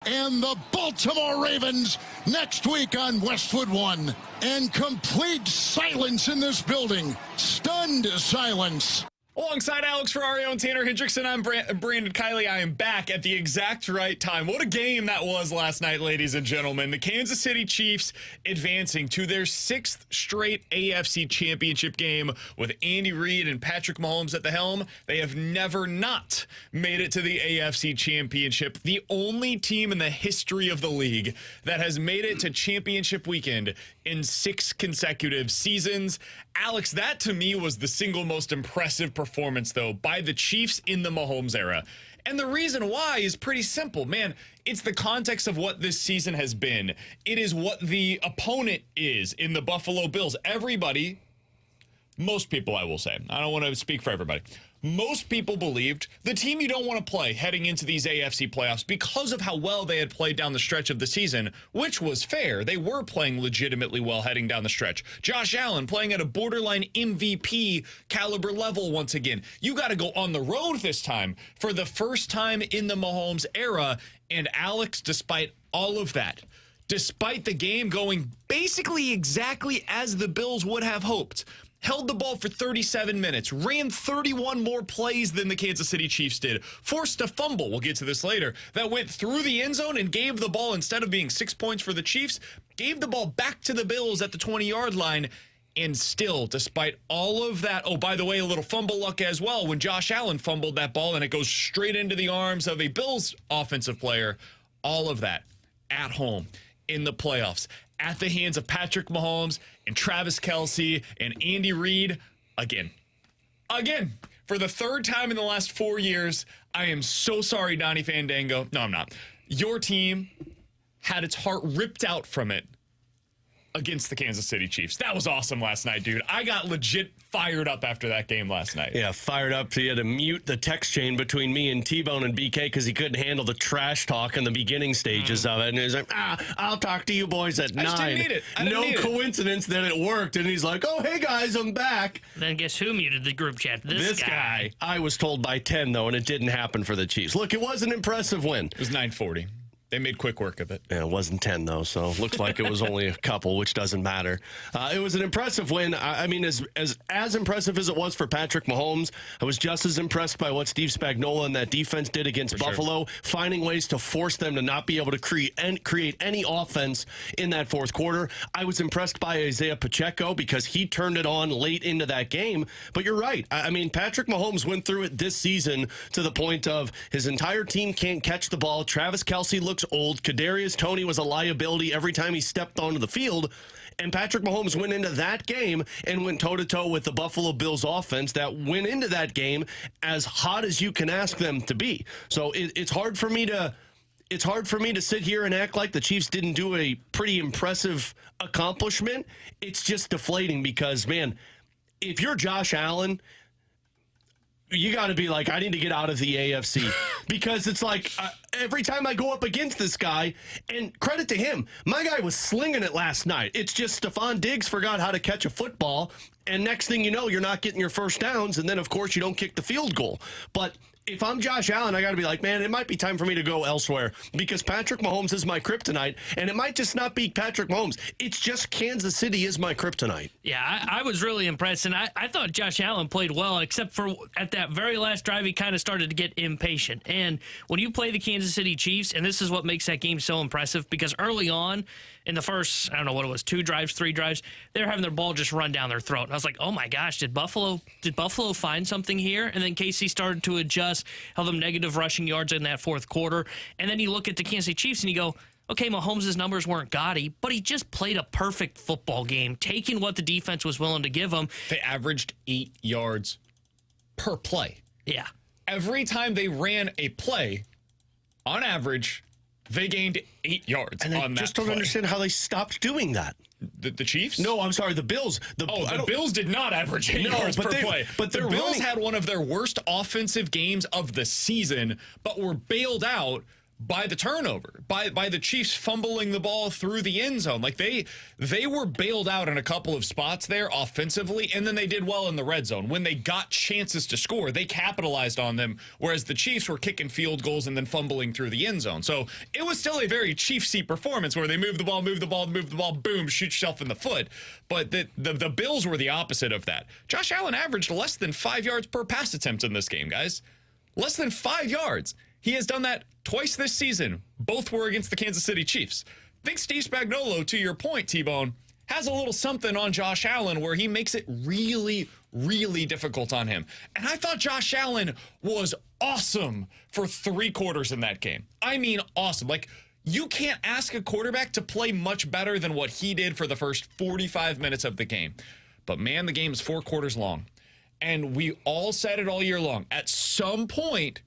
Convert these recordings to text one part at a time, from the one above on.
and the Baltimore Ravens next week on Westwood One. And complete silence in this building. Stunned silence. Alongside Alex Ferrario and Tanner Hendrickson, I'm Brandon Kiley. I am back at the exact right time. What a game that was last night, ladies and gentlemen. The Kansas City Chiefs advancing to their 6th straight AFC Championship game with Andy Reid and Patrick Mahomes at the helm. They have never not made it to the AFC Championship. The only team in the history of the league that has made it to championship weekend in 6 consecutive seasons. Alex, that to me was the single most impressive performance, though, by the Chiefs in the Mahomes era. And the reason why is pretty simple, man. It's the context of what this season has been. It is what the opponent is in the Buffalo Bills. Everybody, most people, I will say, I don't want to speak for everybody. Most people believed the team you don't want to play heading into these AFC playoffs because of how well they had played down the stretch of the season, which was fair. They were playing legitimately well heading down the stretch. Josh Allen playing at a borderline MVP caliber level once again. You got to go on the road this time for the first time in the Mahomes era. And Alex, despite all of that, despite the game going basically exactly as the Bills would have hoped, held the ball for 37 minutes, ran 31 more plays than the Kansas City Chiefs did, forced a fumble, we'll get to this later, that went through the end zone and gave the ball, instead of being 6 points for the Chiefs, gave the ball back to the Bills at the 20-yard line. And still, despite all of that, oh, by the way, a little fumble luck as well, when Josh Allen fumbled that ball and it goes straight into the arms of a Bills offensive player, all of that at home in the playoffs, at the hands of Patrick Mahomes and Travis Kelce and Andy Reid. Again, for the 3rd time in the last 4 years, I am so sorry, Donnie Fandango. No, I'm not. Your team had its heart ripped out from it against the Kansas City Chiefs. That was awesome last night, dude. I got legit fired up after that game last night. Yeah, fired up. He had to mute the text chain between me and T-Bone and BK because he couldn't handle the trash talk in the beginning stages of it. And he was like, I'll talk to you boys at 9. I just didn't need it. No coincidence that it worked. And he's like, oh, hey, guys, I'm back. Then guess who muted the group chat? This guy. I was told by 10, though, and it didn't happen for the Chiefs. Look, it was an impressive win. It was 9:40. They made quick work of it. Yeah, it wasn't 10, though, so looks like it was only a couple, which doesn't matter. It was an impressive win. I mean, as impressive as it was for Patrick Mahomes, I was just as impressed by what Steve Spagnuolo and that defense did against Buffalo, finding ways to force them to not be able to create any offense in that fourth quarter. I was impressed by Isaiah Pacheco because he turned it on late into that game. But you're right. I mean, Patrick Mahomes went through it this season to the point of his entire team can't catch the ball. Travis Kelce looks old. Kadarius Toney was a liability every time he stepped onto the field. And Patrick Mahomes went into that game and went toe-to-toe with the Buffalo Bills offense that went into that game as hot as you can ask them to be. So it's hard for me to sit here and act like the Chiefs didn't do a pretty impressive accomplishment. It's just deflating because, man, if you're Josh Allen, you got to be like, I need to get out of the AFC because it's like every time I go up against this guy, and credit to him, my guy was slinging it last night. It's just Stephon Diggs forgot how to catch a football, and next thing you know, you're not getting your first downs, and then, of course, you don't kick the field goal. But if I'm Josh Allen, I got to be like, man, it might be time for me to go elsewhere because Patrick Mahomes is my kryptonite, and it might just not be Patrick Mahomes. It's just Kansas City is my kryptonite. Yeah, I was really impressed, and I thought Josh Allen played well, except for at that very last drive, he kind of started to get impatient. And when you play the Kansas City Chiefs, and this is what makes that game so impressive, because early on, in the first, I don't know what it was, 2 drives, 3 drives, they were having their ball just run down their throat. And I was like, oh my gosh, did Buffalo find something here? And then Casey started to adjust, held them negative rushing yards in that fourth quarter. And then you look at the Kansas City Chiefs and you go, okay, Mahomes' numbers weren't gaudy, but he just played a perfect football game, taking what the defense was willing to give him. They averaged 8 yards per play. Yeah. Every time they ran a play, on average, they gained 8 yards on that I just don't play. understand how they stopped doing that. The Chiefs? No, I'm sorry, the Bills. The Bills did not average 8 yards per play. But the Bills had one of their worst offensive games of the season, but were bailed out by the turnover, by the Chiefs fumbling the ball through the end zone. Like they were bailed out in a couple of spots there offensively, and then they did well in the red zone. When they got chances to score, they capitalized on them, whereas the Chiefs were kicking field goals and then fumbling through the end zone. So it was still a very Chiefs-y performance where they move the ball, boom, shoot yourself in the foot. But the Bills were the opposite of that. Josh Allen averaged less than 5 yards per pass attempt in this game, guys. Less than 5 yards. He has done that twice this season. Both were against the Kansas City Chiefs. I think Steve Spagnuolo, to your point, T-Bone, has a little something on Josh Allen where he makes it really, really difficult on him. And I thought Josh Allen was awesome for 3 quarters in that game. I mean, awesome. Like, you can't ask a quarterback to play much better than what he did for the first 45 minutes of the game. But, man, the game is 4 quarters long. And we all said it all year long. At some point,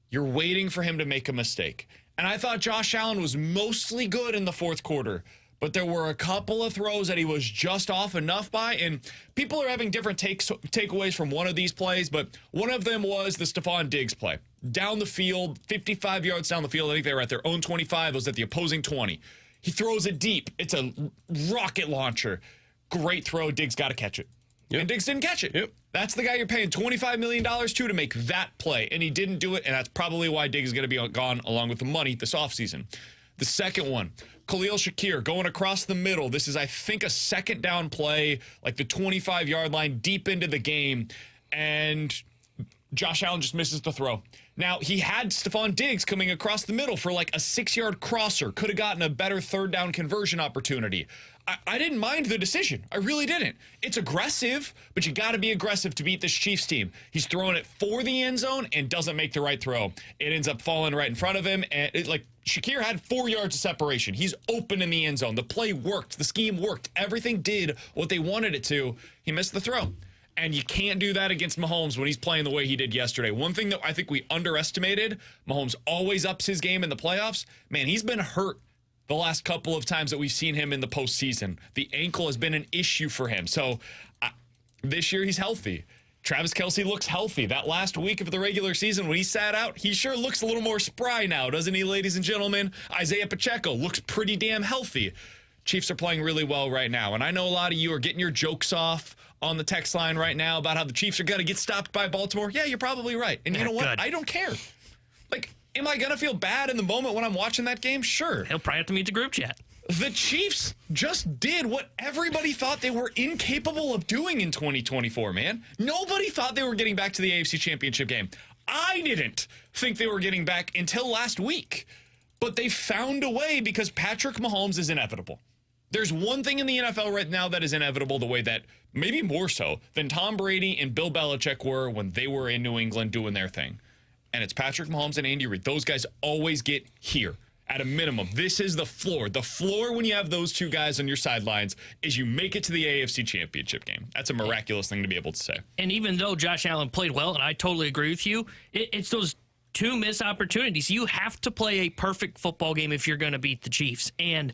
you're waiting for him to make a mistake. And I thought Josh Allen was mostly good in the 4th quarter, but there were a couple of throws that he was just off enough by. And people are having different takeaways from one of these plays, but one of them was the Stephon Diggs play. Down the field, 55 yards down the field. I think they were at their own 25. It was at the opposing 20. He throws it deep. It's a rocket launcher. Great throw. Diggs got to catch it. Yep. And Diggs didn't catch it. Yep. That's the guy you're paying $25 million to make that play. And he didn't do it, and that's probably why Diggs is going to be gone along with the money this offseason. The second one, Khalil Shakir going across the middle. This is, I think, a second down play, like the 25-yard line, deep into the game. And Josh Allen just misses the throw. Now, he had Stephon Diggs coming across the middle for like a 6-yard crosser. Could have gotten a better third down conversion opportunity. I didn't mind the decision. I really didn't. It's aggressive, but you got to be aggressive to beat this Chiefs team. He's throwing it for the end zone and doesn't make the right throw. It ends up falling right in front of him. And Shakir had 4 yards of separation. He's open in the end zone. The play worked. The scheme worked. Everything did what they wanted it to. He missed the throw. And you can't do that against Mahomes when he's playing the way he did yesterday. One thing that I think we underestimated, Mahomes always ups his game in the playoffs. Man, he's been hurt the last couple of times that we've seen him in the postseason. The ankle has been an issue for him. So this year he's healthy. Travis Kelce looks healthy. That last week of the regular season when he sat out, he sure looks a little more spry now, doesn't he, ladies and gentlemen? Isaiah Pacheco looks pretty damn healthy. Chiefs are playing really well right now. And I know a lot of you are getting your jokes off on the text line right now about how the Chiefs are going to get stopped by Baltimore. Yeah, you're probably right. And you know what? Good. I don't care. Like, am I going to feel bad in the moment when I'm watching that game? Sure. He'll probably have to meet the group chat. The Chiefs just did what everybody thought they were incapable of doing in 2024, man. Nobody thought they were getting back to the AFC Championship game. I didn't think they were getting back until last week. But they found a way because Patrick Mahomes is inevitable. There's one thing in the NFL right now that is inevitable the way that, maybe more so, than Tom Brady and Bill Belichick were when they were in New England doing their thing. And it's Patrick Mahomes and Andy Reid. Those guys always get here at a minimum. This is the floor. The floor when you have those two guys on your sidelines is you make it to the AFC Championship game. That's a miraculous thing to be able to say. And even though Josh Allen played well, and I totally agree with you, it's those 2 missed opportunities. You have to play a perfect football game if you're going to beat the Chiefs. And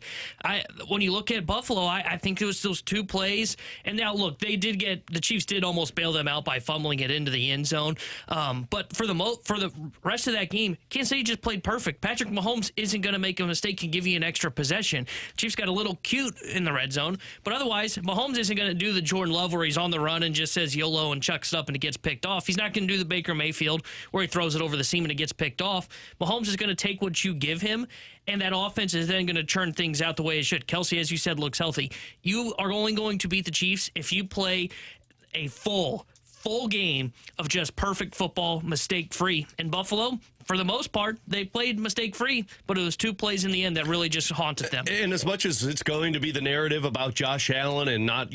when you look at Buffalo, I think it was those 2 plays. And now, look, the Chiefs did almost bail them out by fumbling it into the end zone. But for the rest of that game, Kansas City just played perfect. Patrick Mahomes isn't going to make a mistake and give you an extra possession. Chiefs got a little cute in the red zone. But otherwise, Mahomes isn't going to do the Jordan Love where he's on the run and just says YOLO and chucks it up and it gets picked off. He's not going to do the Baker Mayfield where he throws it over the seam and it gets picked off. Mahomes is going to take what you give him, and that offense is then going to turn things out the way it should. Kelce, as you said, looks healthy. You are only going to beat the Chiefs if you play a full game of just perfect football, mistake-free. In Buffalo, for the most part, they played mistake-free, but it was 2 plays in the end that really just haunted them. And as much as it's going to be the narrative about Josh Allen and not,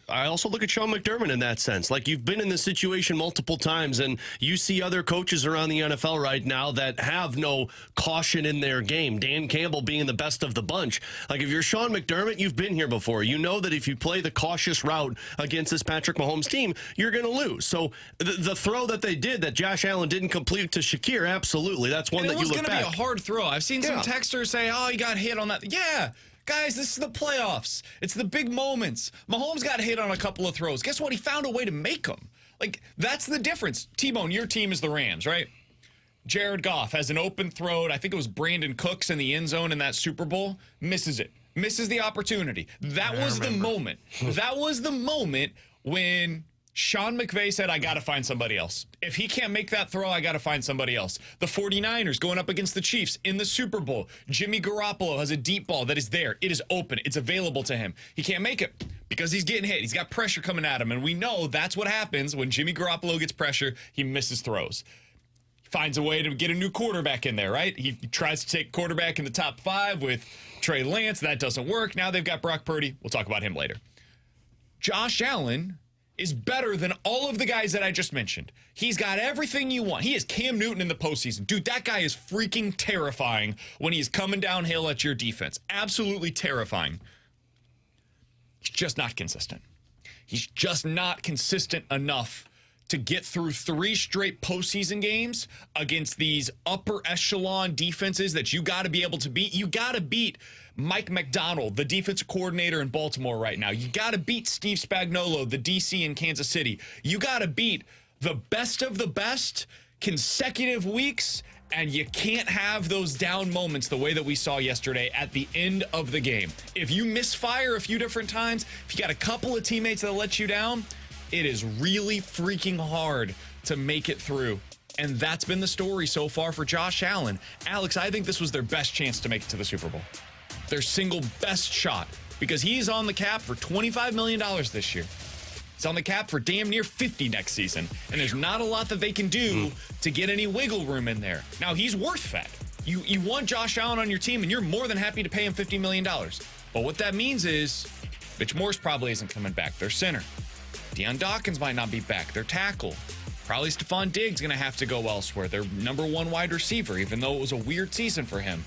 I also look at Sean McDermott in that sense. Like, you've been in this situation multiple times, and you see other coaches around the NFL right now that have no caution in their game. Dan Campbell being the best of the bunch. Like, if you're Sean McDermott, you've been here before. You know that if you play the cautious route against this Patrick Mahomes team, you're going to lose. So the throw that they did that Josh Allen didn't complete to Shakir, absolutely. That's one that you look back. It was going to be a hard throw. I've seen some texters say, oh, he got hit on that. Yeah, guys, this is the playoffs. It's the big moments. Mahomes got hit on a couple of throws. Guess what? He found a way to make them. Like, that's the difference. T-Bone, your team is the Rams, right? Jared Goff has an open throw. I think it was Brandon Cooks in the end zone in that Super Bowl. Misses it. Misses the opportunity. That was the moment. That was the moment when Sean McVay said, I got to find somebody else. If he can't make that throw, I got to find somebody else. The 49ers going up against the Chiefs in the Super Bowl. Jimmy Garoppolo has a deep ball that is there. It is open. It's available to him. He can't make it because he's getting hit. He's got pressure coming at him. And we know that's what happens when Jimmy Garoppolo gets pressure. He misses throws. Finds a way to get a new quarterback in there, right? He tries to take quarterback in the top 5 with Trey Lance. That doesn't work. Now they've got Brock Purdy. We'll talk about him later. Josh Allen is better than all of the guys that I just mentioned. He's got everything you want. He is Cam Newton in the postseason. Dude, that guy is freaking terrifying when he's coming downhill at your defense. Absolutely terrifying. He's just not consistent. He's just not consistent enough to get through 3 straight postseason games against these upper echelon defenses that you got to be able to beat. You got to beat Mike McDonald, the defensive coordinator in Baltimore right now. You got to beat Steve Spagnuolo, the DC in Kansas City. You got to beat the best of the best consecutive weeks, and you can't have those down moments the way that we saw yesterday at the end of the game. If you misfire a few different times, if you got a couple of teammates that let you down, it is really freaking hard to make it through. And that's been the story so far for Josh Allen. Alex, I think this was their best chance to make it to the Super Bowl. Their single best shot, because he's on the cap for $25 million this year. He's on the cap for damn near 50 next season. And there's not a lot that they can do to get any wiggle room in there. Now, he's worth that. You want Josh Allen on your team, and you're more than happy to pay him $50 million. But what that means is Mitch Morse probably isn't coming back. Their center. Deion Dawkins might not be back. Their tackle. Probably Stephon Diggs going to have to go elsewhere. Their number 1 wide receiver, even though it was a weird season for him.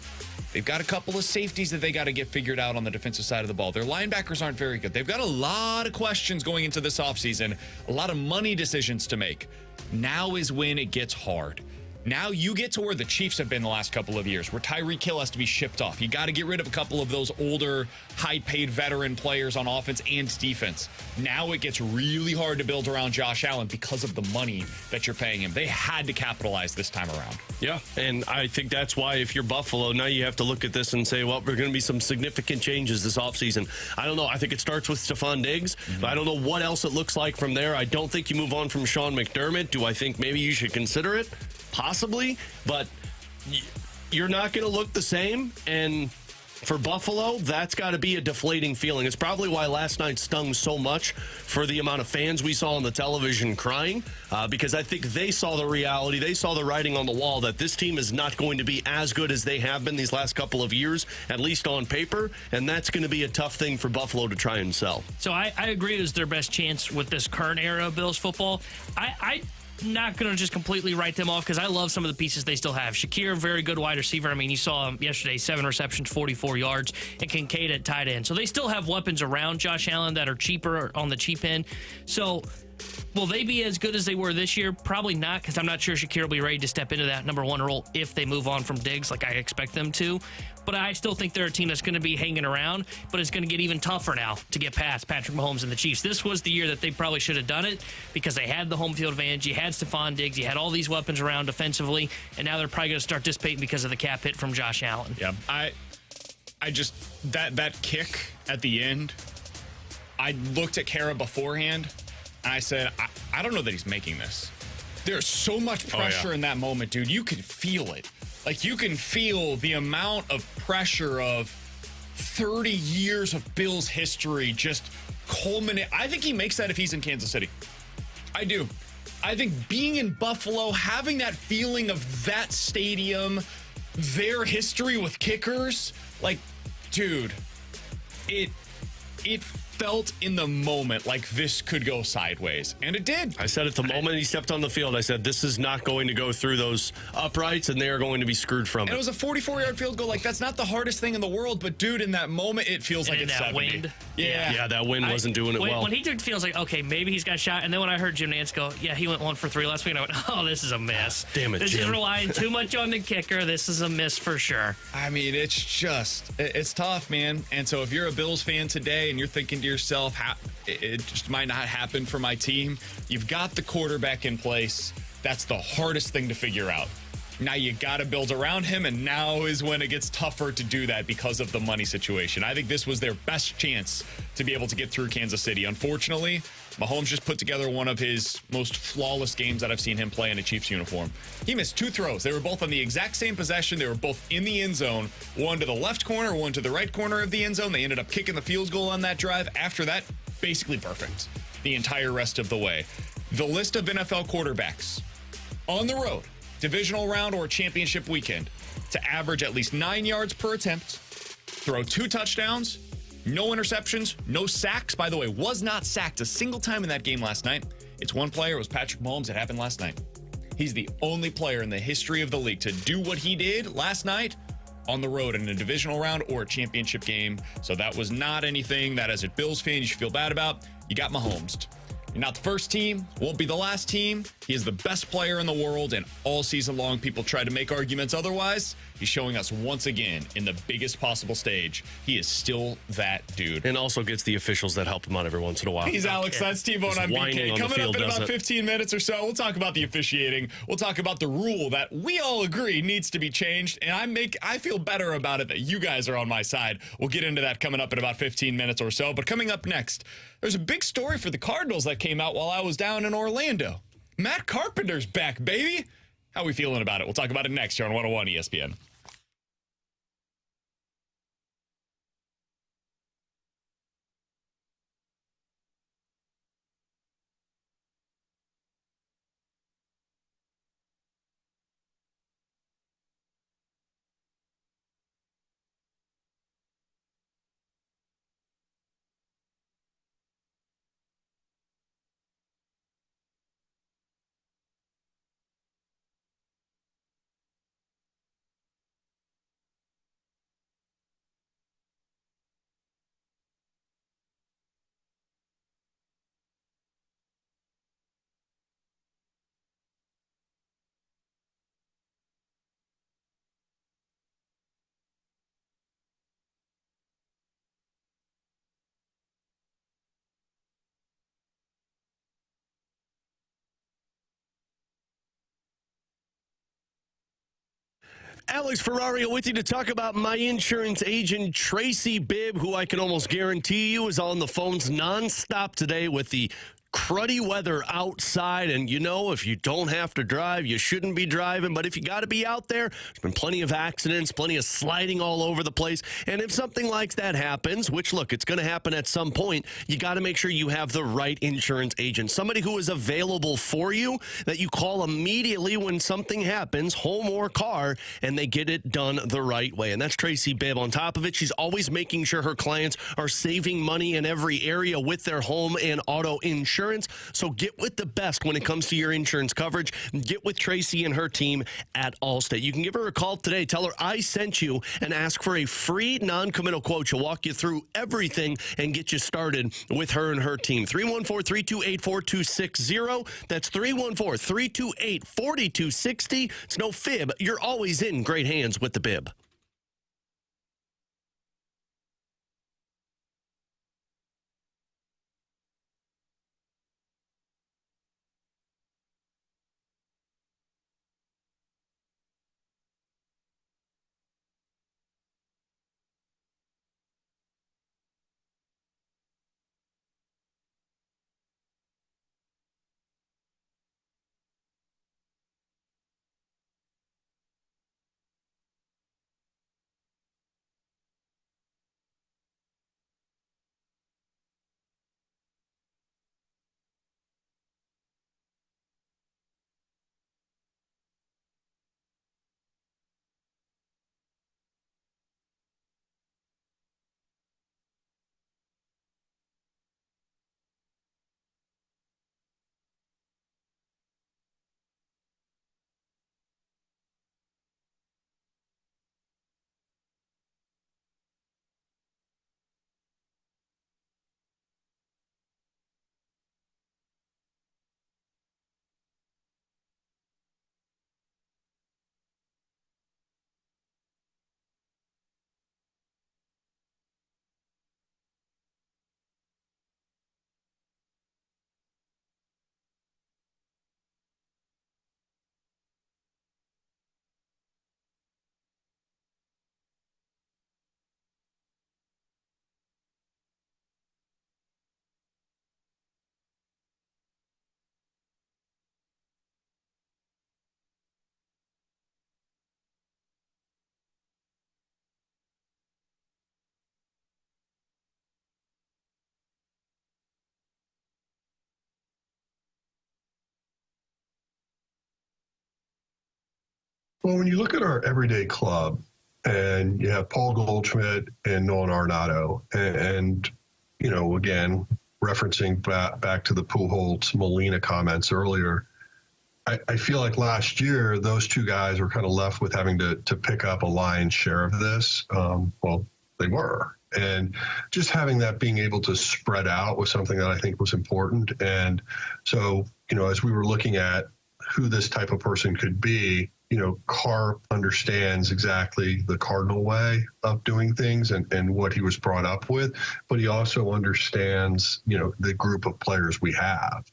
They've got a couple of safeties that they got to get figured out on the defensive side of the ball. Their linebackers aren't very good. They've got a lot of questions going into this offseason, a lot of money decisions to make. Now is when it gets hard. Now you get to where the Chiefs have been the last couple of years, where Tyreek Hill has to be shipped off. You got to get rid of a couple of those older, high-paid veteran players on offense and defense. Now it gets really hard to build around Josh Allen because of the money that you're paying him. They had to capitalize this time around. Yeah, and I think that's why if you're Buffalo, now you have to look at this and say, well, there are going to be some significant changes this offseason. I don't know. I think it starts with Stephon Diggs. But I don't know what else it looks like from there. I don't think you move on from Sean McDermott. Do I think maybe you should consider it? Possibly, but you're not going to look the same. And for Buffalo, that's got to be a deflating feeling. It's probably why last night stung so much for the amount of fans we saw on the television crying, because I think they saw the reality. They saw the writing on the wall that this team is not going to be as good as they have been these last couple of years, at least on paper. And that's going to be a tough thing for Buffalo to try and sell. So I agree it was their best chance with this current era of Bills football. I'm not going to just completely write them off because I love some of the pieces they still have. Shakir, very good wide receiver. I mean, you saw him yesterday, 7 receptions, 44 yards, and Kincaid at tight end. So they still have weapons around Josh Allen that are cheaper on the cheap end. So will they be as good as they were this year? Probably not, because I'm not sure Shakir will be ready to step into that number 1 role if they move on from Diggs like I expect them to. But I still think they're a team that's going to be hanging around, but it's going to get even tougher now to get past Patrick Mahomes and the Chiefs. This was the year that they probably should have done it because they had the home field advantage. You had Stephon Diggs. You had all these weapons around defensively, and now they're probably going to start dissipating because of the cap hit from Josh Allen. Yeah, I just, that kick at the end, I looked at Kara beforehand, and I said, I don't know that he's making this. There's so much pressure in that moment, dude. You can feel it. Like, you can feel the amount of pressure of 30 years of Bills history just culminate. I think he makes that if he's in Kansas City. I do. I think being in Buffalo, having that feeling of that stadium, their history with kickers, like, dude, it felt in the moment like this could go sideways, and it did. I said at the moment he stepped on the field, I said, this is not going to go through those uprights, and they are going to be screwed from it. It was a 44-yard field goal. Like, that's not the hardest thing in the world, but, dude, in that moment, it feels like it's 70. Wind. Yeah, that wind wasn't doing it well. When he took the field, I was like, okay, maybe he's got a shot. And then when I heard Jim Nantz go, yeah, he went 1 for 3 last week, and I went, oh, this is a miss. Damn it, This Jim. is relying too much on the kicker. This is a miss for sure. I mean, it's tough, man. And so if you're a Bills fan today and you're thinking to yourself, it just might not happen for my team, you've got the quarterback in place. That's the hardest thing to figure out. Now you got to build around him, and now is when it gets tougher to do that because of the money situation. I think this was their best chance to be able to get through Kansas City. Unfortunately, Mahomes just put together one of his most flawless games that I've seen him play in a Chiefs uniform. He missed 2 throws. They were both on the exact same possession. They were both in the end zone, one to the left corner, one to the right corner of the end zone. They ended up kicking the field goal on that drive. After that, basically perfect the entire rest of the way. The list of NFL quarterbacks on the road, divisional round or championship weekend, to average at least 9 yards per attempt, throw 2 touchdowns, no interceptions, no sacks. By the way, was not sacked a single time in that game last night. It's one player. It was Patrick Mahomes. It happened last night. He's the only player in the history of the league to do what he did last night on the road in a divisional round or a championship game. So that was not anything that, as a Bills fan, you should feel bad about. You got Mahomes. You're not the first team, won't be the last team. He is the best player in the world, and all season long, people try to make arguments otherwise. He's showing us once again in the biggest possible stage, he is still that dude. And also gets the officials that help him out every once in a while. He's Alex, that's T-Bone, I'm BK. Coming up in about 15 minutes or so, we'll talk about the officiating. We'll talk about the rule that we all agree needs to be changed, and I feel better about it that you guys are on my side. We'll get into that coming up in about 15 minutes or so. But coming up next, there's a big story for the Cardinals that came out while I was down in Orlando. Matt Carpenter's back, baby. How we feeling about it? We'll talk about it next here on 101 ESPN. Alex Ferrario with you to talk about my insurance agent, Tracy Bibb, who I can almost guarantee you is on the phones nonstop today with the cruddy weather outside. And, you know, if you don't have to drive, you shouldn't be driving. But if you got to be out there, there's been plenty of accidents, plenty of sliding all over the place. And if something like that happens, which, look, it's going to happen at some point, you got to make sure you have the right insurance agent, somebody who is available for you, that you call immediately when something happens, home or car, and they get it done the right way. And that's Tracy Bibb. On top of it, she's always making sure her clients are saving money in every area with their home and auto insurance. So get with the best when it comes to your insurance coverage. Get with Tracy and her team at Allstate. You can give her a call today. Tell her I sent you and ask for a free non-committal quote. She'll walk you through everything and get you started with her and her team. 314-328-4260. That's 314-328-4260. It's no fib. You're always in great hands with the Bibb. Well, when you look at our everyday club, and you have Paul Goldschmidt and Nolan Arenado, and again, referencing back to the Pujols Molina comments earlier, I feel like last year those two guys were kind of left with having to pick up a lion's share of this. Well, they were. And just having that being able to spread out was something that I think was important. And so, as we were looking at who this type of person could be, Carp understands exactly the Cardinal way of doing things and what he was brought up with, but he also understands, the group of players we have.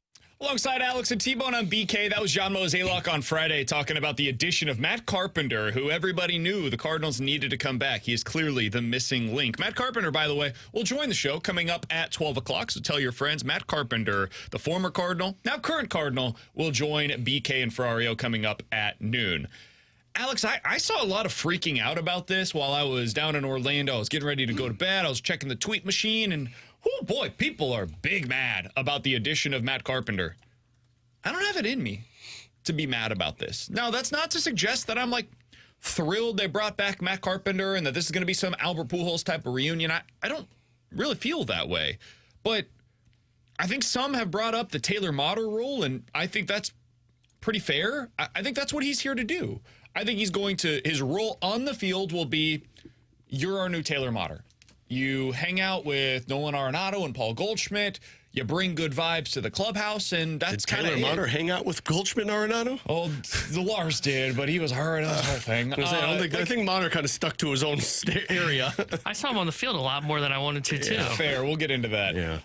Alongside Alex and T-Bone on BK, that was John Mozeliak on Friday talking about the addition of Matt Carpenter, who everybody knew the Cardinals needed to come back. He is clearly the missing link. Matt Carpenter, by the way, will join the show coming up at 12 o'clock, so tell your friends. Matt Carpenter, the former Cardinal, now current Cardinal, will join BK and Ferrario coming up at noon. Alex, I saw a lot of freaking out about this while I was down in Orlando. I was getting ready to go to bed. I was checking the tweet machine, and oh boy, people are big mad about the addition of Matt Carpenter. I don't have it in me to be mad about this. Now, that's not to suggest that I'm thrilled they brought back Matt Carpenter and that this is going to be some Albert Pujols type of reunion. I don't really feel that way. But I think some have brought up the Taylor Motter rule, and I think that's pretty fair. I think that's what he's here to do. I think his role on the field will be, you're our new Taylor Motter. You hang out with Nolan Arenado and Paul Goldschmidt. You bring good vibes to the clubhouse, and that's kind of it. Did Taylor Motter hang out with Goldschmidt and Arenado? Oh, the Lars did, but he was hurt on the whole thing. I think Motter kind of stuck to his own area. I saw him on the field a lot more than I wanted to, too. Yeah, fair. We'll get into that. Yeah.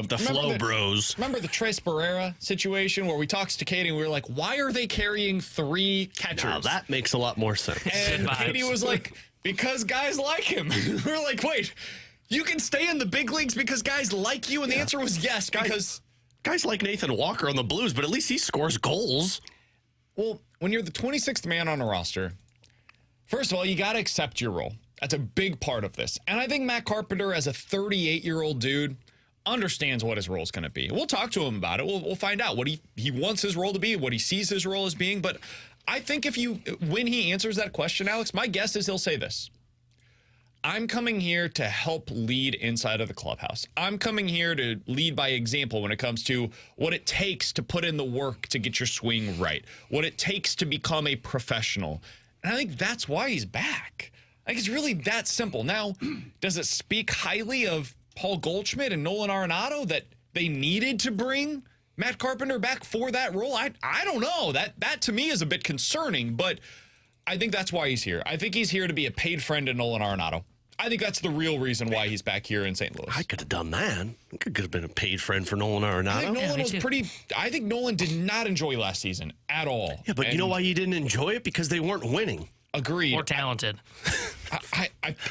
The Flow Bros. Remember the Tres Barrera situation where we talked to Katie and we were like, why are they carrying 3 catchers? Now that makes a lot more sense. And Katie was like, because guys like him. We were like, wait, you can stay in the big leagues because guys like you? And the answer was yes, because guys like Nathan Walker on the Blues, but at least he scores goals. Well, when you're the 26th man on a roster, first of all, you got to accept your role. That's a big part of this. And I think Matt Carpenter, as a 38-year-old dude, understands what his role is going to be. We'll talk to him about it. We'll find out what he wants his role to be, what he sees his role as being. But I think when he answers that question, Alex, my guess is he'll say this. I'm coming here to help lead inside of the clubhouse. I'm coming here to lead by example when it comes to what it takes to put in the work to get your swing right, what it takes to become a professional. And I think that's why he's back. I think it's really that simple. Now, does it speak highly of Paul Goldschmidt and Nolan Arenado that they needed to bring Matt Carpenter back for that role? I don't know. That to me is a bit concerning, but I think that's why he's here. I think he's here to be a paid friend to Nolan Arenado. I think that's the real reason why he's back here in St. Louis. I could have done that. I could have been a paid friend for Nolan Arenado. I think Nolan did not enjoy last season at all. Yeah, but you know why he didn't enjoy it? Because they weren't winning. Agreed. More talented.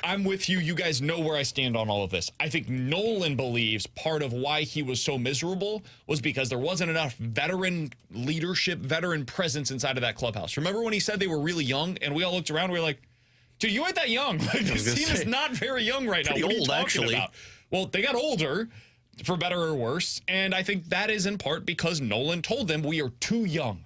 I'm with you. You guys know where I stand on all of this. I think Nolan believes part of why he was so miserable was because there wasn't enough veteran leadership, veteran presence inside of that clubhouse. Remember when he said they were really young and we all looked around and we were like, dude, you ain't that young. Like, this team is not very young right now. What are you talking about? Well, they got older, for better or worse, and I think that is in part because Nolan told them we are too young.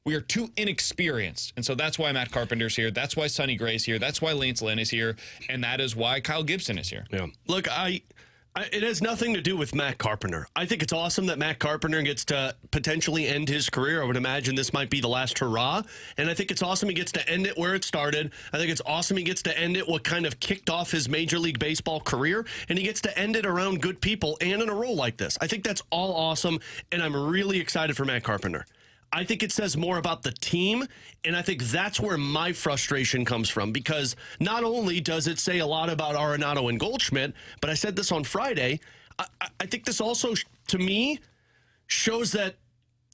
We are too inexperienced. And so that's why Matt Carpenter's here. That's why Sonny Gray's here. That's why Lance Lynn is here. And that is why Kyle Gibson is here. Yeah. Look, it has nothing to do with Matt Carpenter. I think it's awesome that Matt Carpenter gets to potentially end his career. I would imagine this might be the last hurrah. And I think it's awesome he gets to end it where it started. I think it's awesome he gets to end it what kind of kicked off his Major League Baseball career. And he gets to end it around good people and in a role like this. I think that's all awesome. And I'm really excited for Matt Carpenter. I think it says more about the team, and I think that's where my frustration comes from, because not only does it say a lot about Arenado and Goldschmidt, but I said this on Friday, I think this also, to me, shows that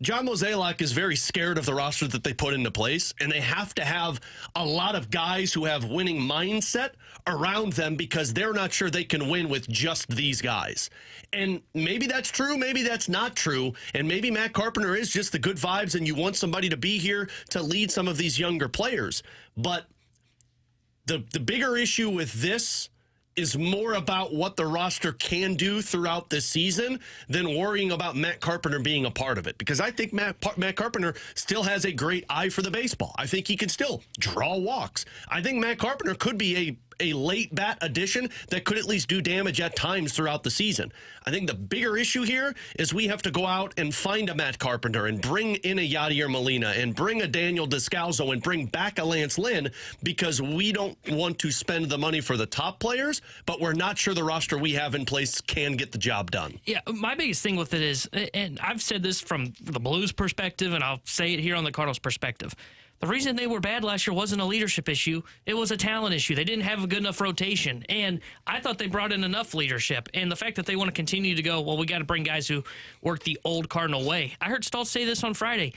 John Mozeliak is very scared of the roster that they put into place, and they have to have a lot of guys who have winning mindset around them because they're not sure they can win with just these guys. And maybe that's true, maybe that's not true, and maybe Matt Carpenter is just the good vibes and you want somebody to be here to lead some of these younger players. But the bigger issue with this is more about what the roster can do throughout this season than worrying about Matt Carpenter being a part of it. Because I think Matt Carpenter still has a great eye for the baseball. I think he can still draw walks. I think Matt Carpenter could be a late bat addition that could at least do damage at times throughout the season. I think the bigger issue here is we have to go out and find a Matt Carpenter and bring in a Yadier Molina and bring a Daniel Descalso and bring back a Lance Lynn, because we don't want to spend the money for the top players, but we're not sure the roster we have in place can get the job done. Yeah, my biggest thing with it is, and I've said this from the Blues perspective, and I'll say it here on the Cardinals perspective, the reason they were bad last year wasn't a leadership issue. It was a talent issue. They didn't have a good enough rotation. And I thought they brought in enough leadership. And the fact that they want to continue to go, well, we got to bring guys who work the old Cardinal way. I heard Stoltz say this on Friday.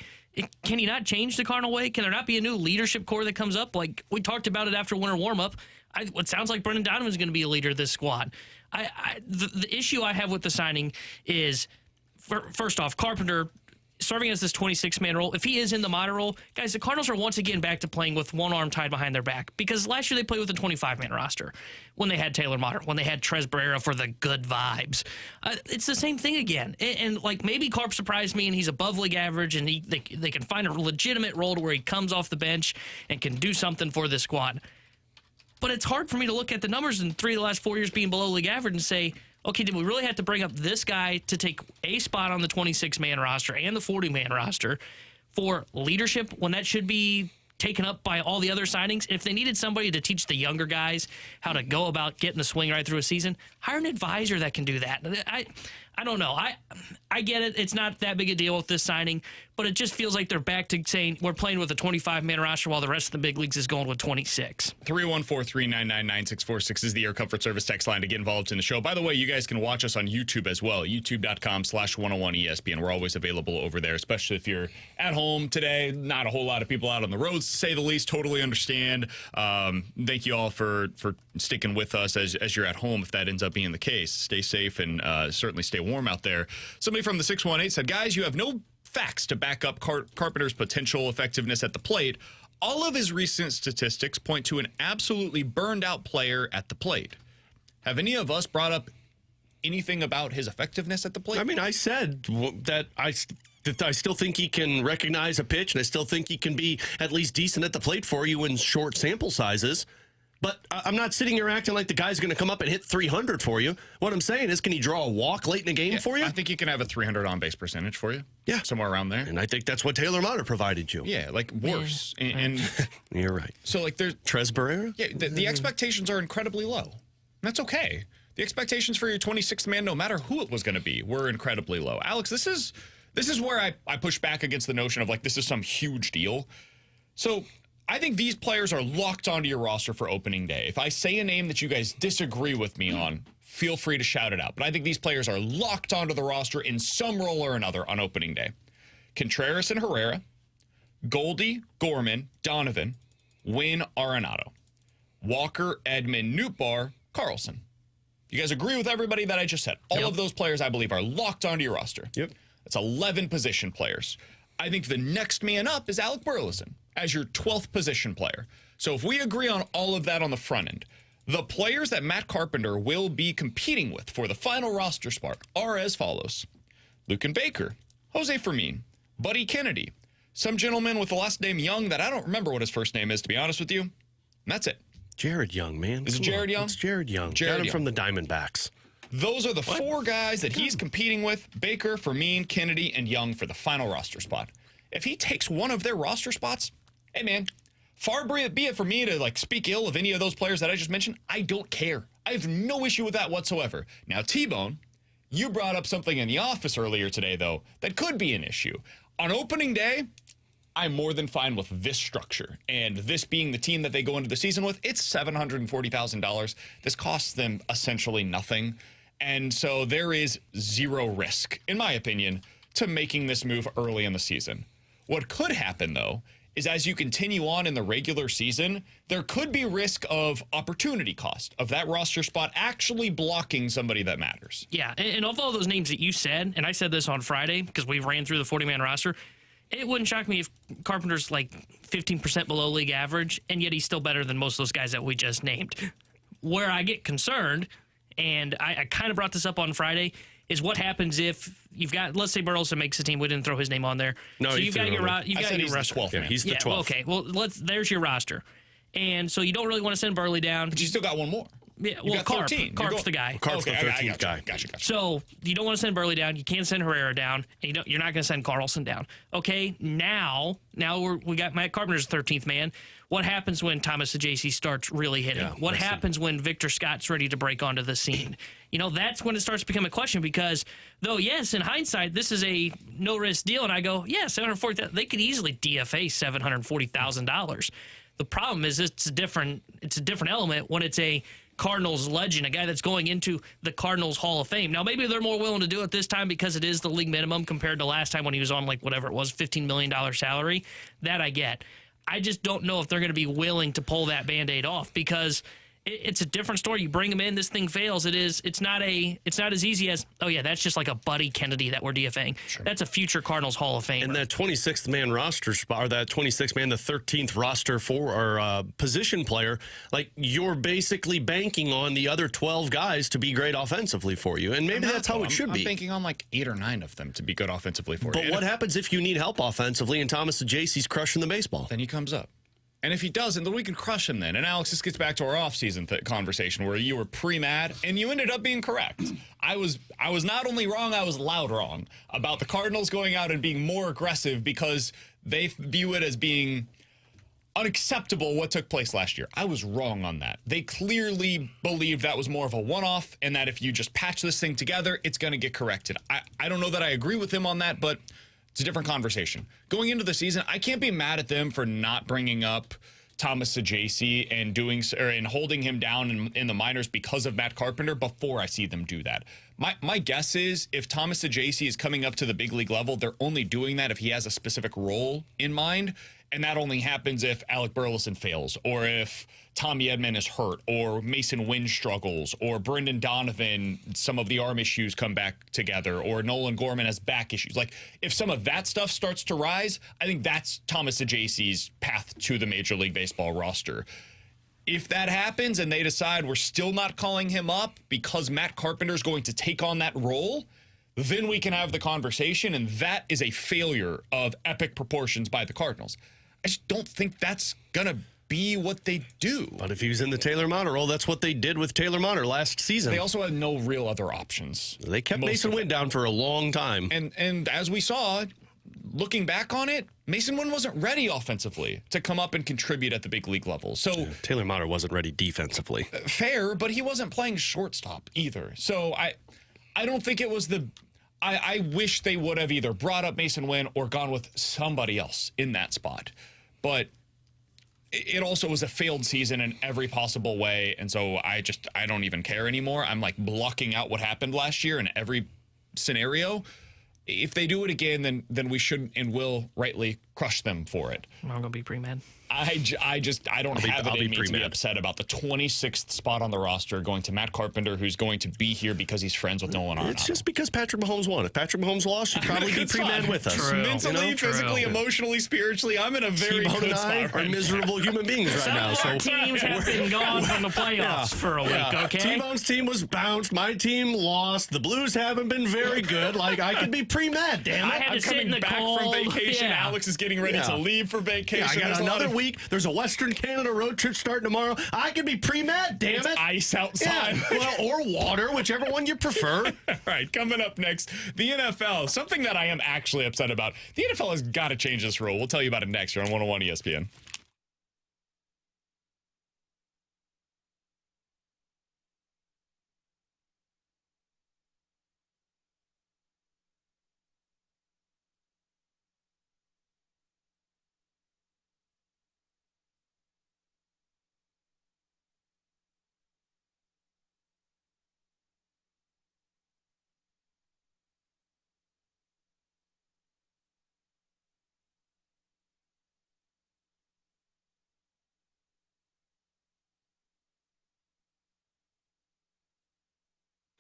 Can he not change the Cardinal way? Can there not be a new leadership core that comes up? Like we talked about it after winter warm-up. It sounds like Brendan Donovan's going to be a leader of this squad. The issue I have with the signing is, first off, Carpenter serving as this 26-man role. If he is in the minor role, guys, the Cardinals are once again back to playing with one arm tied behind their back, because last year they played with a 25-man roster when they had Taylor Motter, when they had Tres Barrera for the good vibes. It's the same thing again. And like, maybe Carp surprised me and he's above league average, and they can find a legitimate role to where he comes off the bench and can do something for this squad. But it's hard for me to look at the numbers in 3 of the last 4 years being below league average and say, okay, did we really have to bring up this guy to take a spot on the 26-man roster and the 40-man roster for leadership when that should be taken up by all the other signings? If they needed somebody to teach the younger guys how to go about getting the swing right through a season, hire an advisor that can do that. I don't know. I get it. It's not that big a deal with this signing, but it just feels like they're back to saying we're playing with a 25-man roster while the rest of the big leagues is going with 26. 314-399-9646 is the Air Comfort Service text line to get involved in the show. By the way, you guys can watch us on YouTube as well, youtube.com/101ESPN. We're always available over there, especially if you're at home today. Not a whole lot of people out on the roads, to say the least. Totally understand. Thank you all for sticking with us as you're at home, if that ends up being the case. Stay safe and certainly stay warm out there. Somebody from the 618 said, guys, you have no facts to back up Carpenter's potential effectiveness at the plate. All of his recent statistics point to an absolutely burned out player at the plate. Have any of us brought up anything about his effectiveness at the plate? I mean, I said that I still think he can recognize a pitch, and I still think he can be at least decent at the plate for you in short sample sizes. But I'm not sitting here acting like the guy's going to come up and hit 300 for you. What I'm saying is, can he draw a walk late in a game for you? I think he can have a 300 on-base percentage for you. Yeah. Somewhere around there. And I think that's what Taylor Motter provided you. Yeah, like worse. Yeah. And you're right. So, like, there's Tres Barrera? Yeah, the expectations are incredibly low. And that's okay. The expectations for your 26th man, no matter who it was going to be, were incredibly low. Alex, this is where I push back against the notion of, like, this is some huge deal. So I think these players are locked onto your roster for opening day. If I say a name that you guys disagree with me on, feel free to shout it out. But I think these players are locked onto the roster in some role or another on opening day. Contreras and Herrera, Goldie, Gorman, Donovan, Wynn, Arenado, Walker, Edman, Nootbaar, Carlson. You guys agree with everybody that I just said? All of those players, I believe, are locked onto your roster. Yep. That's 11 position players. I think the next man up is Alec Burleson as your 12th position player. So if we agree on all of that on the front end, the players that Matt Carpenter will be competing with for the final roster spot are as follows: Lucan Baker, Jose Fermin, Buddy Kennedy, some gentleman with the last name Young that I don't remember what his first name is, to be honest with you. And that's it. Jared Young, man. Is it Jared Young? It's Jared Young. Got him from the Diamondbacks. Those are the four guys that he's competing with: Baker, Fermin, Kennedy, and Young for the final roster spot. If he takes one of their roster spots, hey, man, far be it for me to, like, speak ill of any of those players that I just mentioned. I don't care. I have no issue with that whatsoever. Now, T-Bone, you brought up something in the office earlier today, though, that could be an issue. On opening day, I'm more than fine with this structure. And this being the team that they go into the season with, it's $740,000. This costs them essentially nothing. And so there is zero risk, in my opinion, to making this move early in the season. What could happen, though, is as you continue on in the regular season, there could be risk of opportunity cost of that roster spot actually blocking somebody that matters. Yeah, and of all those names that you said, and I said this on Friday because we ran through the 40-man roster, it wouldn't shock me if Carpenter's like 15% below league average, and yet he's still better than most of those guys that we just named. where I get concerned, and I kind of brought this up on Friday, is what happens if you've got, let's say Burleson makes a team. We didn't throw his name on there. No, so you've got your roster. He's the 12th. Yeah, he's the 12th. Well, okay, well, there's your roster. And so you don't really want to send Burley down. But you still got one more. Yeah, well, Carp's the guy. Carp's the 13th guy. Gotcha. So you don't want to send Burley down. You can't send Herrera down. And you're not going to send Carlson down. Okay, now we got Matt Carpenter's 13th man. What happens when Thomas Ajayce starts really hitting? Yeah, what happens when Victor Scott's ready to break onto the scene? That's when it starts to become a question because, though, yes, in hindsight, this is a no-risk deal. And I go, yeah, $740,000. They could easily DFA $740,000. The problem is it's a different element when it's a Cardinals legend, a guy that's going into the Cardinals Hall of Fame. Now, maybe they're more willing to do it this time because it is the league minimum compared to last time when he was on, like, whatever it was, $15 million salary. That I get. I just don't know if they're going to be willing to pull that Band-Aid off because it's a different story. You bring him in, this thing fails. It's not as easy as, oh yeah, that's just like a Buddy Kennedy that we're DFAing. Sure. That's a future Cardinals Hall of Famer. And that 26th man roster spot, or that 26th man, the 13th roster for our position player, like you're basically banking on the other 12 guys to be great offensively for you. And maybe that's how it should be. I'm banking on like 8 or 9 of them to be good offensively for you. But what happens if you need help offensively and Thomas Ajayce's crushing the baseball? Then he comes up. And if he doesn't, then we can crush him then. And Alex, this gets back to our offseason conversation where you were pre-mad and you ended up being correct. I was not only wrong, I was loud wrong about the Cardinals going out and being more aggressive because they view it as being unacceptable what took place last year. I was wrong on that. They clearly believed that was more of a one-off and that if you just patch this thing together, it's going to get corrected. I don't know that I agree with him on that, but it's a different conversation. Going into the season, I can't be mad at them for not bringing up Thomas Ajayce and holding him down in the minors because of Matt Carpenter before I see them do that. My guess is if Thomas Ajayce is coming up to the big league level, they're only doing that if he has a specific role in mind, and that only happens if Alec Burleson fails or if Tommy Edman is hurt or Mason Wynn struggles or Brendan Donovan, some of the arm issues come back together or Nolan Gorman has back issues. Like if some of that stuff starts to rise, I think that's Thomas Ajayce's path to the Major League Baseball roster. If that happens and they decide we're still not calling him up because Matt Carpenter is going to take on that role, then we can have the conversation, and that is a failure of epic proportions by the Cardinals. I just don't think that's going to be what they do. But if he was in the Taylor Motter role, that's what they did with Taylor Motter last season. They also had no real other options. They kept Mason Wynn down for a long time. And as we saw, looking back on it, Mason Wynn wasn't ready offensively to come up and contribute at the big league level. So Taylor Motter wasn't ready defensively. Fair, but he wasn't playing shortstop either. So I don't think it was I wish they would have either brought up Mason Wynn or gone with somebody else in that spot. But it also was a failed season in every possible way. And so I don't even care anymore. I'm like blocking out what happened last year in every scenario. If they do it again, then we should and will rightly crush them for it. I'm going to be pretty mad. I don't have it in me to be upset about the 26th spot on the roster going to Matt Carpenter, who's going to be here because he's friends with Nolan Arenado. It's just because Patrick Mahomes won. If Patrick Mahomes lost, you'd probably be pre-mad with us. True. Mentally, physically, emotionally, spiritually, I'm in a very T-Bone good and I spot. are miserable human beings right now. Some of our teams have been gone from the playoffs for a week, okay? T-Bone's team was bounced. My team lost. The Blues haven't been very good. Like, I could be pre-mad, damn it. I had to sit in the back cold. from vacation. Yeah. Alex is getting ready to leave for vacation. I got another week. There's a Western Canada road trip starting tomorrow. I could be pre-mad, damn It's it. ice outside. Yeah, well, or water, whichever one you prefer. All right, coming up next, the NFL. Something that I am actually upset about. The NFL has got to change this rule. We'll tell you about it next here on 101 ESPN.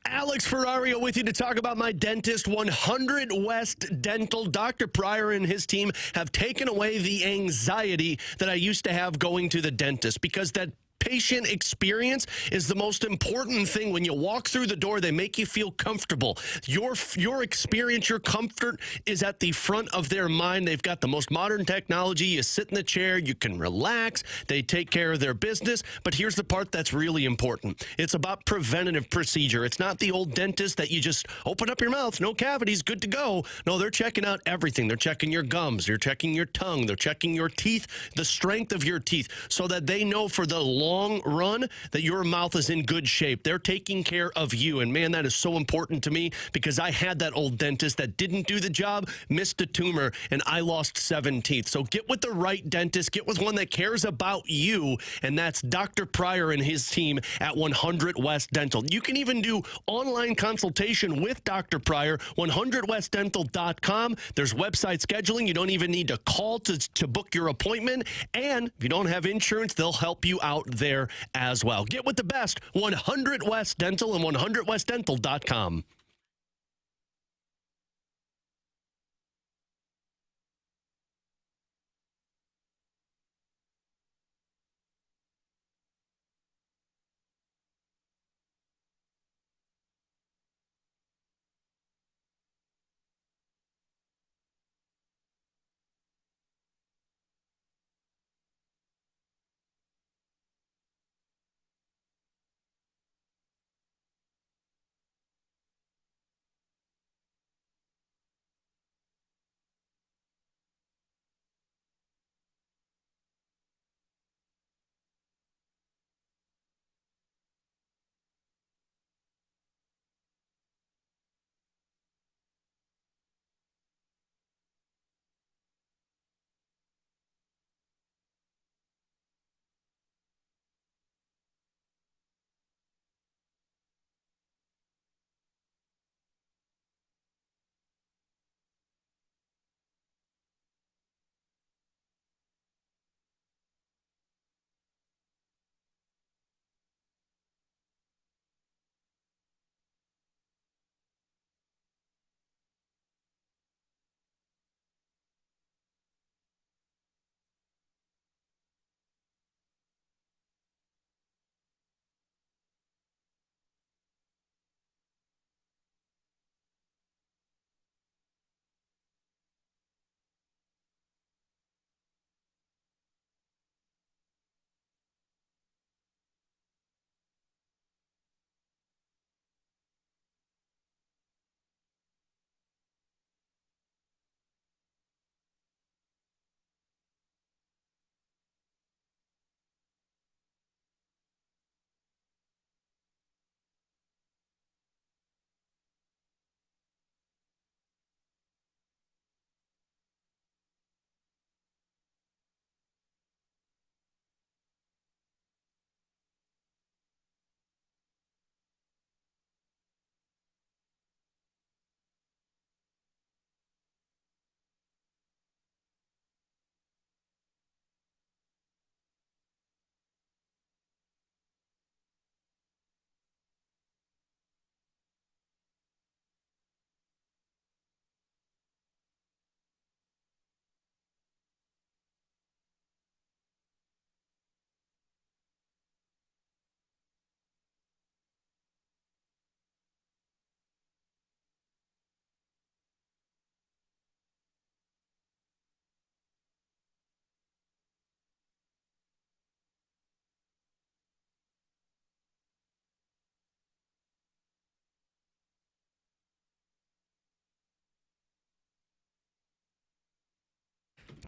Alex Ferrario with you to talk about my dentist. 100 West Dental. Dr. Pryor and his team have taken away the anxiety that I used to have going to the dentist because that patient experience is the most important thing. When you walk through the door, they make you feel comfortable. Your experience, your comfort is at the front of their mind. They've got the most modern technology. You sit in the chair, you can relax. They take care of their business. But here's the part that's really important. It's about preventative procedure. It's not the old dentist that you just open up your mouth, no cavities, good to go. No, they're checking out everything. They're checking your gums. They're checking your tongue. They're checking your teeth, the strength of your teeth, so that they know for the long run that your mouth is in good shape. They're taking care of you. And man, that is so important to me, because I had that old dentist that didn't do the job, missed a tumor, and I lost 7 teeth. So get with the right dentist. Get with one that cares about you, and that's Dr. Pryor and his team at 100 West Dental. You can even do online consultation with Dr. Pryor, 100westdental.com. There's website scheduling. You don't even need to call to book your appointment. And if you don't have insurance, they'll help you out there as well. Get with the best, 100 West Dental and 100westdental.com.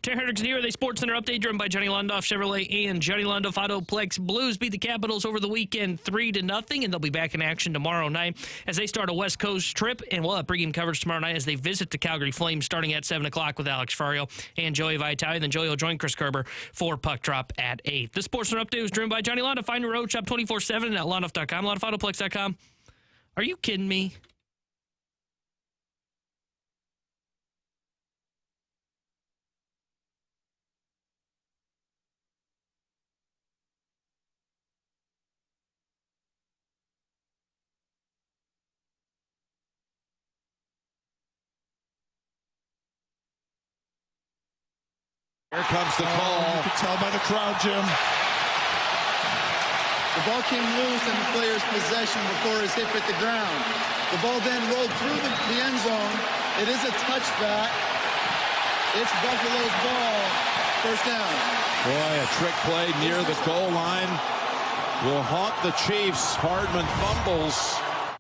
Terry Hendricks here with a SportsCenter update driven by Johnny Londoff Chevrolet and Johnny Londoff Autoplex. Blues beat the Capitals over the weekend 3-0, and they'll be back in action tomorrow night as they start a West Coast trip, and we'll have pregame coverage tomorrow night as they visit the Calgary Flames starting at 7 o'clock with Alex Ferrario and Joey Vitale. Then Joey will join Chris Kerber for Puck Drop at 8. The SportsCenter update was driven by Johnny Londoff. Find your road shop 24/7 at londoff.com, londoffAutoplex.com. Are you kidding me? Here comes the call. You can tell by the crowd, Jim. The ball came loose in the player's possession before his hip hit the ground. The ball then rolled through the end zone. It is a touchback. It's Buffalo's ball. First down. Boy, a trick play near the goal line will haunt the Chiefs. Hardman fumbles.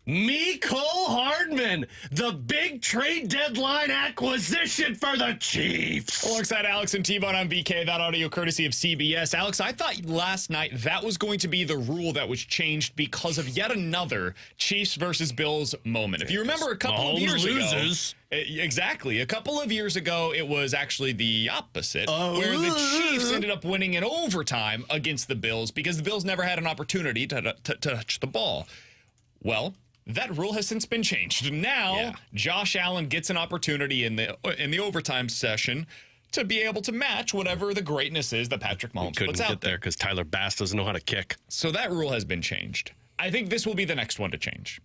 Mecole Hardman, the big trade deadline acquisition for the Chiefs. Alongside Alex and T-Bone on BK, that audio courtesy of CBS. Alex, I thought last night that was going to be the rule that was changed because of yet another Chiefs versus Bills moment. If you remember a couple of years ago. Exactly. A couple of years ago, it was actually the opposite, where the Chiefs ended up winning in overtime against the Bills because the Bills never had an opportunity to touch the ball. Well, that rule has since been changed. Now, Josh Allen gets an opportunity in the overtime session to be able to match whatever the greatness is that Patrick Mahomes puts out there. Because Tyler Bass doesn't know how to kick. So that rule has been changed. I think this will be the next one to change.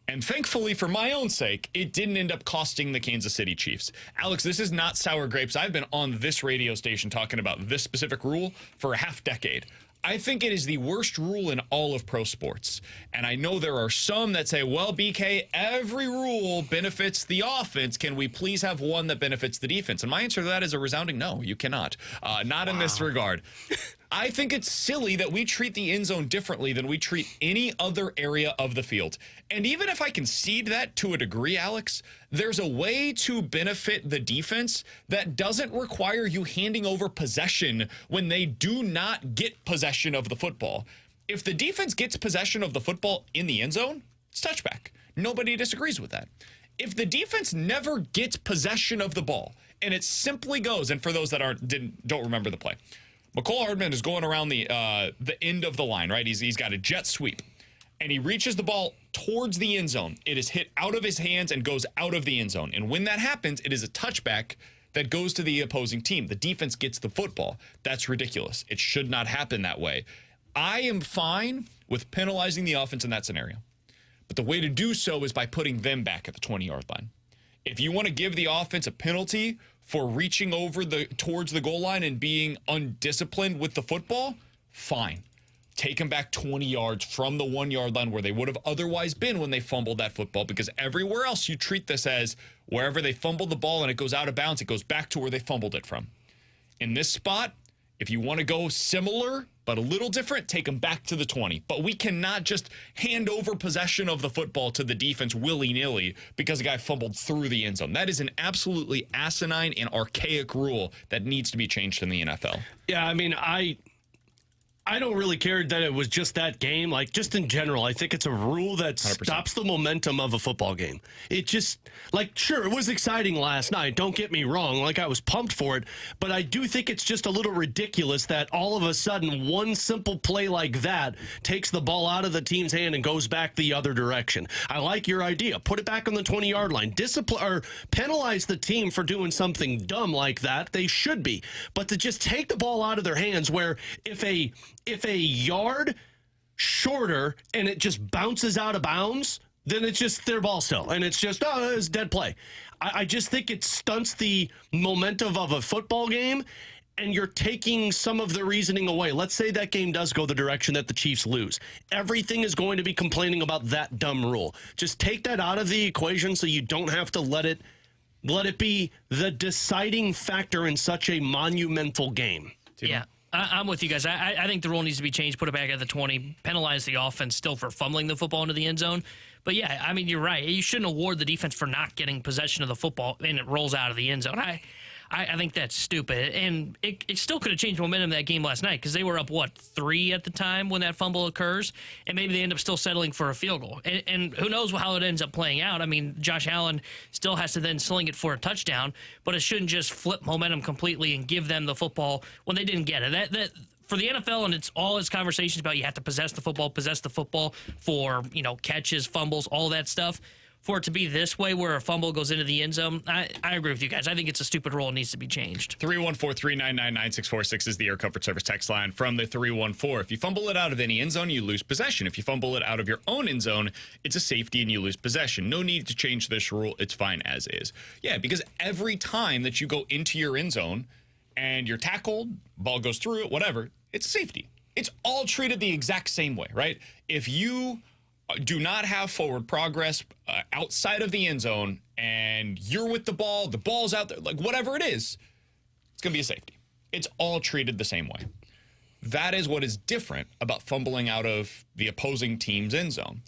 And thankfully, for my own sake, it didn't end up costing the Kansas City Chiefs. Alex, this is not sour grapes. I've been on this radio station talking about this specific rule for a half decade. I think it is the worst rule in all of pro sports. And I know there are some that say, well, BK, every rule benefits the offense. Can we please have one that benefits the defense? And my answer to that is a resounding no, you cannot. Not in this regard. I think it's silly that we treat the end zone differently than we treat any other area of the field. And even if I concede that to a degree, Alex, there's a way to benefit the defense that doesn't require you handing over possession when they do not get possession of the football. If the defense gets possession of the football in the end zone, it's touchback. Nobody disagrees with that. If the defense never gets possession of the ball and it simply goes, and for those that don't remember the play, Mecole Hardman is going around the end of the line, right? He's got a jet sweep, and he reaches the ball towards the end zone. It is hit out of his hands and goes out of the end zone. And when that happens, it is a touchback that goes to the opposing team. The defense gets the football. That's ridiculous. It should not happen that way. I am fine with penalizing the offense in that scenario. But the way to do so is by putting them back at the 20-yard line. If you want to give the offense a penalty for reaching over towards the goal line and being undisciplined with the football, fine. Take them back 20 yards from the 1-yard line where they would have otherwise been when they fumbled that football, because everywhere else you treat this as wherever they fumbled the ball and it goes out of bounds, it goes back to where they fumbled it from. In this spot, if you want to go similar but a little different, take them back to the 20. But we cannot just hand over possession of the football to the defense willy-nilly because a guy fumbled through the end zone. That is an absolutely asinine and archaic rule that needs to be changed in the NFL. Yeah, I mean, I don't really care that it was just that game. Like, just in general, I think it's a rule that 100%. Stops the momentum of a football game. It just, like, sure, it was exciting last night. Don't get me wrong. Like, I was pumped for it. But I do think it's just a little ridiculous that all of a sudden one simple play like that takes the ball out of the team's hand and goes back the other direction. I like your idea. Put it back on the 20-yard line. Discipline or penalize the team for doing something dumb like that. They should be. But to just take the ball out of their hands, where if a yard shorter and it just bounces out of bounds, then it's just their ball still. And it's just, it's dead play. I just think it stunts the momentum of a football game, and you're taking some of the reasoning away. Let's say that game does go the direction that the Chiefs lose. Everything is going to be complaining about that dumb rule. Just take that out of the equation so you don't have to let it be the deciding factor in such a monumental game. Yeah. I'm with you guys. I think the rule needs to be changed, put it back at the 20, penalize the offense still for fumbling the football into the end zone. But, yeah, I mean, you're right. You shouldn't award the defense for not getting possession of the football and it rolls out of the end zone. I think that's stupid. And it still could have changed momentum of that game last night because they were up, 3 at the time when that fumble occurs, and maybe they end up still settling for a field goal. And who knows how it ends up playing out. I mean, Josh Allen still has to then sling it for a touchdown, but it shouldn't just flip momentum completely and give them the football when they didn't get it. That for the NFL, and it's all its conversations about you have to possess the football for, catches, fumbles, all that stuff. For it to be this way where a fumble goes into the end zone, I agree with you guys. I think it's a stupid rule. It needs to be changed. 314-399-9646 is the Air Comfort Service text line from the 314. If you fumble it out of any end zone, you lose possession. If you fumble it out of your own end zone, it's a safety and you lose possession. No need to change this rule. It's fine as is. Yeah, because every time that you go into your end zone and you're tackled, ball goes through it, whatever, it's safety. It's all treated the exact same way, right? If you do not have forward progress outside of the end zone and you're with the ball's out there, like whatever it is, it's going to be a safety. It's all treated the same way. That is what is different about fumbling out of the opposing team's end zone.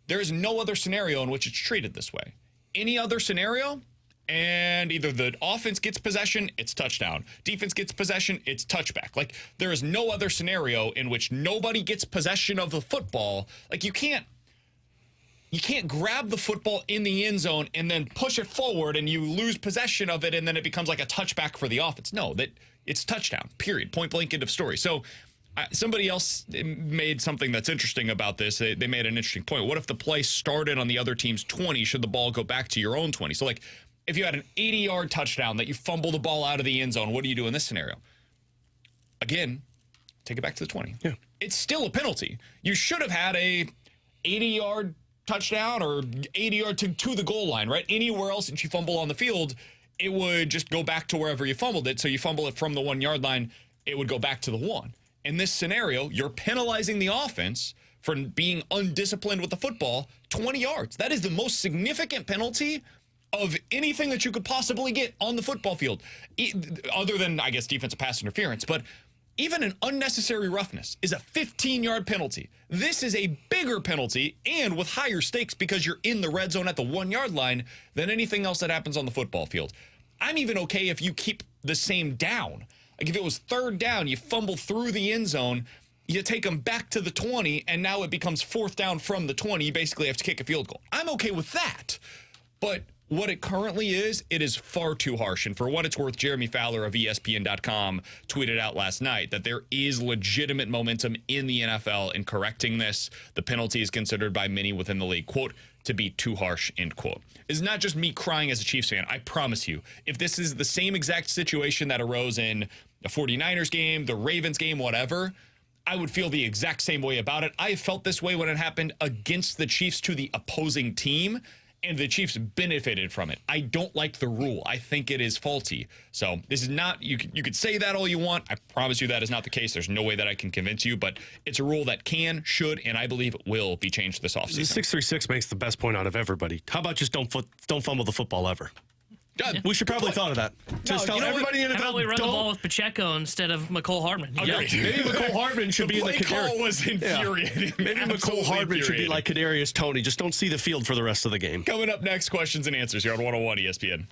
There is no other scenario in which it's treated this way. Any other scenario, and either the offense gets possession, it's touchdown. Defense gets possession, it's touchback. Like, there is no other scenario in which nobody gets possession of the football. Like, you can't grab the football in the end zone and then push it forward and you lose possession of it and then it becomes like a touchback for the offense. No, that it's touchdown, period. Point blank, end of story. So somebody else made something that's interesting about this. They made an interesting point. What if the play started on the other team's 20? Should the ball go back to your own 20? So, like, if you had an 80-yard touchdown that you fumble the ball out of the end zone, what do you do in this scenario? Again, take it back to the 20. Yeah. It's still a penalty. You should have had a 80-yard touchdown or 80-yard to the goal line, right? Anywhere else that you fumble on the field, it would just go back to wherever you fumbled it. So you fumble it from the 1-yard line, it would go back to the 1. In this scenario, you're penalizing the offense for being undisciplined with the football 20 yards. That is the most significant penalty of anything that you could possibly get on the football field, other than, I guess, defensive pass interference. But even an unnecessary roughness is a 15-yard penalty. This is a bigger penalty and with higher stakes because you're in the red zone at the 1-yard line than anything else that happens on the football field. I'm even okay if you keep the same down. Like, if it was third down, you fumble through the end zone, you take them back to the 20, and now it becomes fourth down from the 20. You basically have to kick a field goal. I'm okay with that. But what it currently is, it is far too harsh. And for what it's worth, Jeremy Fowler of ESPN.com tweeted out last night that there is legitimate momentum in the NFL in correcting this. The penalty is considered by many within the league, quote, to be too harsh, end quote. It's not just me crying as a Chiefs fan. I promise you, if this is the same exact situation that arose in the 49ers game, the Ravens game, whatever, I would feel the exact same way about it. I felt this way when it happened against the Chiefs to the opposing team, and the Chiefs benefited from it. I don't like the rule. I think it is faulty. So this is not, you could say that all you want. I promise you that is not the case. There's no way that I can convince you, but it's a rule that can, should, and I believe will be changed this offseason. 636 makes the best point out of everybody. How about just don't fumble the football ever? We should probably thought of that. Just tell everybody in the How about we run the don't. ball with Pacheco instead of McCole Hardman? Agreed. Maybe McCole Hardman should be in the play call Kadarius. was infuriating. Maybe McCole Absolutely Hardman should be infuriating. like Kadarius Toney. Just don't see the field for the rest of the game. Coming up next, questions and answers here on 101 ESPN.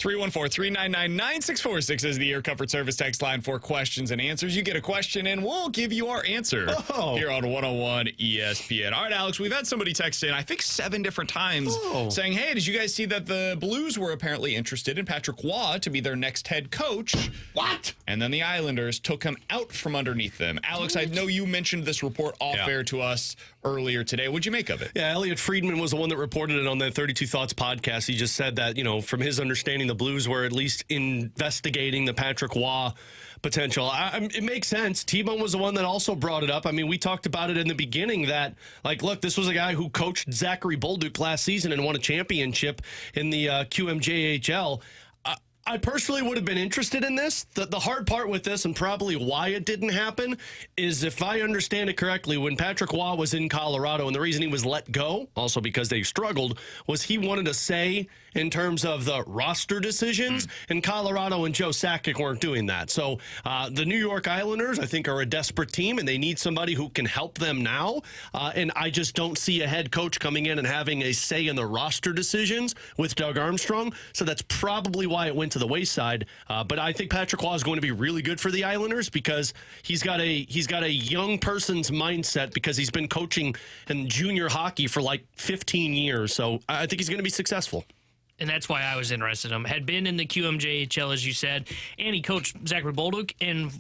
314-399-9646 is the Air Comfort Service text line for questions and answers. You get a question, and we'll give you our answer here on 101 ESPN. All right, Alex, we've had somebody text in, I think 7 different times, saying, hey, did you guys see that the Blues were apparently interested in Patrick Waugh to be their next head coach? What? And then the Islanders took him out from underneath them. Alex, I know you mentioned this report off-air to us earlier today. What'd you make of it? Yeah, Elliot Friedman was the one that reported it on the 32 Thoughts podcast. He just said that, from his understanding, the Blues were at least investigating the Patrick Waugh potential. It makes sense. T-Bone was the one that also brought it up. I mean, we talked about it in the beginning that, look, this was a guy who coached Zachary Bolduc last season and won a championship in the QMJHL. I personally would have been interested in this. The hard part with this, and probably why it didn't happen, is if I understand it correctly, when Patrick Waugh was in Colorado, and the reason he was let go, also because they struggled, was he wanted a say in terms of the roster decisions, and Colorado and Joe Sakic weren't doing that. So the New York Islanders, I think, are a desperate team, and they need somebody who can help them now. And I just don't see a head coach coming in and having a say in the roster decisions with Doug Armstrong. So that's probably why it went to the wayside. But I think Patrick Waugh is going to be really good for the Islanders because he's got a young person's mindset because he's been coaching in junior hockey for like 15 years. So I think he's going to be successful. And that's why I was interested in him. Had been in the QMJHL, as you said, and he coached Zachary Bolduc. And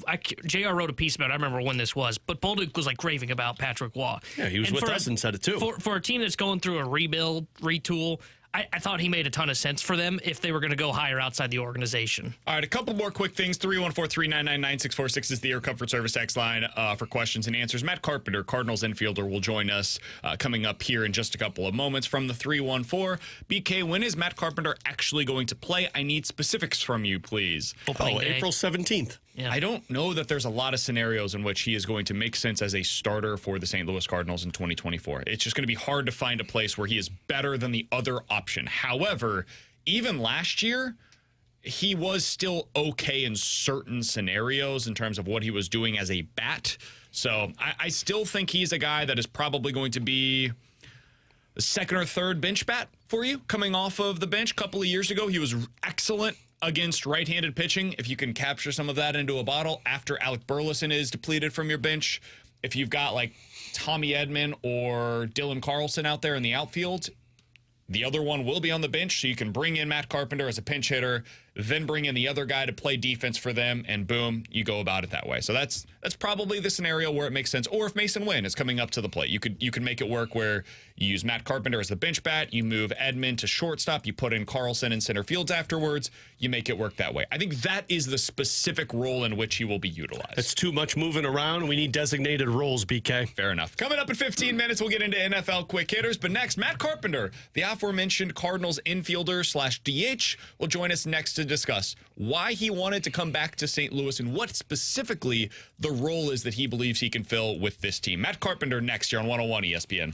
JR wrote a piece about it. I remember when this was. But Bolduc was like raving about Patrick Waugh. Yeah, he was with us and said it too. For a team that's going through a rebuild, retool, I thought he made a ton of sense for them if they were going to go higher outside the organization. All right, a couple more quick things. 314-399-9646 is the Air Comfort Service text line for questions and answers. Matt Carpenter, Cardinals infielder, will join us coming up here in just a couple of moments from the 314. BK, when is Matt Carpenter actually going to play? I need specifics from you, please. April 17th. Yeah. I don't know that there's a lot of scenarios in which he is going to make sense as a starter for the St. Louis Cardinals in 2024. It's just going to be hard to find a place where he is better than the other option. However, even last year, he was still okay in certain scenarios in terms of what he was doing as a bat. So I still think he's a guy that is probably going to be the second or third bench bat for you coming off of the bench. A couple of years ago, he was excellent against right-handed pitching. If you can capture some of that into a bottle after Alec Burleson is depleted from your bench, if you've got like Tommy Edman or Dylan Carlson out there in the outfield, the other one will be on the bench, so you can bring in Matt Carpenter as a pinch hitter, then bring in the other guy to play defense for them, and boom, you go about it that way. So that's probably the scenario where it makes sense. Or if Mason Wynn is coming up to the plate, you could make it work where you use Matt Carpenter as the bench bat, you move Edman to shortstop, you put in Carlson in center fields afterwards, you make it work that way. I think that is the specific role in which he will be utilized. It's too much moving around. We need designated roles, BK. Fair enough. Coming up in 15 minutes, we'll get into NFL quick hitters. But next, Matt Carpenter, the aforementioned Cardinals infielder / DH, will join us next to discuss why he wanted to come back to St. Louis and what specifically the role is that he believes he can fill with this team. Matt Carpenter next year on 101 ESPN.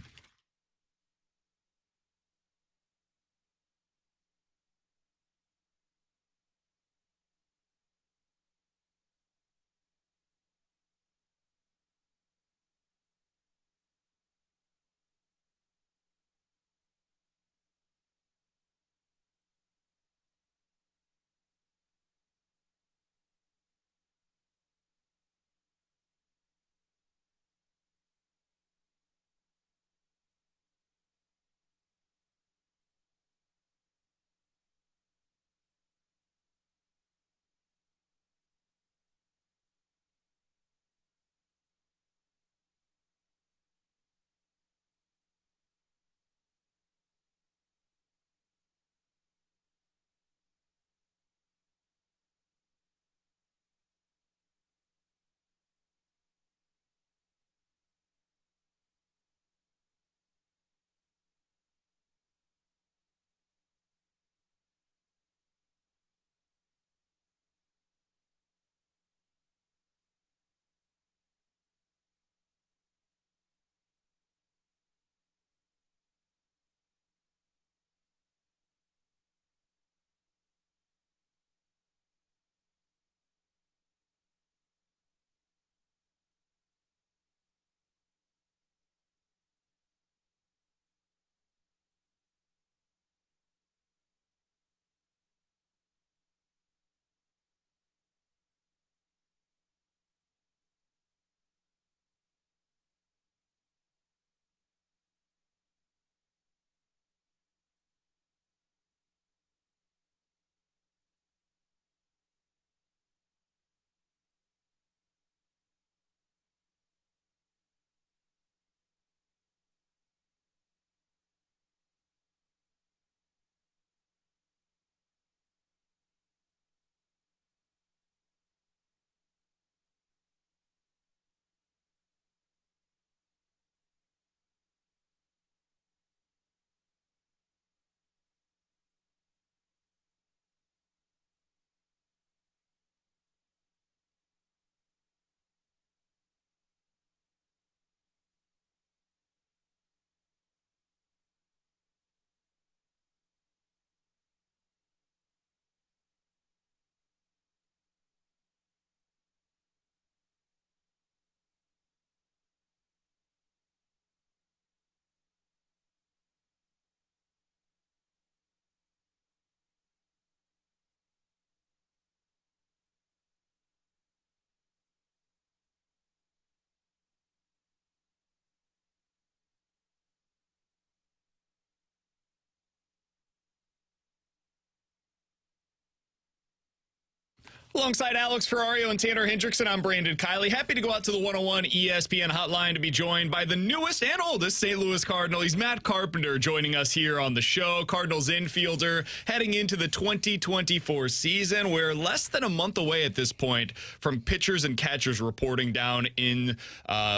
Alongside Alex Ferrario and Tanner Hendrickson, I'm Brandon Kiley. Happy to go out to the 101 ESPN hotline to be joined by the newest and oldest St. Louis Cardinal. He's Matt Carpenter joining us here on the show. Cardinals infielder heading into the 2024 season. We're less than a month away at this point from pitchers and catchers reporting down in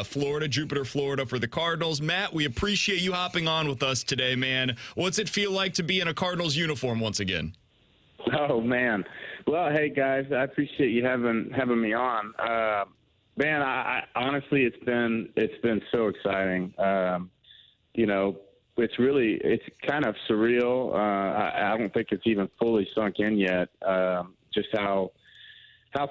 Florida, Jupiter, Florida for the Cardinals. Matt, we appreciate you hopping on with us today, man. What's it feel like to be in a Cardinals uniform once again? Oh, man. Well, hey, guys, I appreciate you having me on. Man, I honestly, it's been so exciting. It's kind of surreal. I don't think it's even fully sunk in yet, just how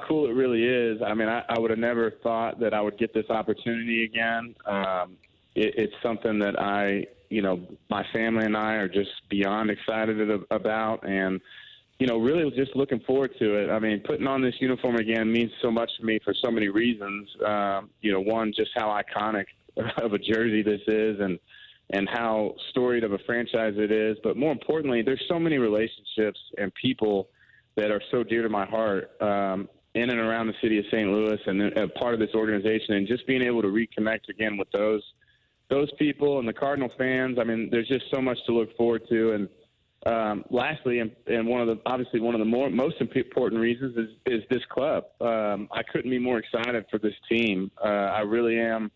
cool it really is. I mean, I would have never thought that I would get this opportunity again. It's something that my family and I are just beyond excited about, and really just looking forward to it. I mean, putting on this uniform again means so much to me for so many reasons. One, just how iconic of a jersey this is and how storied of a franchise it is. But more importantly, there's so many relationships and people that are so dear to my heart in and around the city of St. Louis and a part of this organization. And just being able to reconnect again with those people and the Cardinal fans, I mean, there's just so much to look forward to. And lastly, and one of the most important reasons is this club. I couldn't be more excited for this team. I really am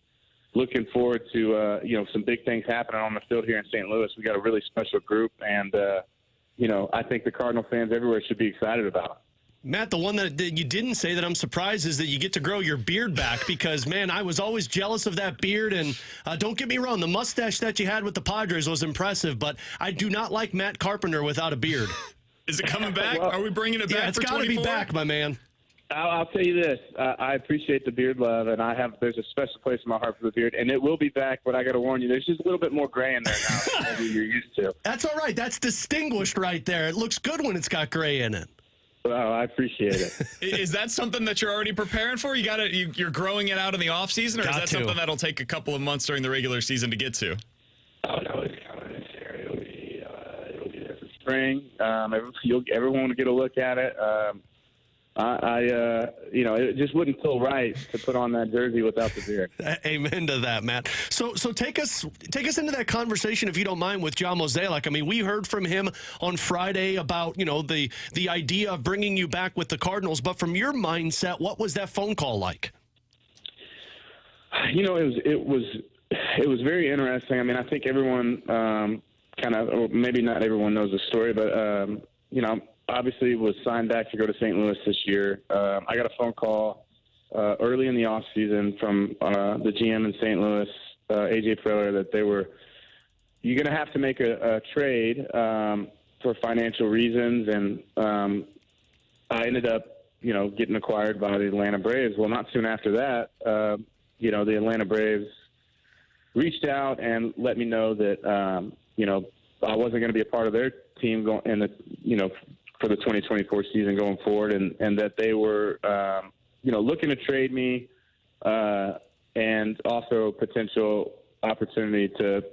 looking forward to some big things happening on the field here in St. Louis. We got a really special group, and I think the Cardinal fans everywhere should be excited about it. Matt, the one that you didn't say that I'm surprised is that you get to grow your beard back because, man, I was always jealous of that beard. And don't get me wrong, the mustache that you had with the Padres was impressive, but I do not like Matt Carpenter without a beard. Is it coming back? Well, are we bringing it back yeah, it's for 24? got to be back, my man. I'll tell you this. I appreciate the beard love, and there's a special place in my heart for the beard, and it will be back, but I got to warn you, there's just a little bit more gray in there now than maybe you're used to. That's all right. That's distinguished right there. It looks good when it's got gray in it. Well, I appreciate it. Is that something that you're already preparing for? You're growing it out in the off season, or is that something that'll take a couple of months during the regular season to get to? Oh no, it's coming this year. It'll be there for spring. Everyone will get a look at it. It just wouldn't feel right to put on that jersey without the beard. Amen to that, Matt. So take us into that conversation, if you don't mind, with John Mozeliak. I mean, we heard from him on Friday about, the idea of bringing you back with the Cardinals. But from your mindset, what was that phone call like? It was very interesting. I mean, I think everyone or maybe not everyone knows the story, but obviously was signed back to go to St. Louis this year. I got a phone call early in the off season from the GM in St. Louis, AJ Preller, that you're going to have to make a trade for financial reasons. And I ended up, getting acquired by the Atlanta Braves. Well, not soon after that, the Atlanta Braves reached out and let me know that, I wasn't going to be a part of their team for the 2024 season going forward, and that they were, looking to trade me, and also potential opportunity to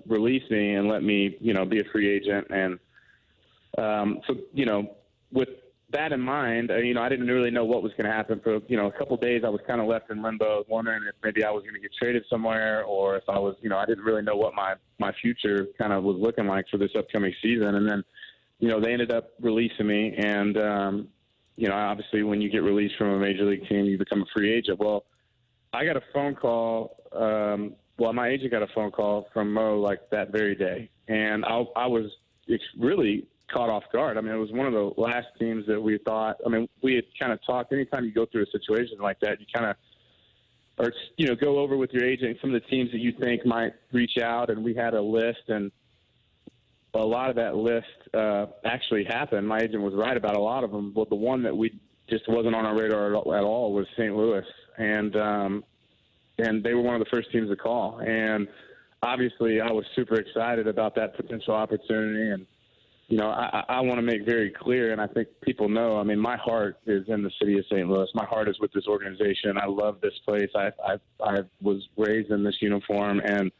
release me and let me, be a free agent. And with that in mind, I didn't really know what was going to happen for, a couple of days. I was kind of left in limbo, wondering if maybe I was going to get traded somewhere, or if I was, I didn't really know what my future kind of was looking like for this upcoming season. And then, they ended up releasing me. And, obviously when you get released from a major league team, you become a free agent. Well, I got a phone call. My agent got a phone call from Mo like that very day. And I was really caught off guard. I mean, it was one of the last teams that we thought, we had kind of talked. Anytime you go through a situation like that, you kind of, go over with your agent some of the teams that you think might reach out. And we had a list, and a lot of that list actually happened. My agent was right about a lot of them, but the one that we just wasn't on our radar at all was St. Louis. And they were one of the first teams to call. And obviously I was super excited about that potential opportunity. And, I want to make very clear, and I think people know, my heart is in the city of St. Louis. My heart is with this organization. I love this place. I was raised in this uniform, and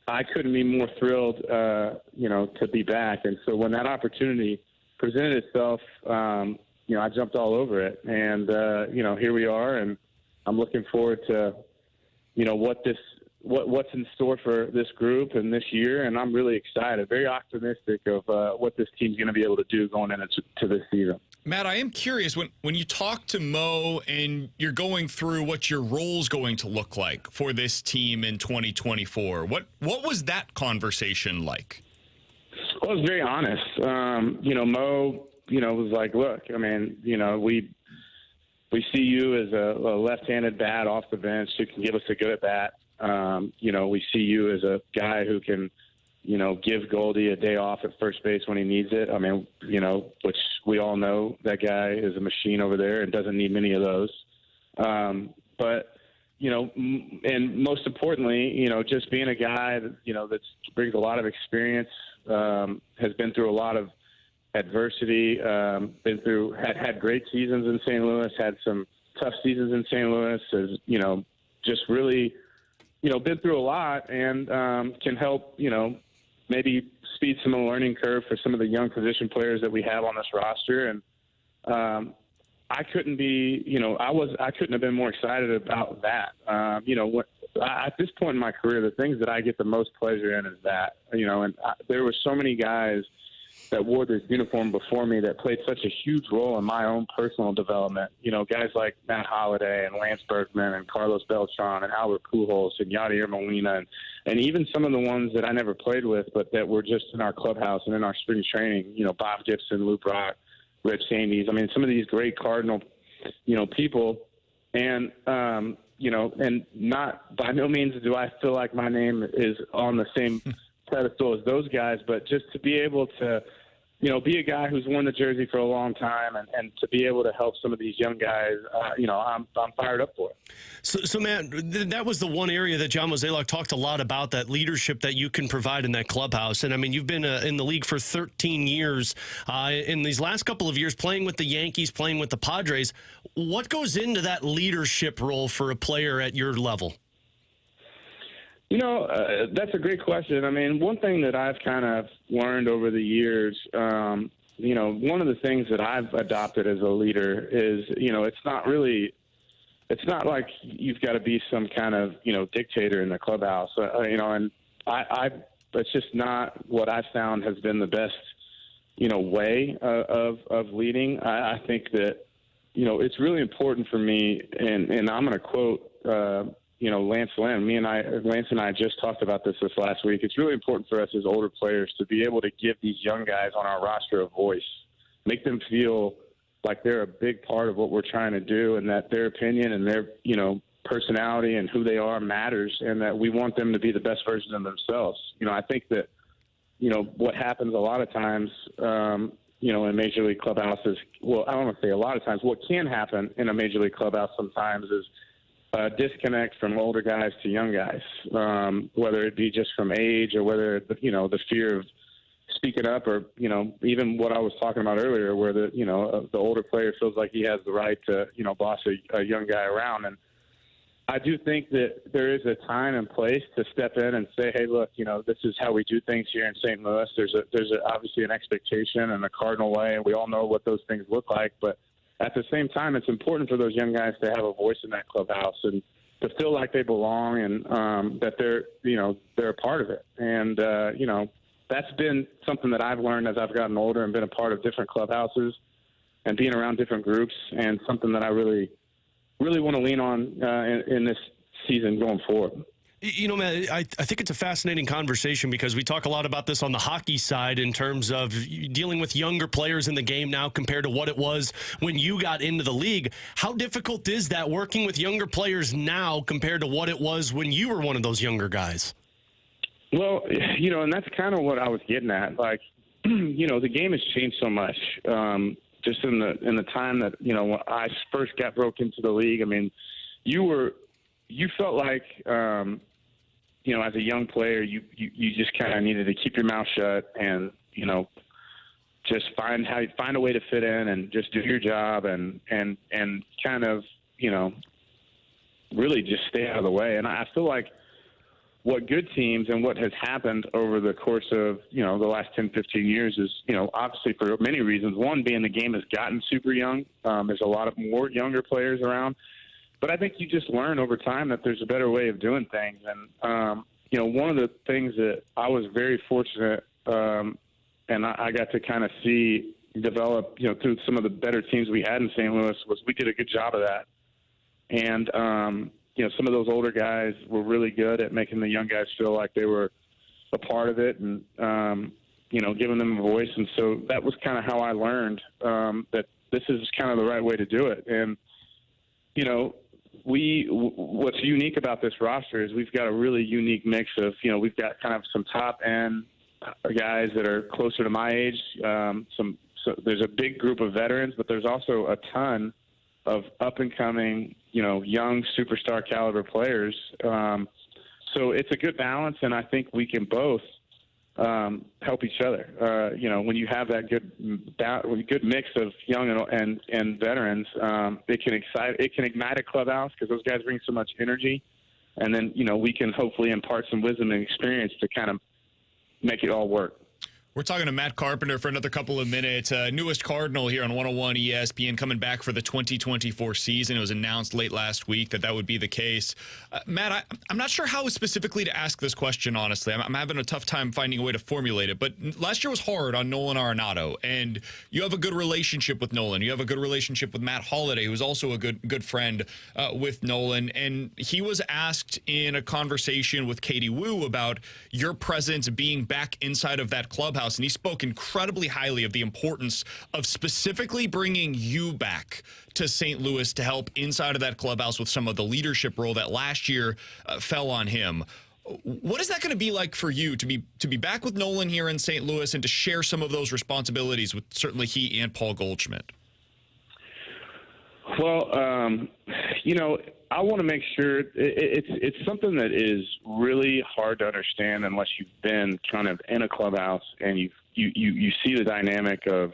I couldn't be more thrilled, to be back. And so when that opportunity presented itself, I jumped all over it. And, here we are, and I'm looking forward to, what's in store for this group and this year. And I'm really excited, very optimistic of what this team's going to be able to do going into this season. Matt, I am curious, when you talk to Mo and you're going through what your role's going to look like for this team in 2024, what was that conversation like? Well, it was very honest. Mo, was like, look, I mean, we see you as a left-handed bat off the bench who can give us a good at-bat. We see you as a guy who can, give Goldie a day off at first base when he needs it. I mean, which we all know that guy is a machine over there and doesn't need many of those. But, and most importantly, just being a guy that, that brings a lot of experience, has been through a lot of adversity, had great seasons in St. Louis, had some tough seasons in St. Louis, has, just really, been through a lot and can help, maybe speed some of the learning curve for some of the young position players that we have on this roster. And I couldn't be, I couldn't have been more excited about that. At this point in my career, the things that I get the most pleasure in is that, and there were so many guys that wore this uniform before me that played such a huge role in my own personal development. Guys like Matt Holliday and Lance Berkman and Carlos Beltran and Albert Pujols and Yadier Molina and even some of the ones that I never played with but that were just in our clubhouse and in our spring training, Bob Gibson, Lou Brock, Rich Sandes. I mean, some of these great Cardinal, people. And, and not by no means do I feel like my name is on the same pedestal as those guys, but just to be able to, be a guy who's worn the jersey for a long time and to be able to help some of these young guys, I'm fired up for it. So Matt, that was the one area that John Mozeliak talked a lot about, that leadership that you can provide in that clubhouse. And I mean, you've been in the league for 13 years. In these last couple of years, playing with the Yankees, playing with the Padres, what goes into that leadership role for a player at your level? That's a great question. I mean, one thing that I've kind of learned over the years, one of the things that I've adopted as a leader is, it's not like you've got to be some kind of, dictator in the clubhouse, and that's just not what I found has been the best, way of leading. I think that, it's really important for me, and I'm going to quote, Lance Lynn. Lance and I just talked about this last week. It's really important for us as older players to be able to give these young guys on our roster a voice, make them feel like they're a big part of what we're trying to do and that their opinion and their, personality and who they are matters and that we want them to be the best version of themselves. I think that, what happens a lot of times, in Major League clubhouses, well, I don't want to say a lot of times, what can happen in a Major League clubhouse sometimes is disconnect from older guys to young guys, whether it be just from age or whether, the fear of speaking up or, even what I was talking about earlier where the older player feels like he has the right to, boss a young guy around. And I do think that there is a time and place to step in and say, hey, look, this is how we do things here in St. Louis. There's obviously an expectation and a Cardinal way, and we all know what those things look like. But at the same time, it's important for those young guys to have a voice in that clubhouse and to feel like they belong and that they're a part of it. And, that's been something that I've learned as I've gotten older and been a part of different clubhouses and being around different groups, and something that I really, really want to lean on in this season going forward. Man, I think it's a fascinating conversation because we talk a lot about this on the hockey side in terms of dealing with younger players in the game now compared to what it was when you got into the league. How difficult is that, working with younger players now compared to what it was when you were one of those younger guys? Well, and that's kind of what I was getting at. Like, the game has changed so much. Just in the time that, when I first got broke into the league, I mean, you felt like, as a young player, you just kind of needed to keep your mouth shut and, just find a way to fit in and just do your job and kind of, really just stay out of the way. And I feel like what good teams and what has happened over the course of, the last 10, 15 years is, obviously for many reasons. One being the game has gotten super young. There's a lot of more younger players around. But I think you just learn over time that there's a better way of doing things. And, one of the things that I was very fortunate and I got to kind of see develop, through some of the better teams we had in St. Louis was we did a good job of that. And, some of those older guys were really good at making the young guys feel like they were a part of it and, giving them a voice. And so that was kind of how I learned that this is kind of the right way to do it. And, what's unique about this roster is we've got a really unique mix of, we've got kind of some top end guys that are closer to my age. So there's a big group of veterans, but there's also a ton of up and coming, young superstar caliber players. So it's a good balance, and I think we can both help each other. When you have that good mix of young and veterans, it can ignite a clubhouse because those guys bring so much energy, and then we can hopefully impart some wisdom and experience to kind of make it all work. We're talking to Matt Carpenter for another couple of minutes. Newest Cardinal here on 101 ESPN, coming back for the 2024 season. It was announced late last week that would be the case. Matt, I'm not sure how specifically to ask this question, honestly. I'm having a tough time finding a way to formulate it. But last year was hard on Nolan Arenado, and you have a good relationship with Nolan. You have a good relationship with Matt Holliday, who's also a good friend with Nolan. And he was asked in a conversation with Katie Wu about your presence being back inside of that clubhouse. And he spoke incredibly highly of the importance of specifically bringing you back to St. Louis to help inside of that clubhouse with some of the leadership role that last year fell on him. What is that going to be like for you to be back with Nolan here in St. Louis and to share some of those responsibilities with certainly he and Paul Goldschmidt? Well, I want to make sure it's something that is really hard to understand unless you've been kind of in a clubhouse and you see the dynamic of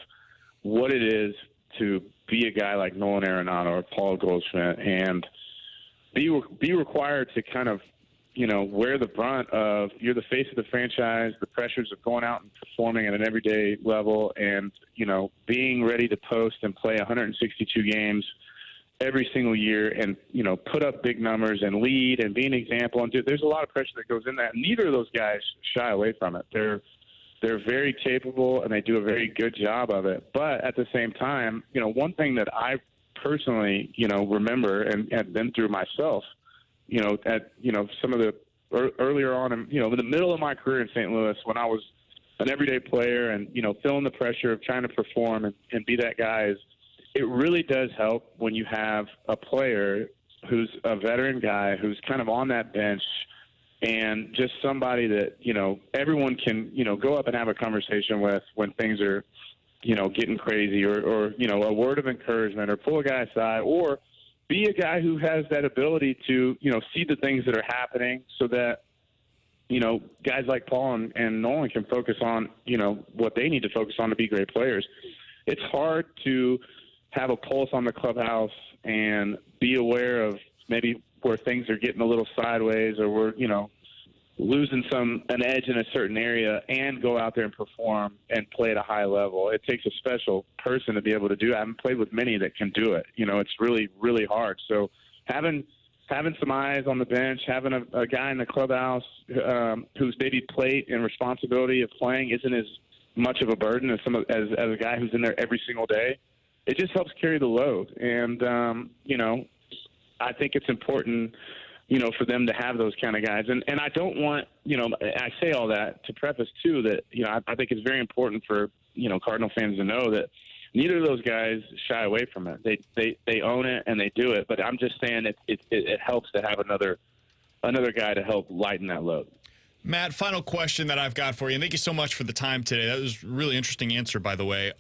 what it is to be a guy like Nolan Arenado or Paul Goldschmidt and be required to kind of, wear the brunt of you're the face of the franchise, the pressures of going out and performing at an everyday level and, being ready to post and play 162 games every single year and, put up big numbers and lead and be an example. And there's a lot of pressure that goes in that. And neither of those guys shy away from it. They're very capable and they do a very good job of it. But at the same time, one thing that I personally, remember and have been through myself, at, some of the earlier on, in the middle of my career in St. Louis when I was an everyday player and, feeling the pressure of trying to perform and be that guy it really does help when you have a player who's a veteran guy who's kind of on that bench and just somebody that, everyone can, go up and have a conversation with when things are, getting crazy or, a word of encouragement or pull a guy aside or be a guy who has that ability to, see the things that are happening so that, guys like Paul and Nolan can focus on, what they need to focus on to be great players. It's hard to have a pulse on the clubhouse and be aware of maybe where things are getting a little sideways or we're, losing an edge in a certain area and go out there and perform and play at a high level. It takes a special person to be able to do it. I haven't played with many that can do it. It's really, really hard. So having some eyes on the bench, having a guy in the clubhouse whose maybe plate and responsibility of playing isn't as much of a burden as a guy who's in there every single day, it just helps carry the load. And, I think it's important, for them to have those kind of guys. And I don't want, I say all that to preface too that, I think it's very important for, Cardinal fans to know that neither of those guys shy away from it. They own it and they do it. But I'm just saying it helps to have another guy to help lighten that load. Matt, final question that I've got for you, and thank you so much for the time today. That was a really interesting answer, by the way.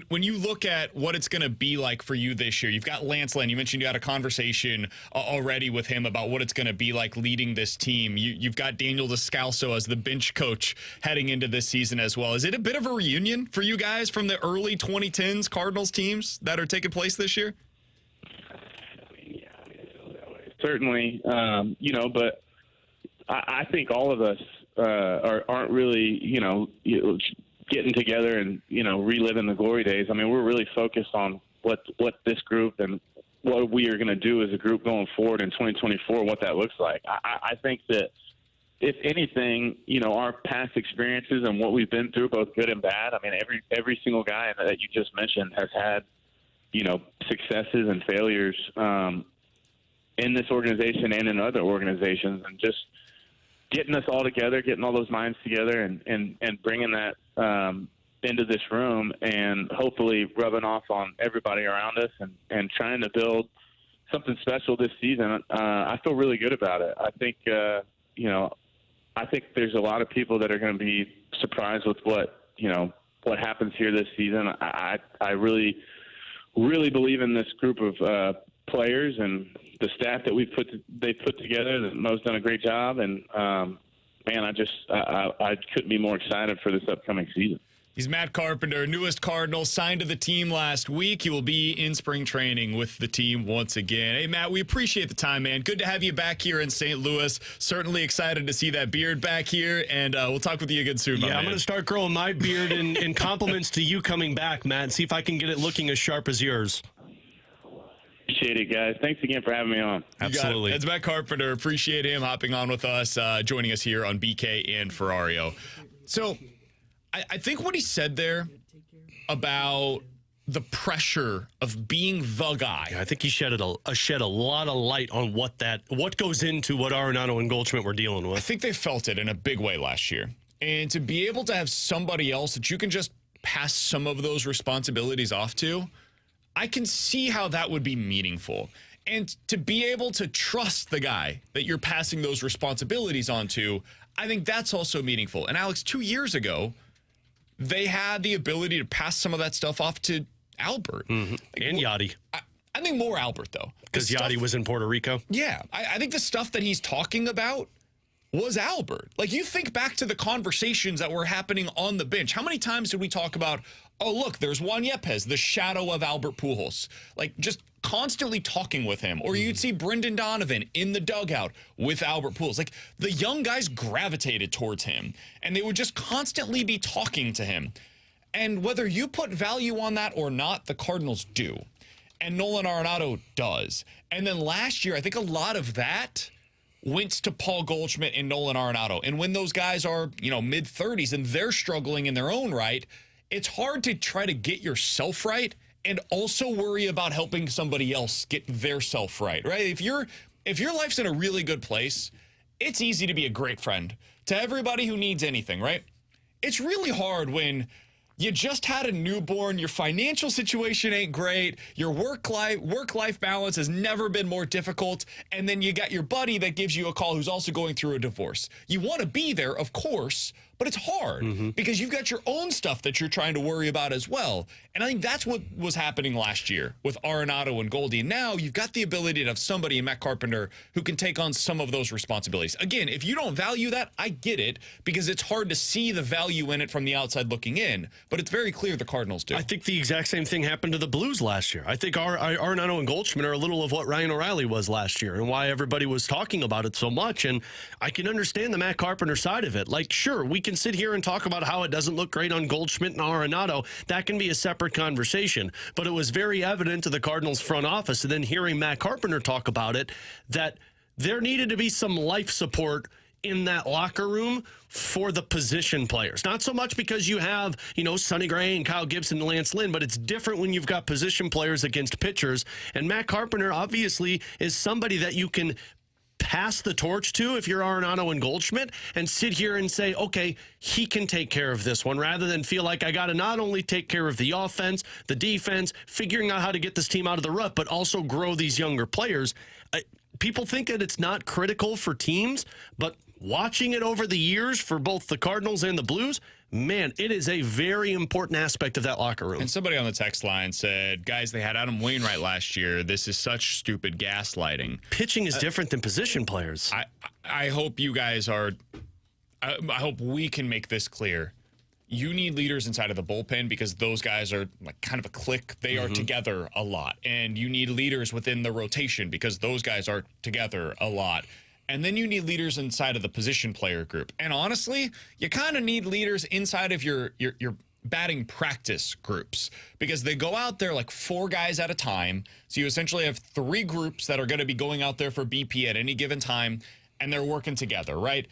When you look at what it's going to be like for you this year, you've got Lance Lynn. You mentioned you had a conversation already with him about what it's going to be like leading this team. You've got Daniel Descalso as the bench coach heading into this season as well. Is it a bit of a reunion for you guys from the early 2010s Cardinals teams that are taking place this year? Certainly, but I think all of us aren't really, getting together and, reliving the glory days. I mean, we're really focused on what this group and what we are going to do as a group going forward in 2024, what that looks like. I think that, if anything, our past experiences and what we've been through, both good and bad, I mean, every single guy that you just mentioned has had, successes and failures in this organization and in other organizations, and just getting us all together, getting all those minds together and bringing that into this room and hopefully rubbing off on everybody around us and trying to build something special this season. I feel really good about it. I think, I think there's a lot of people that are going to be surprised with what happens here this season. I really, really believe in this group of players and the staff that they put together. Mo's done a great job, and man, I couldn't be more excited for this upcoming season. He's Matt Carpenter, newest Cardinal, signed to the team last week. He will be in spring training with the team once again. Hey, Matt, we appreciate the time, man. Good to have you back here in St. Louis. Certainly excited to see that beard back here, and we'll talk with you again soon, my man. I'm going to start growing my beard in compliments to you coming back, Matt, and see if I can get it looking as sharp as yours. Appreciate it, guys. Thanks again for having me on. Absolutely. It's Matt Carpenter. Appreciate him hopping on with us, joining us here on BK and Ferrario. So I think what he said there about the pressure of being the guy. I think he shed a lot of light on what goes into what Arenado and Goldschmidt were dealing with. I think they felt it in a big way last year. And to be able to have somebody else that you can just pass some of those responsibilities off to, I can see how that would be meaningful. And to be able to trust the guy that you're passing those responsibilities on to, I think that's also meaningful. And Alex, 2 years ago, they had the ability to pass some of that stuff off to Albert. Mm-hmm. And Yachty. I think more Albert, though. Because Yachty was in Puerto Rico? Yeah. I think the stuff that he's talking about was Albert. Like, you think back to the conversations that were happening on the bench. How many times did we talk about, oh, look, there's Juan Yepes, the shadow of Albert Pujols. Like, just constantly talking with him. Or you'd see Brendan Donovan in the dugout with Albert Pujols. Like, the young guys gravitated towards him, and they would just constantly be talking to him. And whether you put value on that or not, the Cardinals do. And Nolan Arenado does. And then last year, I think a lot of that went to Paul Goldschmidt and Nolan Arenado. And when those guys are, mid-30s and they're struggling in their own right, it's hard to try to get yourself right and also worry about helping somebody else get their self right, right? If your life's in a really good place, it's easy to be a great friend to everybody who needs anything, right? It's really hard when you just had a newborn, your financial situation ain't great, your work-life balance has never been more difficult, and then you got your buddy that gives you a call who's also going through a divorce. You want to be there, of course, but it's hard because you've got your own stuff that you're trying to worry about as well. And I think that's what was happening last year with Arenado and Goldie. And now you've got the ability to have somebody in Matt Carpenter who can take on some of those responsibilities. Again, if you don't value that, I get it, because it's hard to see the value in it from the outside looking in. But it's very clear the Cardinals do. I think the exact same thing happened to the Blues last year. I think Arenado and Goldschmidt are a little of what Ryan O'Reilly was last year and why everybody was talking about it so much. And I can understand the Matt Carpenter side of it. Like, sure, we can sit here and talk about how it doesn't look great on Goldschmidt and Arenado. That can be a separate conversation. But it was very evident to the Cardinals front office, and then hearing Matt Carpenter talk about it, that there needed to be some life support in that locker room for the position players. Not so much because you have, Sonny Gray and Kyle Gibson and Lance Lynn, but it's different when you've got position players against pitchers. And Matt Carpenter obviously is somebody that you can pass the torch to if you're Arenado and Goldschmidt and sit here and say, okay, he can take care of this one, rather than feel like I got to not only take care of the offense, the defense, figuring out how to get this team out of the rut, but also grow these younger players. People think that it's not critical for teams, but watching it over the years for both the Cardinals and the Blues, man, it is a very important aspect of that locker room. And somebody on the text line said, guys, they had Adam Wainwright last year. This is such stupid gaslighting. Pitching is different than position players. I hope you guys are – I hope we can make this clear. You need leaders inside of the bullpen because those guys are like kind of a clique. They are together a lot. And you need leaders within the rotation because those guys are together a lot. And then you need leaders inside of the position player group. And honestly, you kind of need leaders inside of your batting practice groups, because they go out there like 4 guys at a time. So you essentially have 3 groups that are going to be going out there for BP at any given time, and they're working together, right?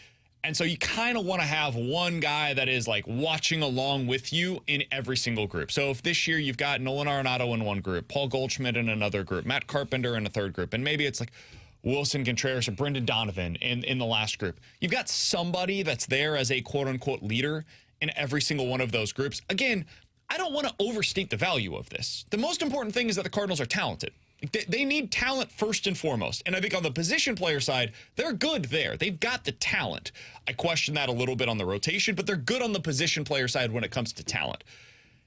And so you kind of want to have one guy that is like watching along with you in every single group. So if this year you've got Nolan Arenado in one group, Paul Goldschmidt in another group, Matt Carpenter in a third group, and maybe it's like Wilson Contreras or Brendan Donovan in the last group, you've got somebody that's there as a quote-unquote leader in every single one of those groups. Again, I don't want to overstate the value of this. The most important thing is that the Cardinals are talented. They need talent first and foremost. And I think on the position player side, they're good there. They've got the talent. I question that a little bit on the rotation, but they're good on the position player side when it comes to talent.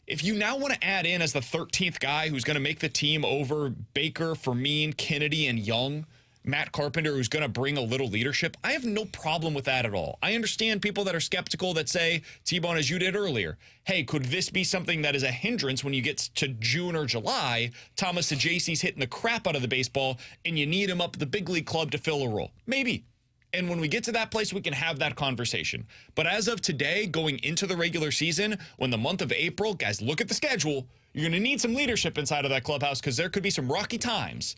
If you now want to add in as the 13th guy who's going to make the team over Baker, Fermin, Kennedy, and Young, Matt Carpenter, who's going to bring a little leadership, I have no problem with that at all. I understand people that are skeptical that say, T-Bone, as you did earlier, hey, could this be something that is a hindrance when you get to June or July? Thomas Sajaci's hitting the crap out of the baseball, and you need him up at the big league club to fill a role. Maybe. And when we get to that place, we can have that conversation. But as of today, going into the regular season, when the month of April, guys, look at the schedule, you're going to need some leadership inside of that clubhouse, because there could be some rocky times.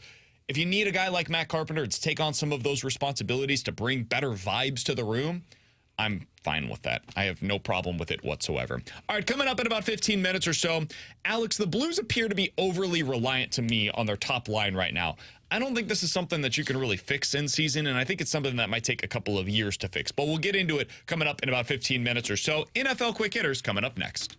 If you need a guy like Matt Carpenter to take on some of those responsibilities to bring better vibes to the room, I'm fine with that. I have no problem with it whatsoever. All right, coming up in about 15 minutes or so, Alex, the Blues appear to be overly reliant to me on their top line right now. I don't think this is something that you can really fix in season, and I think it's something that might take a couple of years to fix. But we'll get into it coming up in about 15 minutes or so. NFL Quick Hitters coming up next.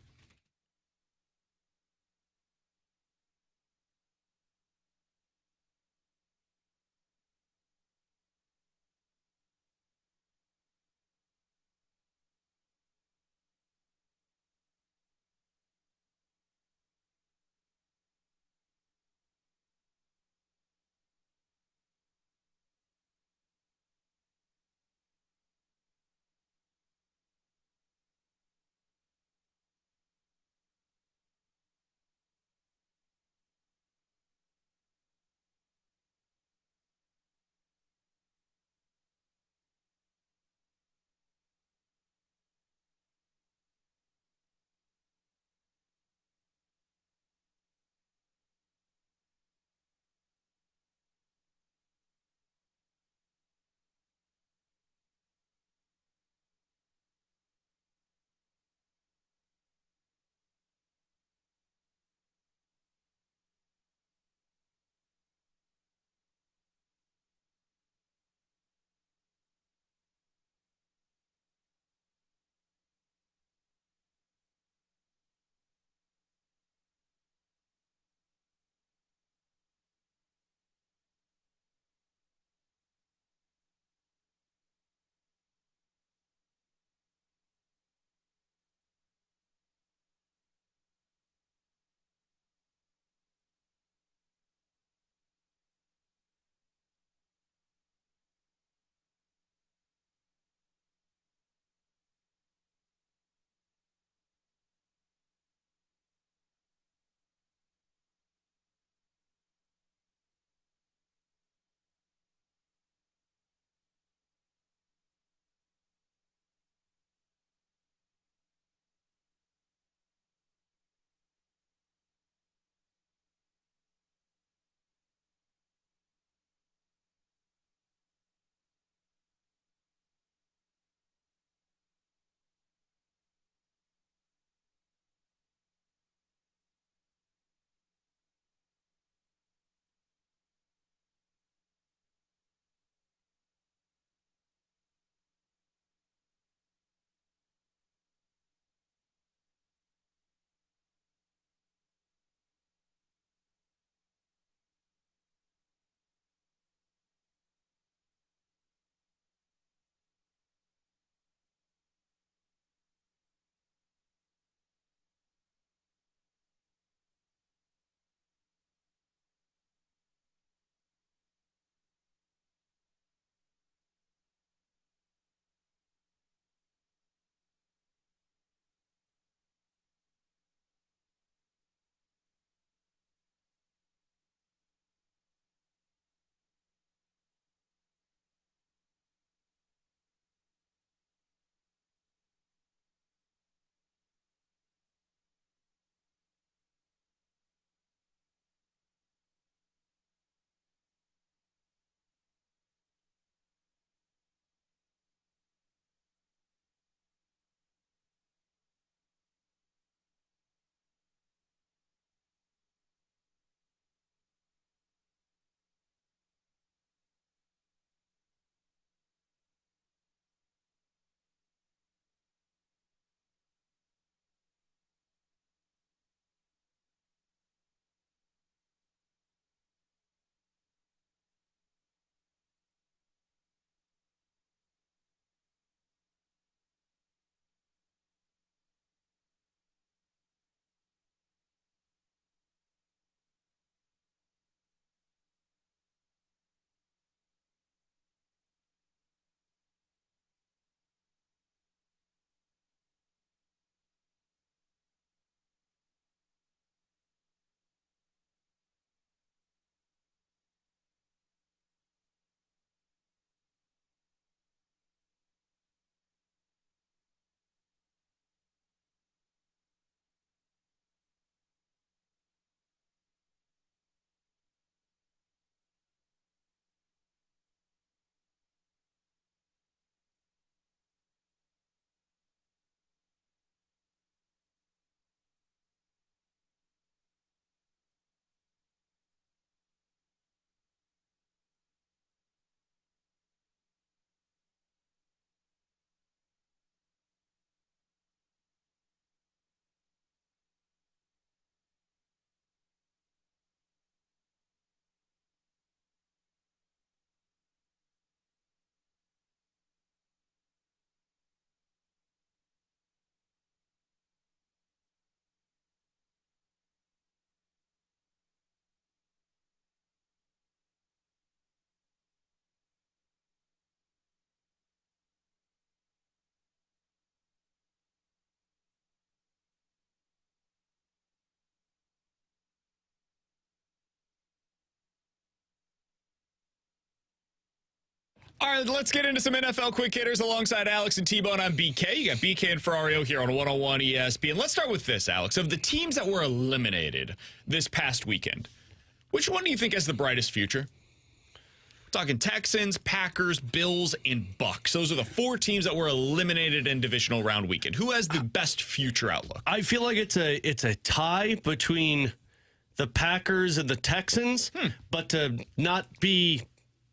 All right, let's get into some NFL quick hitters alongside Alex and T-Bone. I'm BK. You got BK and Ferrario here on 101 ESPN. Let's start with this, Alex. Of the teams that were eliminated this past weekend, which one do you think has the brightest future? We're talking Texans, Packers, Bills, and Bucks. Those are the 4 teams that were eliminated in divisional round weekend. Who has the best future outlook? I feel like it's a tie between the Packers and the Texans, but to not be,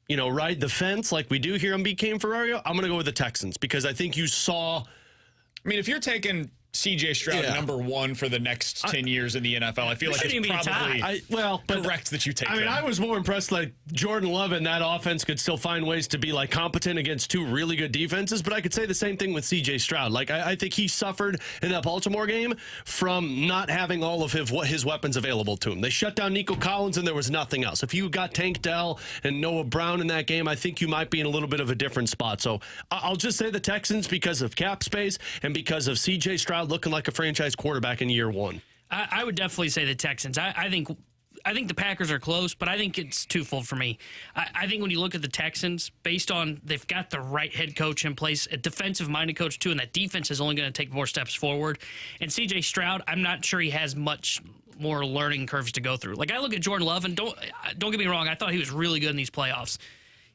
ride the fence like we do here on BK and Ferrario, I'm going to go with the Texans because I think you saw. I mean, if you're taking CJ Stroud number 1 for the next 10 years in the NFL, I feel like it's probably correct that you take him. I was more impressed like Jordan Love and that offense could still find ways to be like competent against 2 really good defenses, but I could say the same thing with CJ Stroud. Like I think he suffered in that Baltimore game from not having all of his weapons available to him. They shut down Nico Collins and there was nothing else. If you got Tank Dell and Noah Brown in that game, I think you might be in a little bit of a different spot. So I'll just say the Texans because of cap space and because of CJ Stroud looking like a franchise quarterback in year 1. I would definitely say the Texans. I think the Packers are close, but I think it's twofold for me. I think when you look at the Texans, based on they've got the right head coach in place, a defensive-minded coach too, and that defense is only going to take more steps forward. And C.J. Stroud, I'm not sure he has much more learning curves to go through. Like I look at Jordan Love, and don't get me wrong, I thought he was really good in these playoffs.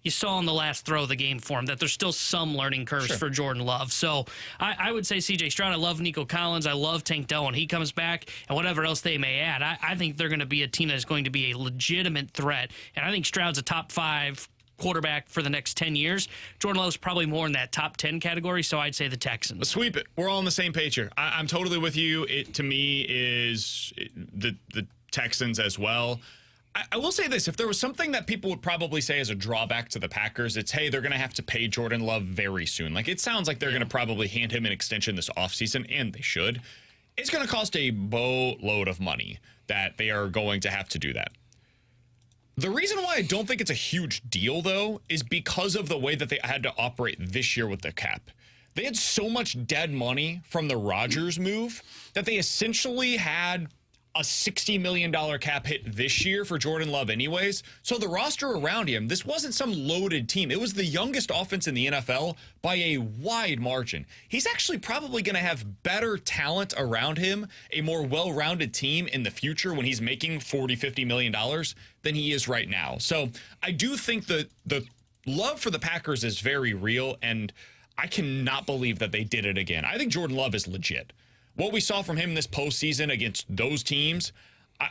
You saw in the last throw of the game for him that there's still some learning curves for Jordan Love. So I would say C.J. Stroud. I love Nico Collins. I love Tank Dell when he comes back and whatever else they may add. I think they're going to be a team that is going to be a legitimate threat. And I think Stroud's a top 5 quarterback for the next 10 years. Jordan Love's probably more in that top 10 category, so I'd say the Texans. Let's sweep it. We're all on the same page here. I'm totally with you. It, to me, is the Texans as well. I will say this. If there was something that people would probably say as a drawback to the Packers, it's, hey, they're going to have to pay Jordan Love very soon. Like, it sounds like they're going to probably hand him an extension this offseason, and they should. It's going to cost a boatload of money that they are going to have to do that. The reason why I don't think it's a huge deal, though, is because of the way that they had to operate this year with the cap. They had so much dead money from the Rodgers move that they essentially had a $60 million cap hit this year for Jordan Love anyways. So the roster around him, this wasn't some loaded team. It was the youngest offense in the NFL by a wide margin. He's actually probably going to have better talent around him, a more well-rounded team in the future when he's making $40, $50 million than he is right now. So I do think the love for the Packers is very real, and I cannot believe that they did it again. I think Jordan Love is legit. What we saw from him this postseason against those teams,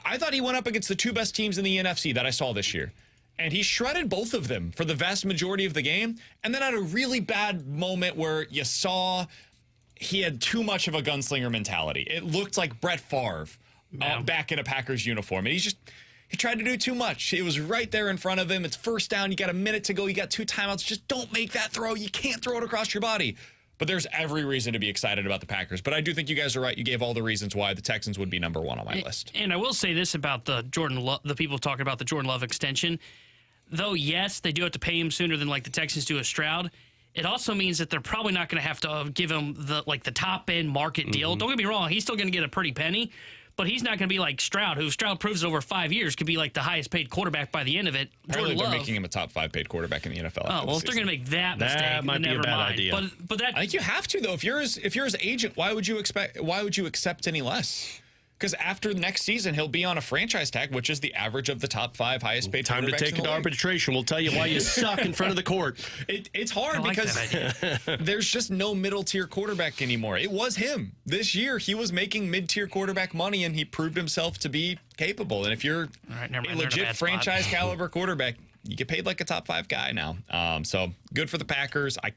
I thought he went up against the 2 best teams in the NFC that I saw this year. And he shredded both of them for the vast majority of the game. And then had a really bad moment where you saw he had too much of a gunslinger mentality. It looked like Brett Favre back in a Packers uniform. And he tried to do too much. It was right there in front of him. It's first down. You got a minute to go. You got 2 timeouts. Just don't make that throw. You can't throw it across your body. But there's every reason to be excited about the Packers. But I do think you guys are right. You gave all the reasons why the Texans would be number 1 on my list. And I will say this about the people talking about the Jordan Love extension. Though, yes, they do have to pay him sooner than like the Texans do a Stroud. It also means that they're probably not going to have to give him the top end market deal. Don't get me wrong; he's still going to get a pretty penny. But he's not going to be like Stroud, who Stroud proves over 5 years could be like the highest paid quarterback by the end of it. Apparently they're making him a top 5 paid quarterback in the NFL. Oh, well, if they're going to make that mistake, that might be a bad idea. But that, I think you have to, though. If you're his agent, why would you accept any less? Because after next season, he'll be on a franchise tag, which is the average of the top 5 highest paid quarterbacks. Time to take it to arbitration. We'll tell you why you suck in front of the court. It's hard because there's just no middle tier quarterback anymore. It was him. This year, he was making mid-tier quarterback money, and he proved himself to be capable. And if you're a legit franchise caliber quarterback, you get paid like a top 5 guy now. So good for the Packers. I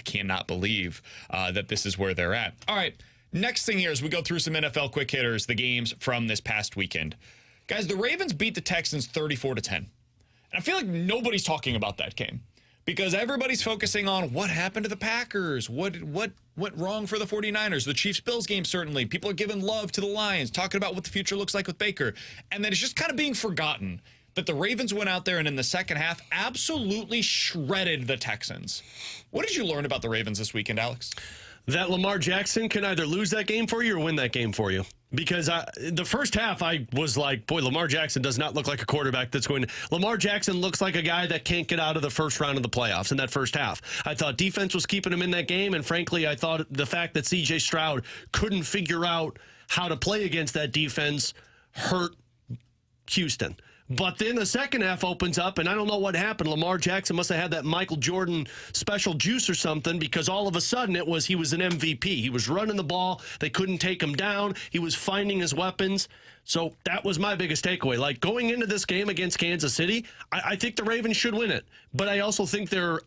cannot believe that this is where they're at. All right. Next thing here is we go through some NFL quick hitters, the games from this past weekend. Guys, the Ravens beat the Texans 34-10. And I feel like nobody's talking about that game because everybody's focusing on what happened to the Packers, what went wrong for the 49ers, the Chiefs-Bills game certainly. People are giving love to the Lions, talking about what the future looks like with Baker. And then it's just kind of being forgotten that the Ravens went out there and in the second half absolutely shredded the Texans. What did you learn about the Ravens this weekend, Alex? That Lamar Jackson can either lose that game for you or win that game for you. Because the first half, I was like, boy, Lamar Jackson does not look like a quarterback that's going to... Lamar Jackson looks like a guy that can't get out of the first round of the playoffs in that first half. I thought defense was keeping him in that game, and frankly, I thought the fact that C.J. Stroud couldn't figure out how to play against that defense hurt Houston. But then the second half opens up, and I don't know what happened. Lamar Jackson must have had that Michael Jordan special juice or something, because all of a sudden he was an MVP. He was running the ball. They couldn't take him down. He was finding his weapons. So that was my biggest takeaway. Like, going into this game against Kansas City, I think the Ravens should win it. But I also think their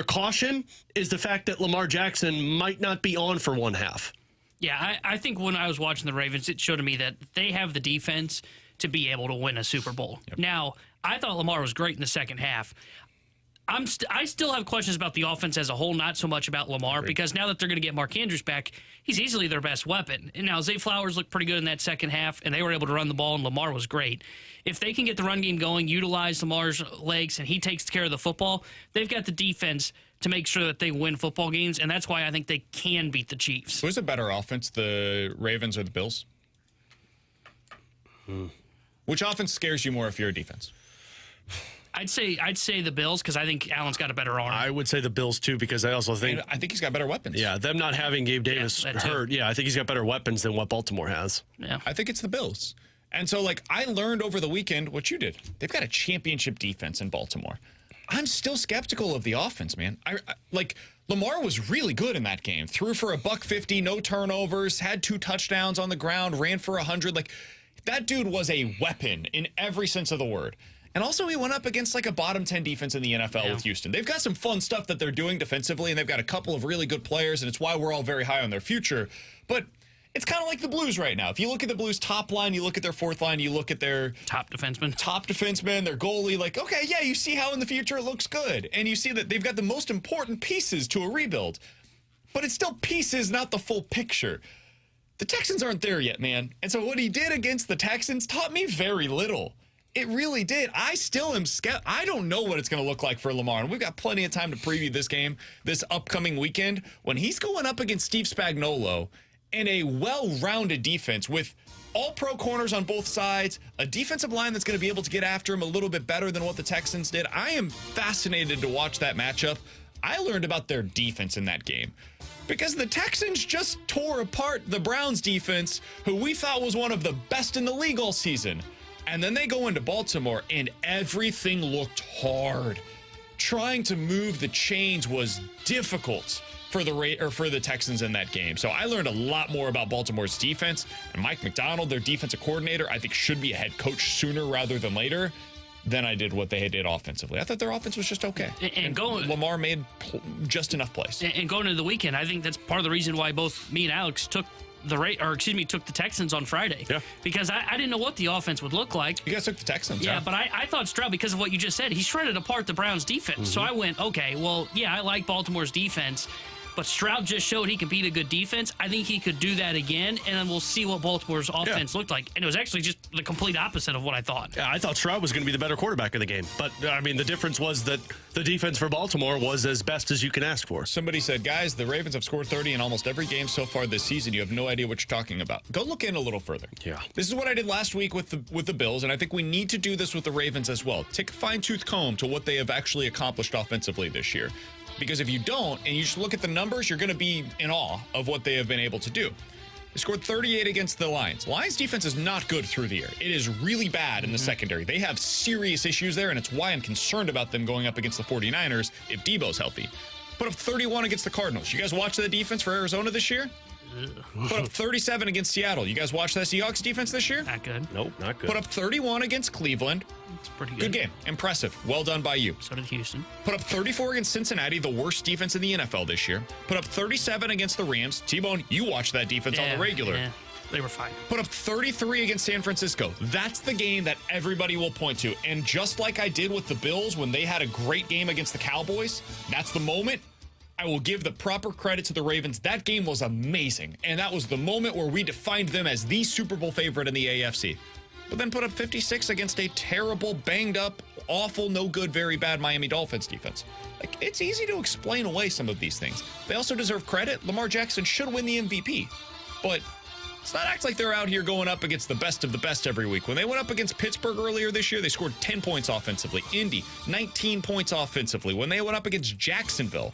caution is the fact that Lamar Jackson might not be on for one half. Yeah, I think when I was watching the Ravens, it showed to me that they have the defense to be able to win a Super Bowl. Yep. Now, I thought Lamar was great in the second half. I still have questions about the offense as a whole, not so much about Lamar, because now that they're going to get Mark Andrews back, he's easily their best weapon. And now Zay Flowers looked pretty good in that second half, and they were able to run the ball, and Lamar was great. If they can get the run game going, utilize Lamar's legs, and he takes care of the football, they've got the defense to make sure that they win football games, and that's why I think they can beat the Chiefs. Who's a better offense, the Ravens or the Bills? Which offense scares you more if you're a defense? I'd say the Bills, because I think Allen's got a better arm. I would say the Bills, too, because I also think... I think he's got better weapons. Yeah, them not having Gabe Davis hurt. Yeah, I think he's got better weapons than what Baltimore has. Yeah, I think it's the Bills. And so, I learned over the weekend what you did. They've got a championship defense in Baltimore. I'm still skeptical of the offense, man. Lamar was really good in that game. Threw for $150, no turnovers, had 2 touchdowns on the ground, ran for 100. That dude was a weapon in every sense of the word. And also, he went up against a bottom 10 defense in the NFL with Houston. They've got some fun stuff that they're doing defensively, and they've got a couple of really good players, and it's why we're all very high on their future. But it's kind of like the Blues right now. If you look at the Blues' top line, you look at their fourth line, you look at their top defenseman, their goalie, okay, yeah, you see how in the future it looks good. And you see that they've got the most important pieces to a rebuild. But it's still pieces, not the full picture. The Texans aren't there yet, man. And so what he did against the Texans taught me very little. It really did. I still am skeptical. I don't know what it's going to look like for Lamar. And we've got plenty of time to preview this game this upcoming weekend when he's going up against Steve Spagnuolo and a well-rounded defense with all-pro corners on both sides, a defensive line that's going to be able to get after him a little bit better than what the Texans did. I am fascinated to watch that matchup. I learned about their defense in that game, because the Texans just tore apart the Browns defense, who we thought was one of the best in the league all season. And then they go into Baltimore, and everything looked hard. Trying to move the chains was difficult for the Texans in that game. So I learned a lot more about Baltimore's defense. And Mike McDonald, their defensive coordinator, I think should be a head coach sooner rather than later than I did what they did offensively. I thought their offense was just okay. And Lamar made just enough plays. And going into the weekend, I think that's part of the reason why both me and Alex took the Texans on Friday. Yeah. Because I didn't know what the offense would look like. You guys took the Texans. Yeah, but I thought Stroud, because of what you just said, he shredded apart the Browns defense. Mm-hmm. So I went, okay, well, yeah, I like Baltimore's defense, but Stroud just showed he can beat a good defense. I think he could do that again, and then we'll see what Baltimore's offense looked like. And it was actually just the complete opposite of what I thought. Yeah, I thought Stroud was going to be the better quarterback in the game. But, I mean, the difference was that the defense for Baltimore was as best as you can ask for. Somebody said, guys, the Ravens have scored 30 in almost every game so far this season. You have no idea what you're talking about. Go look in a little further. Yeah. This is what I did last week with the Bills, and I think we need to do this with the Ravens as well. Take a fine-tooth comb to what they have actually accomplished offensively this year. Because if you don't, and you just look at the numbers, you're going to be in awe of what they have been able to do. They scored 38 against the Lions. Lions defense is not good through the air. It is really bad in the secondary. They have serious issues there, and it's why I'm concerned about them going up against the 49ers if Debo's healthy. Put up 31 against the Cardinals. You guys watch the defense for Arizona this year? Put up 37 against Seattle. You guys watch that Seahawks defense this year? Not good. Nope, not good. Put up 31 against Cleveland. It's pretty good. Good game. Impressive. Well done by you. So did Houston. Put up 34 against Cincinnati, the worst defense in the NFL this year. Put up 37 against the Rams. T-Bone, you watch that defense on the regular. Yeah, they were fine. Put up 33 against San Francisco. That's the game that everybody will point to. And just like I did with the Bills when they had a great game against the Cowboys, that's the moment I will give the proper credit to the Ravens. That game was amazing. And that was the moment where we defined them as the Super Bowl favorite in the AFC. But then put up 56 against a terrible, banged up, awful, no good, very bad Miami Dolphins defense. It's easy to explain away some of these things. They also deserve credit. Lamar Jackson should win the MVP. But let's not act like they're out here going up against the best of the best every week. When they went up against Pittsburgh earlier this year, they scored 10 points offensively. Indy, 19 points offensively. When they went up against Jacksonville,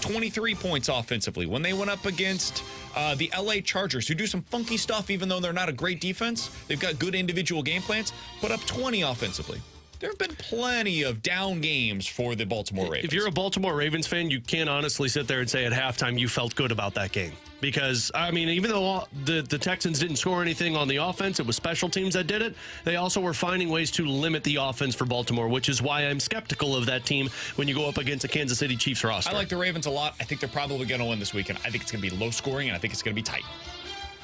23 points offensively. When they went up against the LA Chargers, who do some funky stuff even though they're not a great defense, they've got good individual game plans, put up 20 offensively. There have been plenty of down games for the Baltimore Ravens. If you're a Baltimore Ravens fan, you can't honestly sit there and say at halftime you felt good about that game. Because, I mean, even though the Texans didn't score anything on the offense, it was special teams that did it, they also were finding ways to limit the offense for Baltimore, which is why I'm skeptical of that team when you go up against a Kansas City Chiefs roster. I like the Ravens a lot. I think they're probably going to win this weekend. I think it's going to be low scoring, and I think it's going to be tight.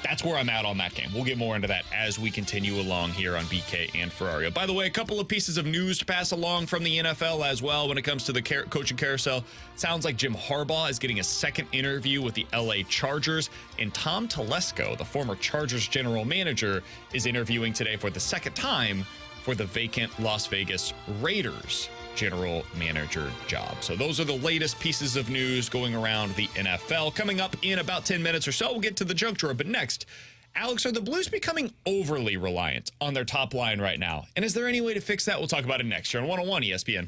That's where I'm at on that game. We'll get more into that as we continue along here on BK and Ferrario. By the way, a couple of pieces of news to pass along from the NFL as well when it comes to the coaching carousel. Sounds like Jim Harbaugh is getting a second interview with the LA Chargers, and Tom Telesco, the former Chargers general manager, is interviewing today for the second time for the vacant Las Vegas Raiders general manager job. So those are the latest pieces of news going around the NFL. Coming up in about 10 minutes or so, we'll get to the junk drawer. But next, Alex, are the Blues becoming overly reliant on their top line right now? And is there any way to fix that? We'll talk about it next year on 101 ESPN.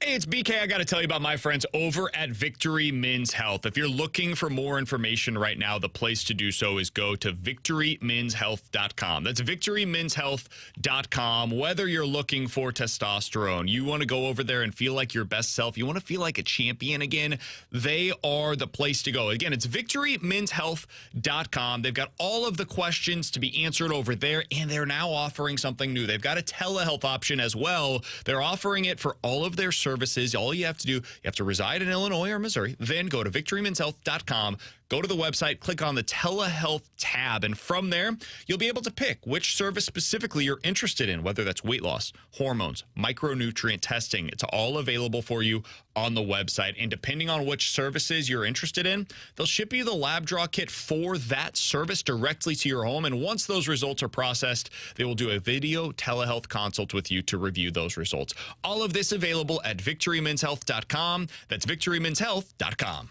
Hey, it's BK. I got to tell you about my friends over at Victory Men's Health. If you're looking for more information right now, the place to do so is go to victorymenshealth.com. That's victorymenshealth.com. Whether you're looking for testosterone, you want to go over there and feel like your best self, you want to feel like a champion again, they are the place to go. Again, it's victorymenshealth.com. They've got all of the questions to be answered over there, and they're now offering something new. They've got a telehealth option as well. They're offering it for all of their services. All you have to do, you have to reside in Illinois or Missouri, then go to victorymenshealth.com, go to the website, click on the telehealth tab, and from there, you'll be able to pick which service specifically you're interested in, whether that's weight loss, hormones, micronutrient testing. It's all available for you on the website, and depending on which services you're interested in, they'll ship you the lab draw kit for that service directly to your home, and once those results are processed, they will do a video telehealth consult with you to review those results. All of this available at victorymenshealth.com. That's victorymenshealth.com.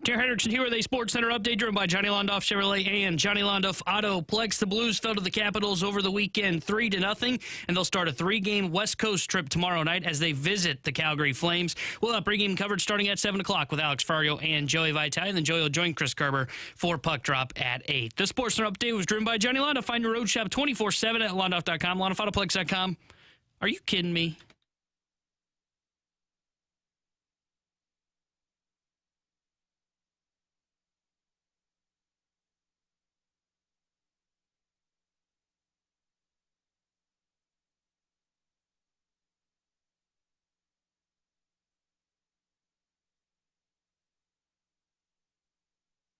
Jared Hendrickson here with a Sports Center update driven by Johnny Londoff Chevrolet and Johnny Londoff Auto Plex. The Blues fell to the Capitals over the weekend 3-0, and they'll start a 3-game West Coast trip tomorrow night as they visit the Calgary Flames. We'll have pregame coverage starting at 7 o'clock with Alex Ferrario and Joey Vitale, and then Joey will join Chris Kerber for Puck Drop at 8. The Sports Center update was driven by Johnny Londoff. Find your road shop 24/7 at londoff.com, londoffautoplex.com. Are you kidding me?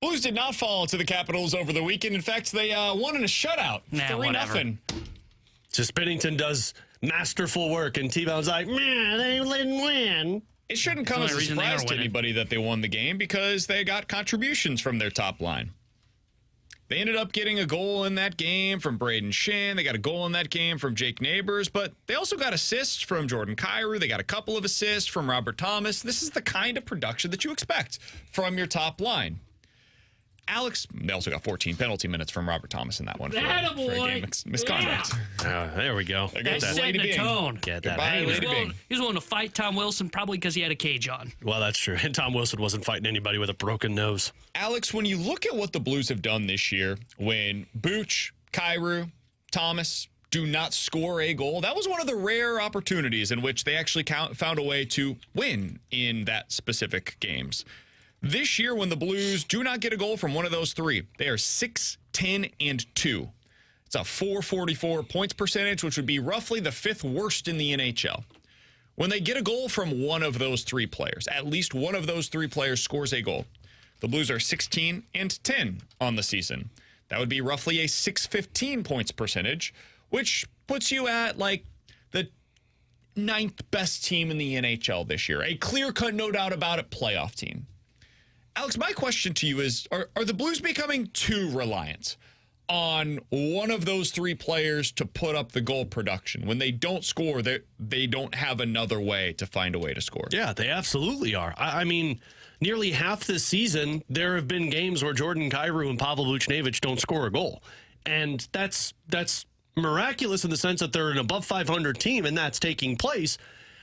Blues did not fall to the Capitals over the weekend. In fact, they won in a shutout, 3-0. Just Binnington does masterful work, and T-Bone's like, man, they didn't win. It shouldn't come as a surprise to anybody that they won the game because they got contributions from their top line. They ended up getting a goal in that game from Braden Shin. They got a goal in that game from Jake Neighbors, but they also got assists from Jordan Kyrou. They got a couple of assists from Robert Thomas. This is the kind of production that you expect from your top line. Alex, they also got 14 penalty minutes from Robert Thomas in that one for a game misconduct. Yeah. There we go. That's setting the tone. Get that. Goodbye, He was willing to fight Tom Wilson probably because he had a cage on. Well, that's true. And Tom Wilson wasn't fighting anybody with a broken nose. Alex, when you look at what the Blues have done this year, when Booch, Kyrou, Thomas do not score a goal, that was one of the rare opportunities in which they actually found a way to win in that specific games. This year, when the Blues do not get a goal from one of those three, they are 6-10-2. It's a .444 points percentage, which would be roughly the 5th worst in the NHL. When they get a goal from one of those three players, at least one of those three players scores a goal, the Blues are 16-10 on the season. That would be roughly a .615 points percentage, which puts you at like the 9th best team in the NHL this year. A clear-cut, no doubt about it, playoff team. Alex, my question to you is, are the Blues becoming too reliant on one of those three players to put up the goal production? When they don't score, they don't have another way to find a way to score. Yeah, they absolutely are. I mean, nearly half this season, there have been games where Jordan Kyrou and Pavel Buchnevich don't score a goal. And that's miraculous in the sense that they're an above 500 team, and that's taking place.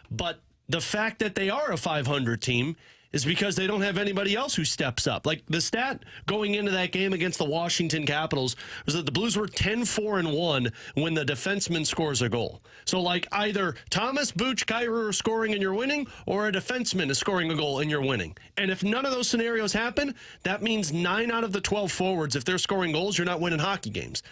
But the fact that they are a 500 team is because they don't have anybody else who steps up. Like the stat going into that game against the Washington Capitals was that the Blues were 10-4-1 when the defenseman scores a goal. So like either Thomas, Booch, Kyrou are scoring and you're winning, or a defenseman is scoring a goal and you're winning. And if none of those scenarios happen, that means 9 out of the 12 forwards, if they're scoring goals, you're not winning hockey games.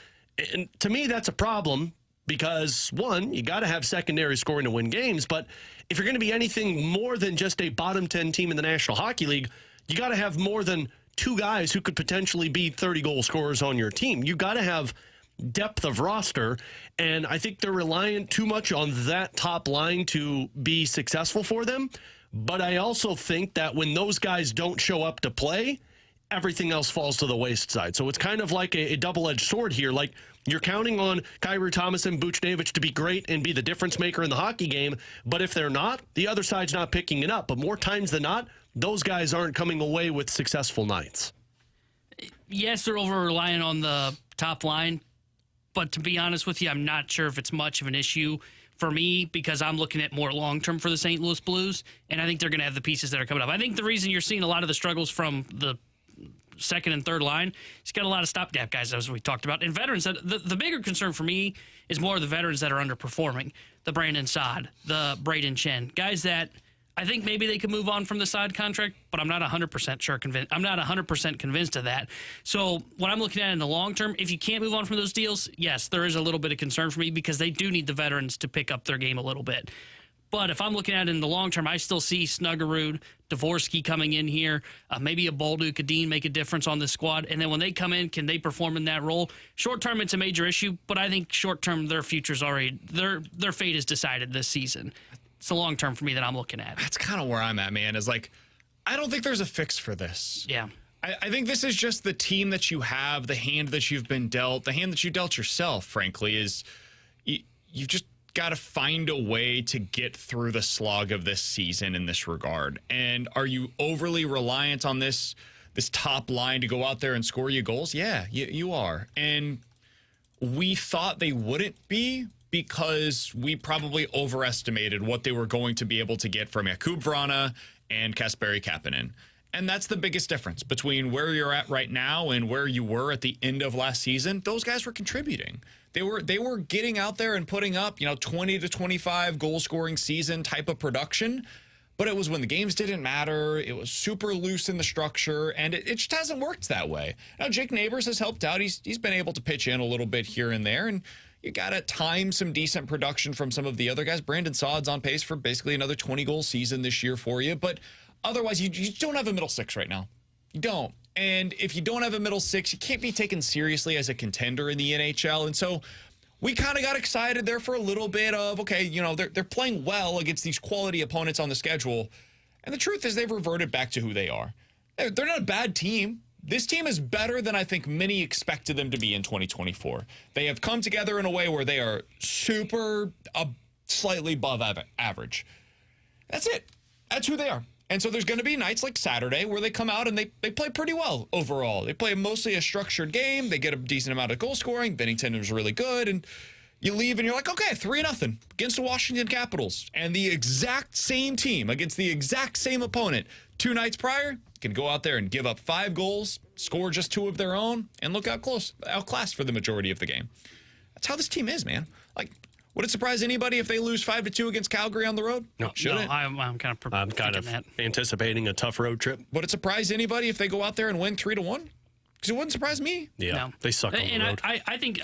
And to me, that's a problem. Because, one, you got to have secondary scoring to win games, but if you're going to be anything more than just a bottom 10 team in the National Hockey League, you got to have more than 2 guys who could potentially be 30-goal scorers on your team. You got to have depth of roster, and I think they're reliant too much on that top line to be successful for them. But I also think that when those guys don't show up to play, everything else falls to the wayside. So it's kind of like a double-edged sword here. Like, you're counting on Kyrou, Thomas, and Buchnevich to be great and be the difference maker in the hockey game. But if they're not, the other side's not picking it up. But more times than not, those guys aren't coming away with successful nights. Yes, they're over-reliant on the top line. But to be honest with you, I'm not sure if it's much of an issue for me because I'm looking at more long-term for the St. Louis Blues. And I think they're going to have the pieces that are coming up. I think the reason you're seeing a lot of the struggles from the second and third line, he's got a lot of stopgap guys, as we talked about. And veterans, the bigger concern for me is more the veterans that are underperforming. The Brandon Saad, the Braden Shen, guys that I think maybe they could move on from the Saad contract, but I'm not 100% sure convinced. I'm not 100% convinced of that. So what I'm looking at in the long term, if you can't move on from those deals, yes, there is a little bit of concern for me because they do need the veterans to pick up their game a little bit. But if I'm looking at it in the long term, I still see Snuggerud, Dvorsky coming in here, maybe a Bolduc, Kadeen make a difference on the squad. And then when they come in, can they perform in that role? Short term, it's a major issue, but I think short term, their future's already, their fate is decided this season. It's the long term for me that I'm looking at. That's kind of where I'm at, man, is like, I don't think there's a fix for this. Yeah. I think this is just the team that you have, the hand that you've been dealt, the hand that you dealt yourself, frankly, is you've just got to find a way to get through the slog of this season in this regard. And are you overly reliant on this this top line to go out there and score you goals? Yeah, you are. And we thought they wouldn't be because we probably overestimated what they were going to be able to get from Jakub Vrana and Kasperi Kapanen. And that's the biggest difference between where you're at right now and where you were at the end of last season. Those guys were contributing. They were getting out there and putting up, 20 to 25 goal scoring season type of production. But it was when the games didn't matter. It was super loose in the structure, and it just hasn't worked that way. Now, Jake Neighbors has helped out. He's been able to pitch in a little bit here and there, and you got at times some decent production from some of the other guys. Brandon Saad's on pace for basically another 20-goal season this year for you. But otherwise, you don't have a middle six right now. You don't. And if you don't have a middle six, you can't be taken seriously as a contender in the NHL. And so we kind of got excited there for a little bit of, okay, they're playing well against these quality opponents on the schedule. And the truth is they've reverted back to who they are. They're not a bad team. This team is better than I think many expected them to be in 2024. They have come together in a way where they are slightly above average. That's it. That's who they are. And so there's going to be nights like Saturday where they come out and they play pretty well overall. They play mostly a structured game. They get a decent amount of goal scoring. Bennington was really good. And you leave and you're like, okay, 3-0 against the Washington Capitals. And the exact same team against the exact same opponent 2 nights prior can go out there and give up 5 goals, score just 2 of their own, and look outclassed for the majority of the game. That's how this team is, man. Like, would it surprise anybody if they lose 5-2 against Calgary on the road? No, I'm kind of anticipating a tough road trip. Would it surprise anybody if they go out there and win 3-1? Because it wouldn't surprise me. Yeah, no. They suck on the road. I think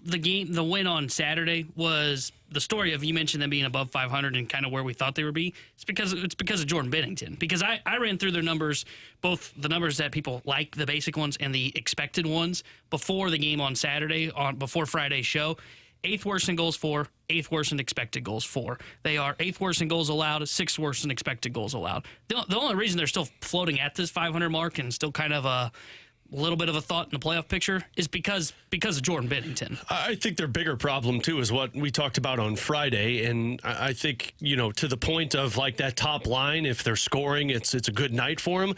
the win on Saturday was the story of, you mentioned them being above 500 and kind of where we thought they would be. It's because of Jordan Bennington. Because I ran through their numbers, both the numbers that people like, the basic ones, and the expected ones before the game on Saturday, before Friday's show. 8th worst in goals for, 8th worst in expected goals for. They are 8th worst in goals allowed, 6th worst in expected goals allowed. The only reason they're still floating at this 500 mark and still kind of a little bit of a thought in the playoff picture is because of Jordan Bennington. I think their bigger problem, too, is what we talked about on Friday. And I think, to the point of like that top line, if they're scoring, it's a good night for them.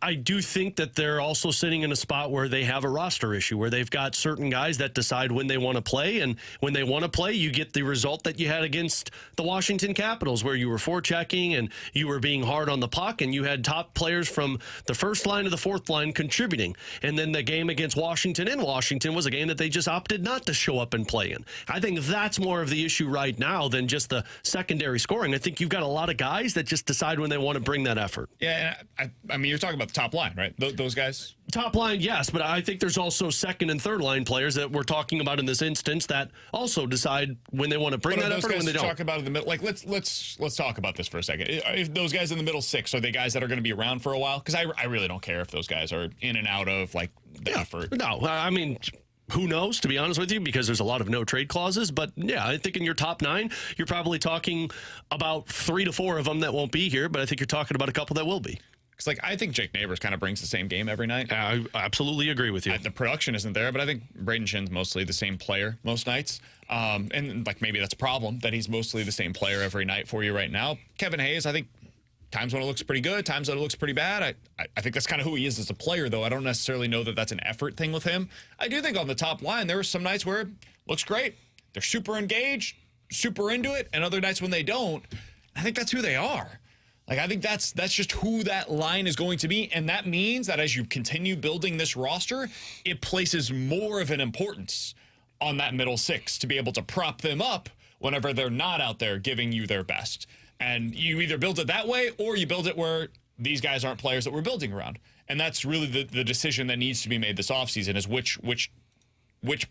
I do think that they're also sitting in a spot where they have a roster issue, where they've got certain guys that decide when they want to play. And when they want to play, you get the result that you had against the Washington Capitals, where you were forechecking and you were being hard on the puck, and you had top players from the first line to the fourth line contributing. And then the game against Washington in Washington was a game that they just opted not to show up and play in. I think that's more of the issue right now than just the secondary scoring. I think you've got a lot of guys that just decide when they want to bring that effort. Yeah, I mean, you're talking about the top line, right? Those guys? Top line, yes, but I think there's also second and third line players that we're talking about in this instance that also decide when they want to bring that effort and when they don't. Talk about in the middle, like let's talk about this for a second. If those guys in the middle six, are they guys that are going to be around for a while? Because I really don't care if those guys are in and out of like the effort. No, I mean, who knows, to be honest with you, because there's a lot of no trade clauses. But yeah, I think in your top 9, you're probably talking about 3 to 4 of them that won't be here, but I think you're talking about a couple that will be. Because, like, I think Jake Neighbors kind of brings the same game every night. I absolutely agree with you. The production isn't there, but I think Braden Shen's mostly the same player most nights. And, like, maybe that's a problem, that he's mostly the same player every night for you right now. Kevin Hayes, I think, times when it looks pretty good, times when it looks pretty bad. I think that's kind of who he is as a player, though. I don't necessarily know that that's an effort thing with him. I do think on the top line, there are some nights where it looks great. They're super engaged, super into it, and other nights when they don't. I think that's who they are. Like, I think that's just who that line is going to be, and that means that as you continue building this roster, it places more of an importance on that middle six to be able to prop them up whenever they're not out there giving you their best. And you either build it that way or you build it where these guys aren't players that we're building around. And that's really the decision that needs to be made this offseason is which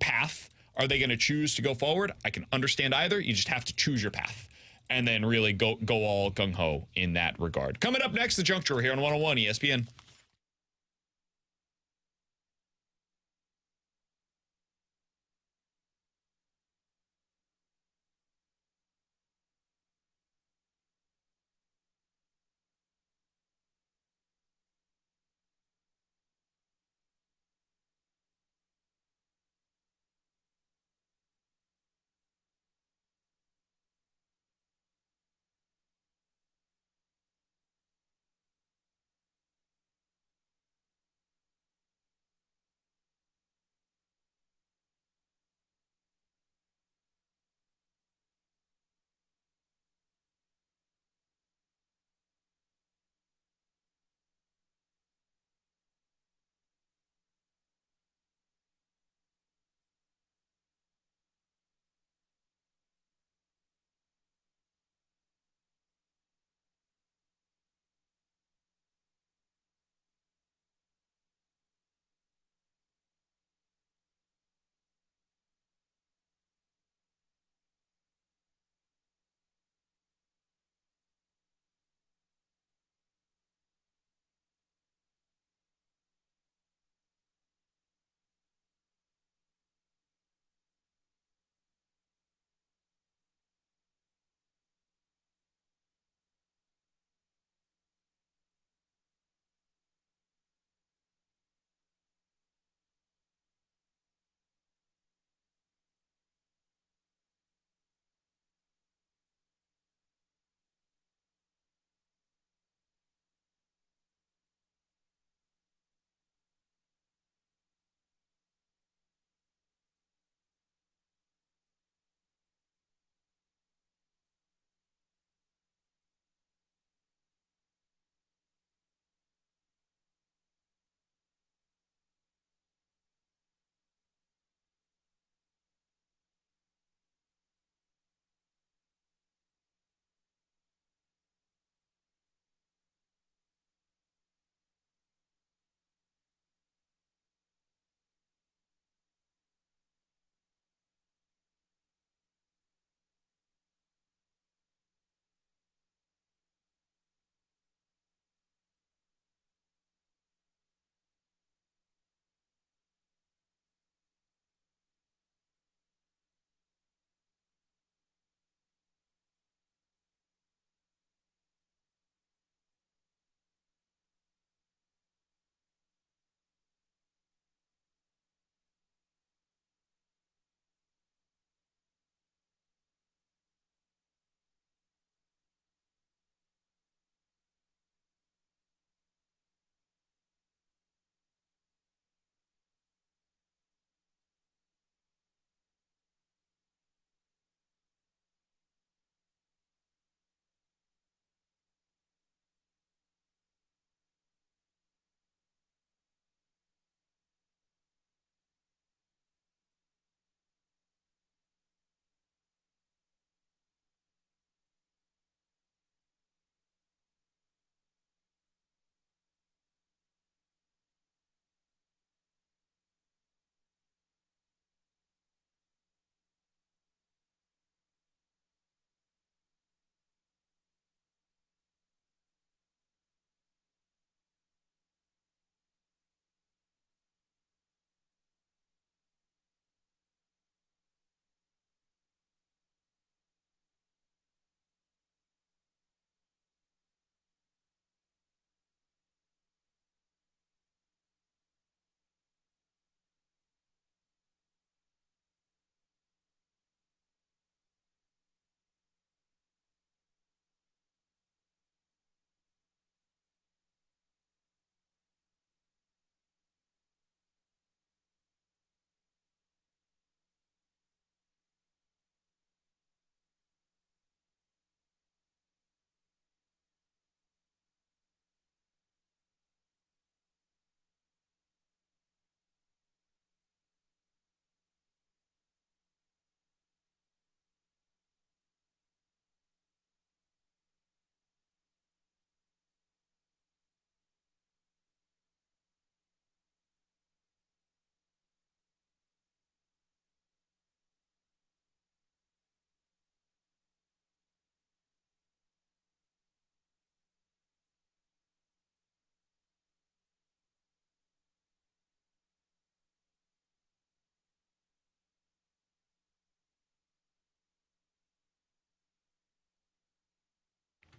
path are they going to choose to go forward? I can understand either. You just have to choose your path. And then really go all gung-ho in that regard. Coming up next, the Junk Drawer here on 101 ESPN.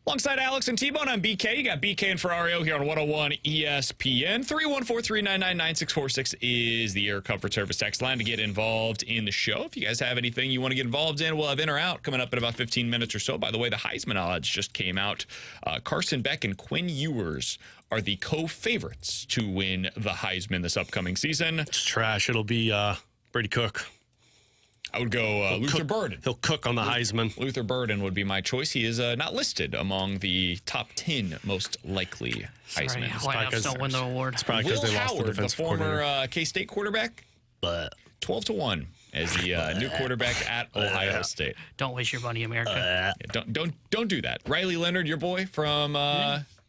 Alongside Alex and T-Bone, I'm BK. You got BK and Ferrario here on 101 ESPN. 314-399-9646 is the Air Comfort Service text line to get involved in the show. If you guys have anything you want to get involved in, we'll have in or out coming up in about 15 minutes or so. By the way, the Heisman odds just came out. Carson Beck and Quinn Ewers are the co-favorites to win the Heisman this upcoming season. It's trash. It'll be Brady Cook. I would go Luther Burden. He'll cook on the Heisman. Luther Burden would be my choice. He is not listed among the top 10 most likely Heisman. Whitehouse don't win the award. It's probably because Will they lost the Howard, the defensive former coordinator. K-State quarterback, But 12-1 as the new quarterback at Ohio State. Don't waste your money, America. Yeah, don't do that. Riley Leonard, your boy from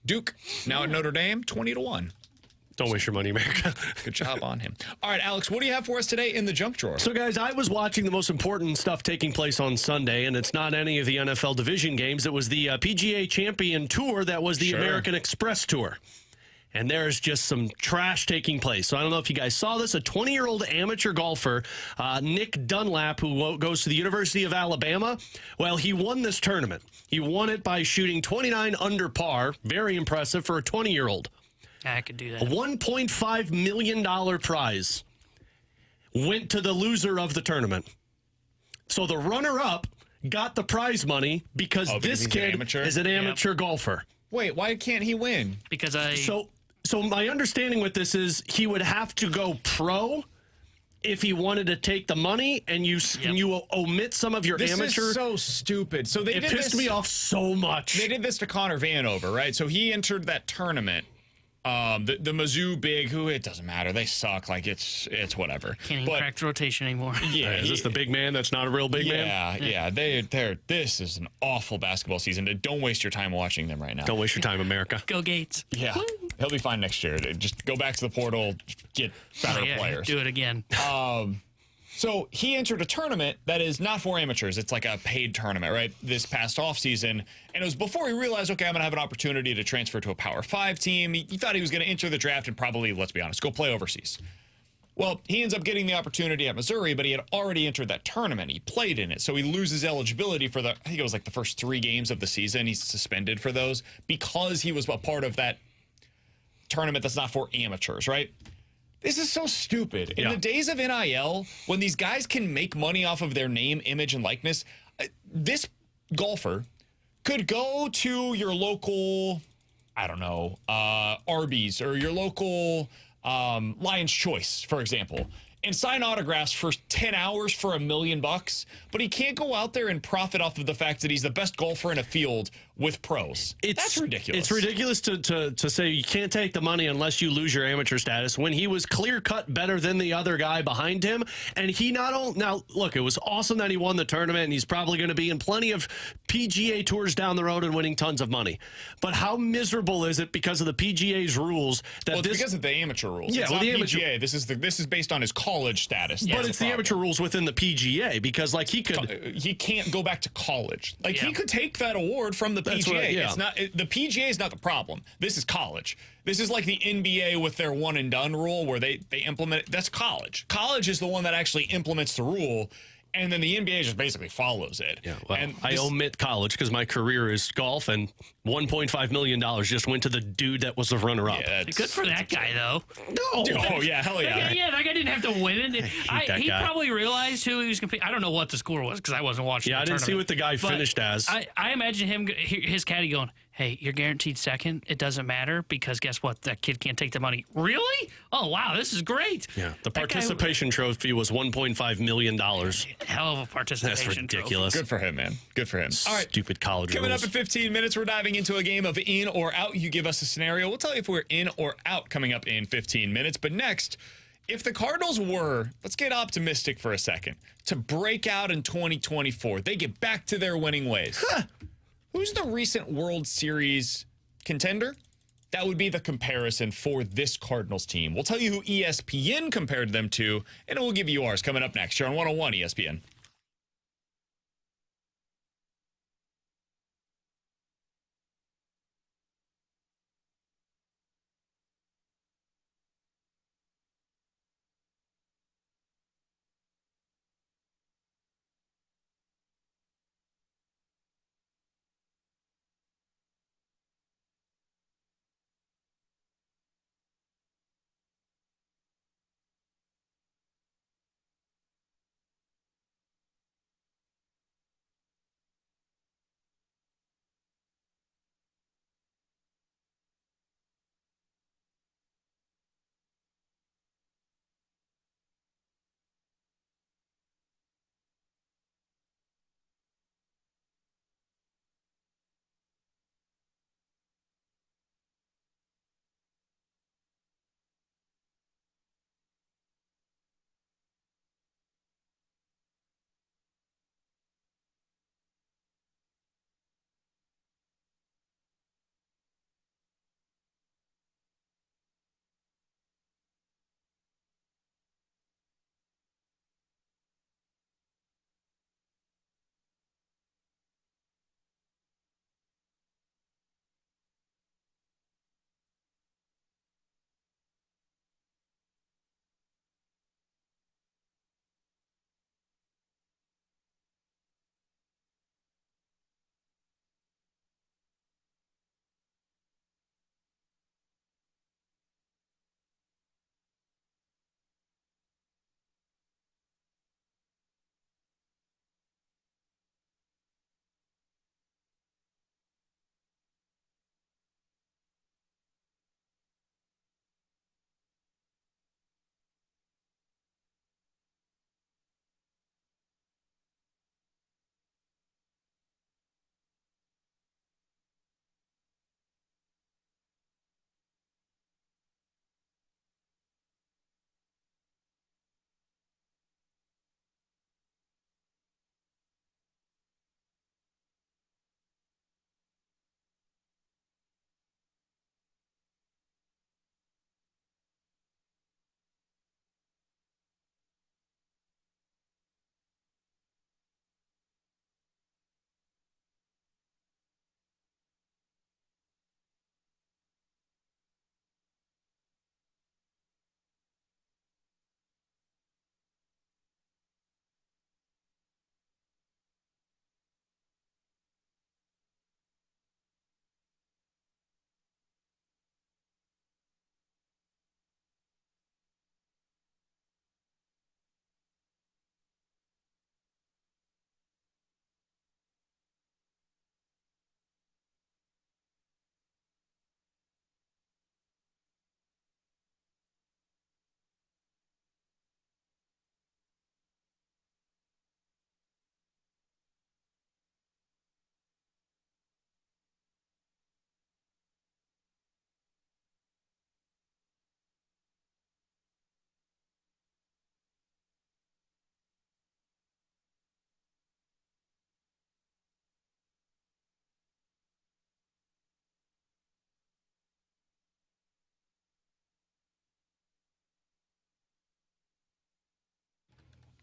Duke, now at Notre Dame, 20-1. don't waste your money, America. Good job on him. All right, Alex, what do you have for us today in the junk drawer? So, guys, I was watching the most important stuff taking place on Sunday, and it's not any of the NFL division games. It was the PGA Champion Tour that was the American Express Tour. And there's just some trash taking place. So I don't know if you guys saw this. A 20-year-old amateur golfer, Nick Dunlap, who goes to the University of Alabama, well, he won this tournament. He won it by shooting 29 under par. Very impressive for a 20-year-old. I could do A that. $1.5 million prize went to the loser of the tournament. So the runner-up got the prize money because this he's an kid amateur? is an amateur golfer. Wait, why can't he win? Because So my understanding with this is he would have to go pro if he wanted to take the money, and you omit some of your This amateur. is so stupid. So they It did pissed this, me off so much. They did this to Connor Vanover, right? So he entered that tournament. The Mizzou big, who it doesn't matter. They suck. Like it's whatever. can't even crack the rotation anymore. Yeah, Is this the big man that's not a real big man? Yeah. They're. This is an awful basketball season. Don't waste your time watching them right now. Don't waste your time, America. Go Gates. Yeah, he'll be fine next year. Just go back to the portal, get better players. Do it again. So he entered a tournament that is not for amateurs. It's like a paid tournament, right? This past offseason. And it was before he realized, okay, I'm going to have an opportunity to transfer to a Power 5 team. He thought he was going to enter the draft and probably, let's be honest, go play overseas. Well, he ends up getting the opportunity at Missouri, but he had already entered that tournament. He played in it. So he loses eligibility for I think it was like the first 3 games of the season. He's suspended for those because he was a part of that tournament that's not for amateurs, right? This is so stupid. In the days of NIL, when these guys can make money off of their name, image, and likeness, this golfer could go to your local, I don't know, Arby's or your local Lion's Choice, for example, and sign autographs for 10 hours for $1 million, but he can't go out there and profit off of the fact that he's the best golfer in a field with pros. That's ridiculous. It's ridiculous to say you can't take the money unless you lose your amateur status when he was clear-cut better than the other guy behind him. And he not only... Now, look, it was awesome that he won the tournament, and he's probably going to be in plenty of PGA tours down the road and winning tons of money. But how miserable is it because of the PGA's rules that it's because of the amateur rules. Yeah, it's well, not the PGA. This is based on his college status. But it's the amateur rules within the PGA because, like, he can't go back to college. Like, he could take that award from the PGA. It's not the PGA is not the problem. This is college. This is like the NBA with their one and done rule where they implement it. That's college. College is the one that actually implements the rule. And then the NBA just basically follows it. Yeah, well, and I omit college because my career is golf, and $1.5 million just went to the dude that was the runner-up. Yeah, good for that guy, though. No. Oh, yeah, hell yeah. Yeah, that guy didn't have to win it. He guy. probably realized who he was competing. I don't know what the score was because I wasn't watching. Yeah, I didn't see what the guy finished as. I imagine his caddy going, "Hey, you're guaranteed second. It doesn't matter because guess what? That kid can't take the money." Really? Oh wow, this is great. Yeah, the participation trophy was $1.5 million. Hell of a participation. That's ridiculous. Good for him, man. Good for him. All right. Stupid college Coming rules. up in 15 minutes, we're diving into a game of in or out. You give us a scenario. We'll tell you if we're in or out coming up in 15 minutes. But next, if the Cardinals were, let's get optimistic for a second, to break out in 2024, they get back to their winning ways. Who's the recent World Series contender? That would be the comparison for this Cardinals team. We'll tell you who ESPN compared them to, and we'll give you ours coming up next here on 101 ESPN.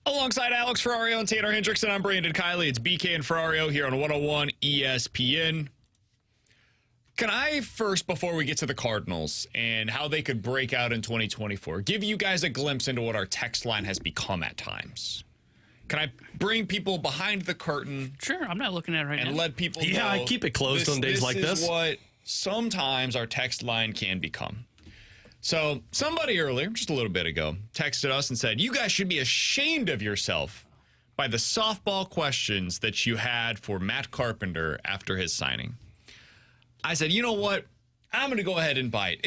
Alongside Alex Ferrario and Tanner Hendrickson, I'm Brandon Kiley. It's BK and Ferrario here on 101 ESPN. Can I first, before we get to the Cardinals and how they could break out in 2024, give you guys a glimpse into what our text line has become at times? Can I bring people behind the curtain? Sure, I'm not looking at it right now. And let people know. Yeah, I keep it closed on days like this. This is what sometimes our text line can become. So somebody earlier, just a little bit ago, texted us and said, you guys should be ashamed of yourself by the softball questions that you had for Matt Carpenter after his signing. I said, you know what? I'm going to go ahead and bite.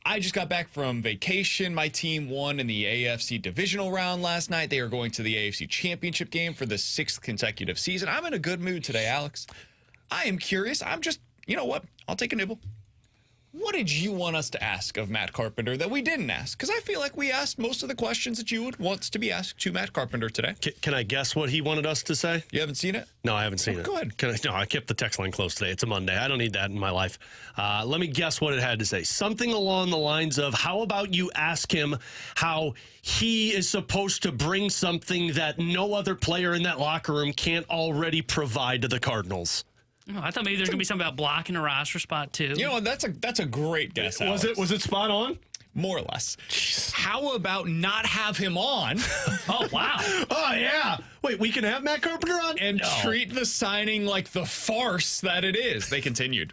I just got back from vacation. My team won in the AFC divisional round last night. They are going to the AFC championship game for the 6th consecutive season. I'm in a good mood today, Alex. I am curious. You know what? I'll take a nibble. What did you want us to ask of Matt Carpenter that we didn't ask? Because I feel like we asked most of the questions that you would want to be asked to Matt Carpenter today. Can I guess what he wanted us to say? You haven't seen it? No, I haven't seen it. Go ahead. No, I kept the text line closed today. It's a Monday. I don't need that in my life. Let me guess what it had to say. Something along the lines of, how about you ask him how he is supposed to bring something that no other player in that locker room can't already provide to the Cardinals? Oh, I thought maybe there's going to be something about blocking a roster spot, too. You know, that's a great guess, Alex. Was it spot on? More or less. How about not have him on? Oh, wow. Oh, yeah. Wait, we can have Matt Carpenter on? And treat the signing like the farce that it is. They continued.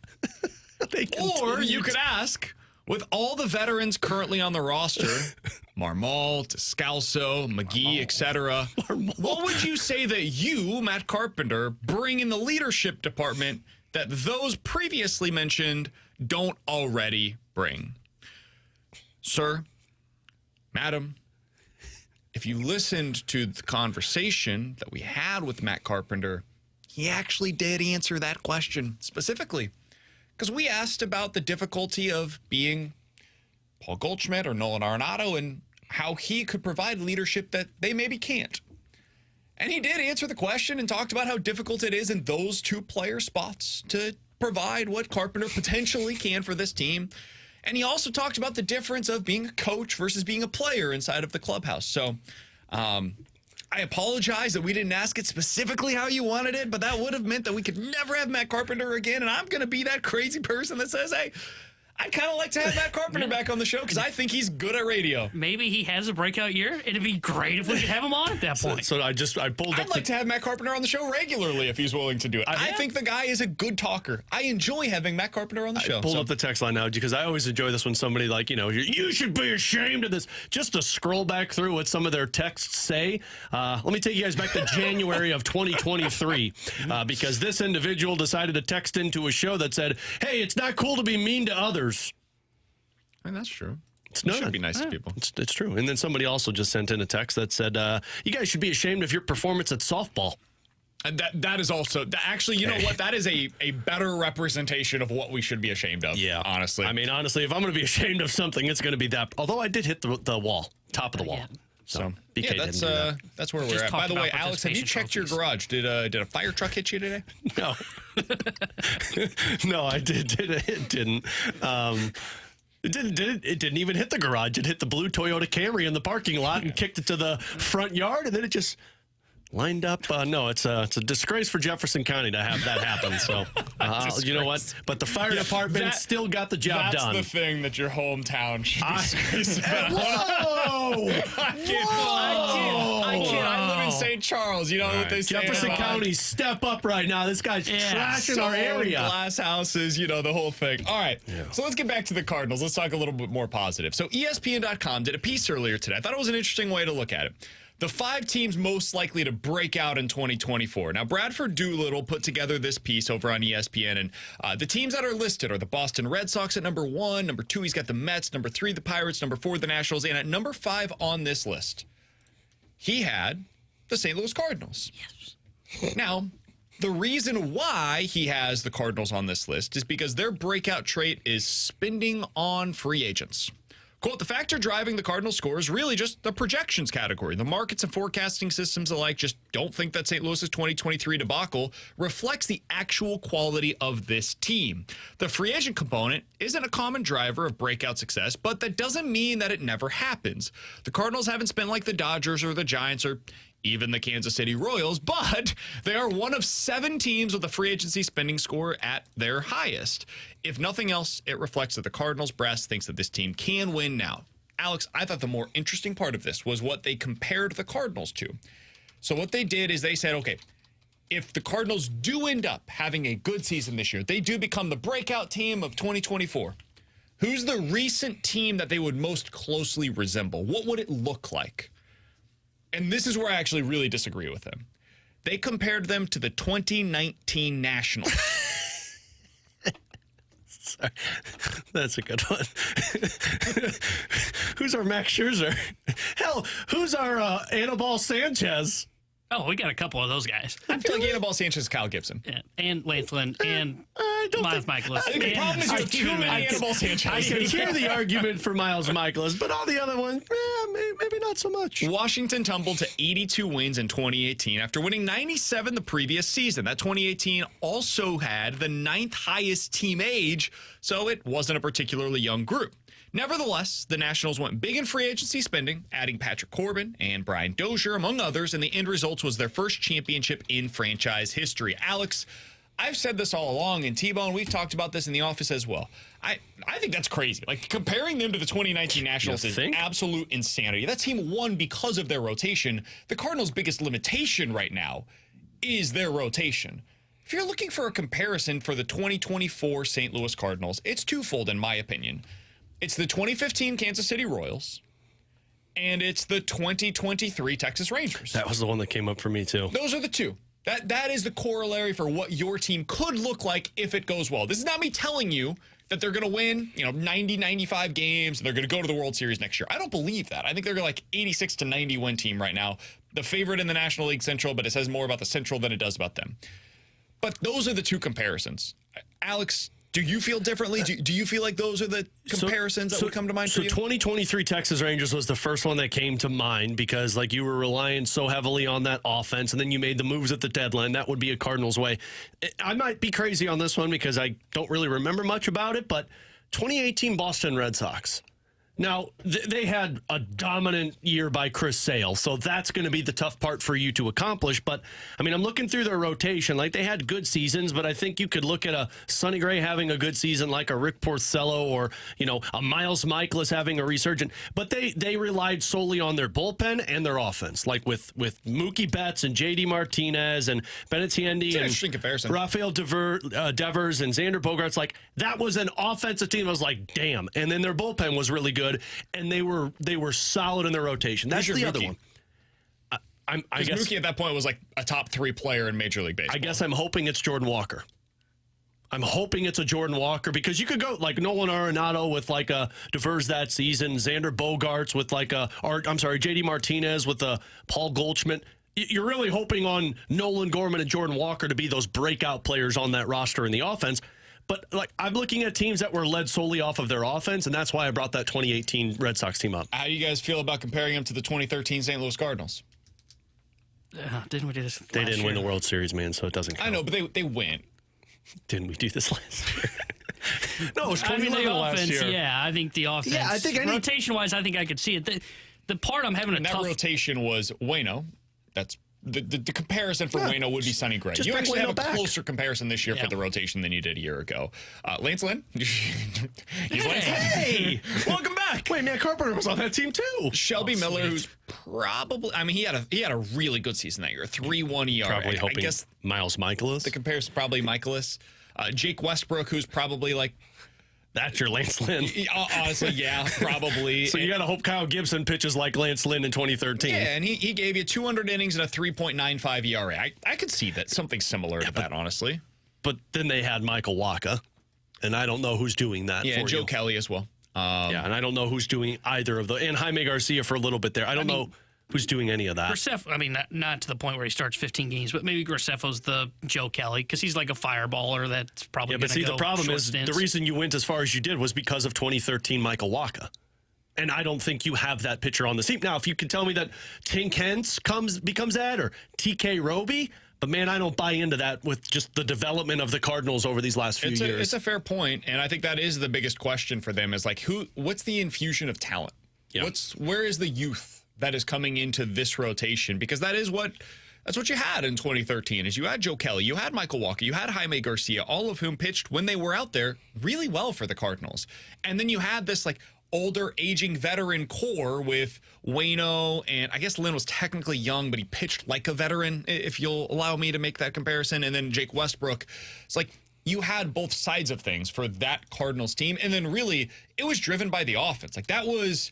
Or you could ask, with all the veterans currently on the roster, Marmol, Descalso, McGee, etc., what would you say that you, Matt Carpenter, bring in the leadership department that those previously mentioned don't already bring? Sir, madam, if you listened to the conversation that we had with Matt Carpenter, he actually did answer that question specifically. Because we asked about the difficulty of being Paul Goldschmidt or Nolan Arenado and how he could provide leadership that they maybe can't. And he did answer the question and talked about how difficult it is in those two player spots to provide what Carpenter potentially can for this team. And he also talked about the difference of being a coach versus being a player inside of the clubhouse. So I apologize that we didn't ask it specifically how you wanted it, but that would have meant that we could never have Matt Carpenter again. And I'm going to be that crazy person that says, hey, I'd kind of like to have Matt Carpenter back on the show because I think he's good at radio. Maybe he has a breakout year. It'd be great if we could have him on at that point. So I pulled up. I'd like to have Matt Carpenter on the show regularly if he's willing to do it. I think the guy is a good talker. I enjoy having Matt Carpenter on the show. I pulled up the text line now because I always enjoy this when somebody you should be ashamed of this. Just to scroll back through what some of their texts say. Let me take you guys back to January of 2023 because this individual decided to text into a show that said, hey, it's not cool to be mean to others. And that's true. You should be nice to people. It's true. And then somebody also just sent in a text that said, you guys should be ashamed of your performance at softball. And that is also, actually, you know what? That is a better representation of what we should be ashamed of. Yeah. Honestly. I mean, honestly, if I'm going to be ashamed of something, it's going to be that. Although I did hit the wall, top of the wall. Yeah. So yeah, that's where we're at. By the way, Alex, have you checked your garage? Did a fire truck hit you today? No. No, I did. It didn't. It didn't even hit the garage. It hit the blue Toyota Camry in the parking lot and kicked it to the front yard, and then it just lined up. No, it's a disgrace for Jefferson County to have that happen. So, you know what? But the fire department still got the job done. That's the thing that your hometown should be disgraced about. Whoa! I can't. I live in St. Charles. You know what they say Jefferson County, step up right now. This guy's trashing our area. Glass houses, the whole thing. All right. Yeah. So let's get back to the Cardinals. Let's talk a little bit more positive. So ESPN.com did a piece earlier today. I thought it was an interesting way to look at it. The 5 teams most likely to break out in 2024. Now, Bradford Doolittle put together this piece over on ESPN, and the teams that are listed are the Boston Red Sox at number 1. Number 2, he's got the Mets. Number 3, the Pirates. Number 4, the Nationals. And at number 5 on this list, he had the St. Louis Cardinals. Yes. Now, the reason why he has the Cardinals on this list is because their breakout trait is spending on free agents. Quote, the factor driving the Cardinals score is really just the projections category. The markets and forecasting systems alike just don't think that St. Louis's 2023 debacle reflects the actual quality of this team. The free agent component isn't a common driver of breakout success, but that doesn't mean that it never happens. The Cardinals haven't spent like the Dodgers or the Giants or even the Kansas City Royals, but they are one of 7 teams with a free agency spending score at their highest. If nothing else, it reflects that the Cardinals brass thinks that this team can win now. Alex, I thought the more interesting part of this was what they compared the Cardinals to. So what they did is they said, okay, if the Cardinals do end up having a good season this year, they do become the breakout team of 2024. Who's the recent team that they would most closely resemble? What would it look like? And this is where I actually really disagree with them. They compared them to the 2019 Nationals. Sorry. That's a good one. Who's our Max Scherzer? Hell, who's our Anibal Sanchez? Oh, we got a couple of those guys. I feel like Anibal Sanchez is Kyle Gibson. Yeah, and Lance Lynn, and Miles Michaelis. I think the problem is you have too many Anibal Sanchez. I can hear the argument for Miles Michaelis, but all the other ones, maybe not so much. Washington tumbled to 82 wins in 2018 after winning 97 the previous season. That 2018 also had the 9th highest team age, so it wasn't a particularly young group. Nevertheless, the Nationals went big in free agency spending, adding Patrick Corbin and Brian Dozier, among others, and the end result was their first championship in franchise history. Alex, I've said this all along, and T-Bone, we've talked about this in the office as well. I think that's crazy. Like, comparing them to the 2019 Nationals is absolute insanity. That team won because of their rotation. The Cardinals' biggest limitation right now is their rotation. If you're looking for a comparison for the 2024 St. Louis Cardinals, it's twofold in my opinion. It's the 2015 Kansas City Royals, and it's the 2023 Texas Rangers. That was the one that came up for me, too. Those are the two. That is the corollary for what your team could look like if it goes well. This is not me telling you that they're going to win, 90, 95 games, and they're going to go to the World Series next year. I don't believe that. I think they're like 86 to 90 win team right now. The favorite in the National League Central, but it says more about the Central than it does about them. But those are the two comparisons. Alex, do you feel differently? Do you feel like those are the comparisons that would come to mind for you? So 2023 Texas Rangers was the first one that came to mind because, like, you were relying so heavily on that offense, and then you made the moves at the deadline. That would be a Cardinals way. I might be crazy on this one because I don't really remember much about it, but 2018 Boston Red Sox. Now, they had a dominant year by Chris Sale, so that's going to be the tough part for you to accomplish. But, I mean, I'm looking through their rotation. Like, they had good seasons, but I think you could look at a Sonny Gray having a good season like a Rick Porcello or, a Miles Michaelis having a resurgence. But they relied solely on their bullpen and their offense, like with Mookie Betts and J.D. Martinez and Benintendi and Rafael Devers and Xander Bogaerts. Like, that was an offensive team that was like, damn. And then their bullpen was really good. And they were solid in their rotation. That's the other one. I guess Mookie at that point was like a top 3 player in Major League Baseball. I guess I'm hoping it's Jordan Walker. I'm hoping it's a Jordan Walker because you could go like Nolan Arenado with like a Devers that season, Xander Bogaerts with like JD Martinez with a Paul Goldschmidt. You're really hoping on Nolan Gorman and Jordan Walker to be those breakout players on that roster in the offense. But like I'm looking at teams that were led solely off of their offense, and that's why I brought that 2018 Red Sox team up. How do you guys feel about comparing them to the 2013 St. Louis Cardinals? Didn't we do this? They didn't win the World Series, man, so it doesn't count. I know, but they win. Didn't we do this last year? No, it was 2011 the last offense, year. Yeah, I think the offense. Yeah, I think rotation-wise, I think I could see it. The part I'm having that rotation was Waino. That's the comparison for Waino would be Sonny Gray. You actually have a closer comparison this year for the rotation than you did a year ago. Lance Lynn. Hey, welcome back. Wait, man, Carpenter was on that team too. Shelby Miller, who's probably, he had a really good season that year, 3.1 ERA. Probably hoping I guess Miles Michaelis. The comparison probably Michaelis. Jake Westbrook, who's probably like. That's your Lance Lynn. Honestly, yeah, probably. So you got to hope Kyle Gibson pitches like Lance Lynn in 2013. Yeah, and he gave you 200 innings and a 3.95 ERA. I could see that, something similar to that, honestly. But then they had Michael Wacha, and I don't know who's doing that for and Joe you. Kelly as well. And I don't know who's doing either of those. And Jaime Garcia for a little bit there. I don't know who's doing any of that. Graceffo, not to the point where he starts 15 games, but maybe Graceffo's the Joe Kelly because he's like a fireballer that's probably going to go. But see, the problem is stints. the reason you went as far as you did was because of 2013 Michael Wacha. And I don't think you have that pitcher on the team. Now, if you could tell me that Tink Hence becomes that, or TK Roby, but man, I don't buy into that with just the development of the Cardinals over these last few years. It's a fair point, and I think that is the biggest question for them is like, what's the infusion of talent? Yeah. Where is the youth that is coming into this rotation? Because that's what you had in 2013 is you had Joe Kelly, you had Michael Walker, you had Jaime Garcia, all of whom pitched when they were out there really well for the Cardinals. And then you had this like older, aging veteran core with Waino, and I guess Lynn was technically young, but he pitched like a veteran, if you'll allow me to make that comparison. And then Jake Westbrook. It's like you had both sides of things for that Cardinals team. And then really, it was driven by the offense. Like that was,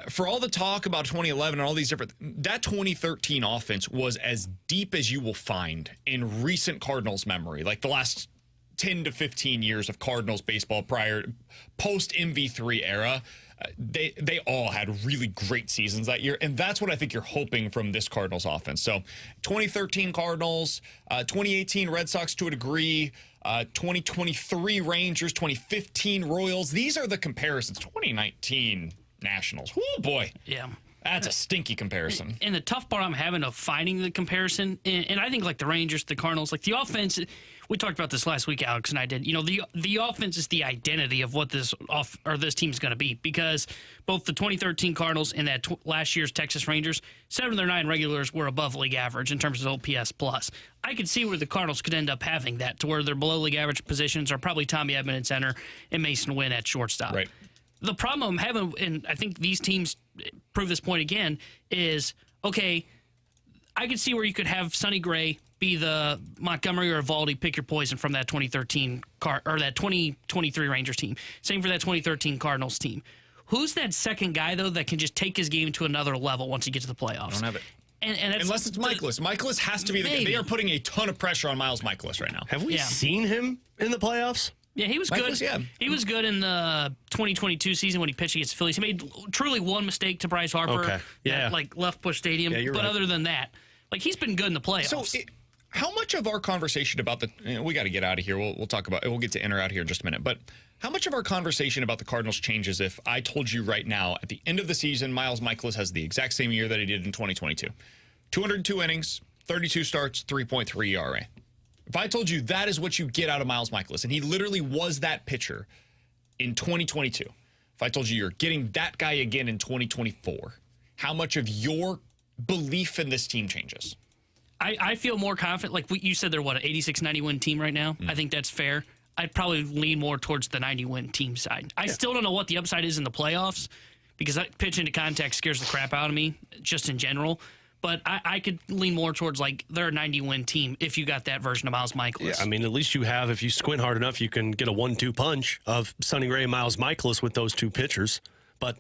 for all the talk about 2011 and all these different, that 2013 offense was as deep as you will find in recent Cardinals memory. Like the last 10 to 15 years of Cardinals baseball post MV3 era, they all had really great seasons that year, and that's what I think you're hoping from this Cardinals offense. So 2013 Cardinals, 2018 Red Sox to a degree, 2023 Rangers, 2015 Royals. These are the comparisons. 2019 Nationals. Oh boy. Yeah. That's a stinky comparison. And the tough part I'm having of finding the comparison, and I think like the Rangers, the Cardinals, like the offense, we talked about this last week, Alex and I did. You know, the offense is the identity of what this team is going to be, because both the 2013 Cardinals and that last year's Texas Rangers, 7 of their 9 regulars were above league average in terms of OPS plus. I could see where the Cardinals could end up having that, to where their below league average positions are probably Tommy Edman at center and Mason Wynn at shortstop. Right. The problem I'm having, and I think these teams prove this point again, is, okay, I could see where you could have Sonny Gray be the Montgomery or Evaldi pick your poison from that 2013 or that 2023 Rangers team. Same for that 2013 Cardinals team. Who's that second guy, though, that can just take his game to another level once he gets to the playoffs? I don't have it. And unless it's Michaelis. Michaelis has to be the guy. They are putting a ton of pressure on Miles Michaelis right now. Have we seen him in the playoffs? Yeah, he was good. Yeah. He was good in the 2022 season when he pitched against the Phillies. He made truly one mistake to Bryce Harper at like Left Bush Stadium. Yeah, but other than that, like he's been good in the playoffs. So, how much of our conversation about we got to get out of here. We'll talk about we'll get to in or out here in just a minute. But how much of our conversation about the Cardinals changes if I told you right now at the end of the season, Miles Michaelis has the exact same year that he did in 2022, 202 innings, 32 starts, 3.3 ERA. If I told you that is what you get out of Miles Michaelis, and he literally was that pitcher in 2022, if I told you you're getting that guy again in 2024, how much of your belief in this team changes? I feel more confident. Like you said, they're, an 86, 90 win team right now? I think that's fair. I'd probably lean more towards the 90 win team side. I still don't know what the upside is in the playoffs, because pitch into contact scares the crap out of me, just in general. But I could lean more towards like they're a 90-win team if you got that version of Miles Michaelis. Yeah, I mean, at least you have, if you squint hard enough, you can get a 1-2 punch of Sonny Gray and Miles Michaelis with those two pitchers. But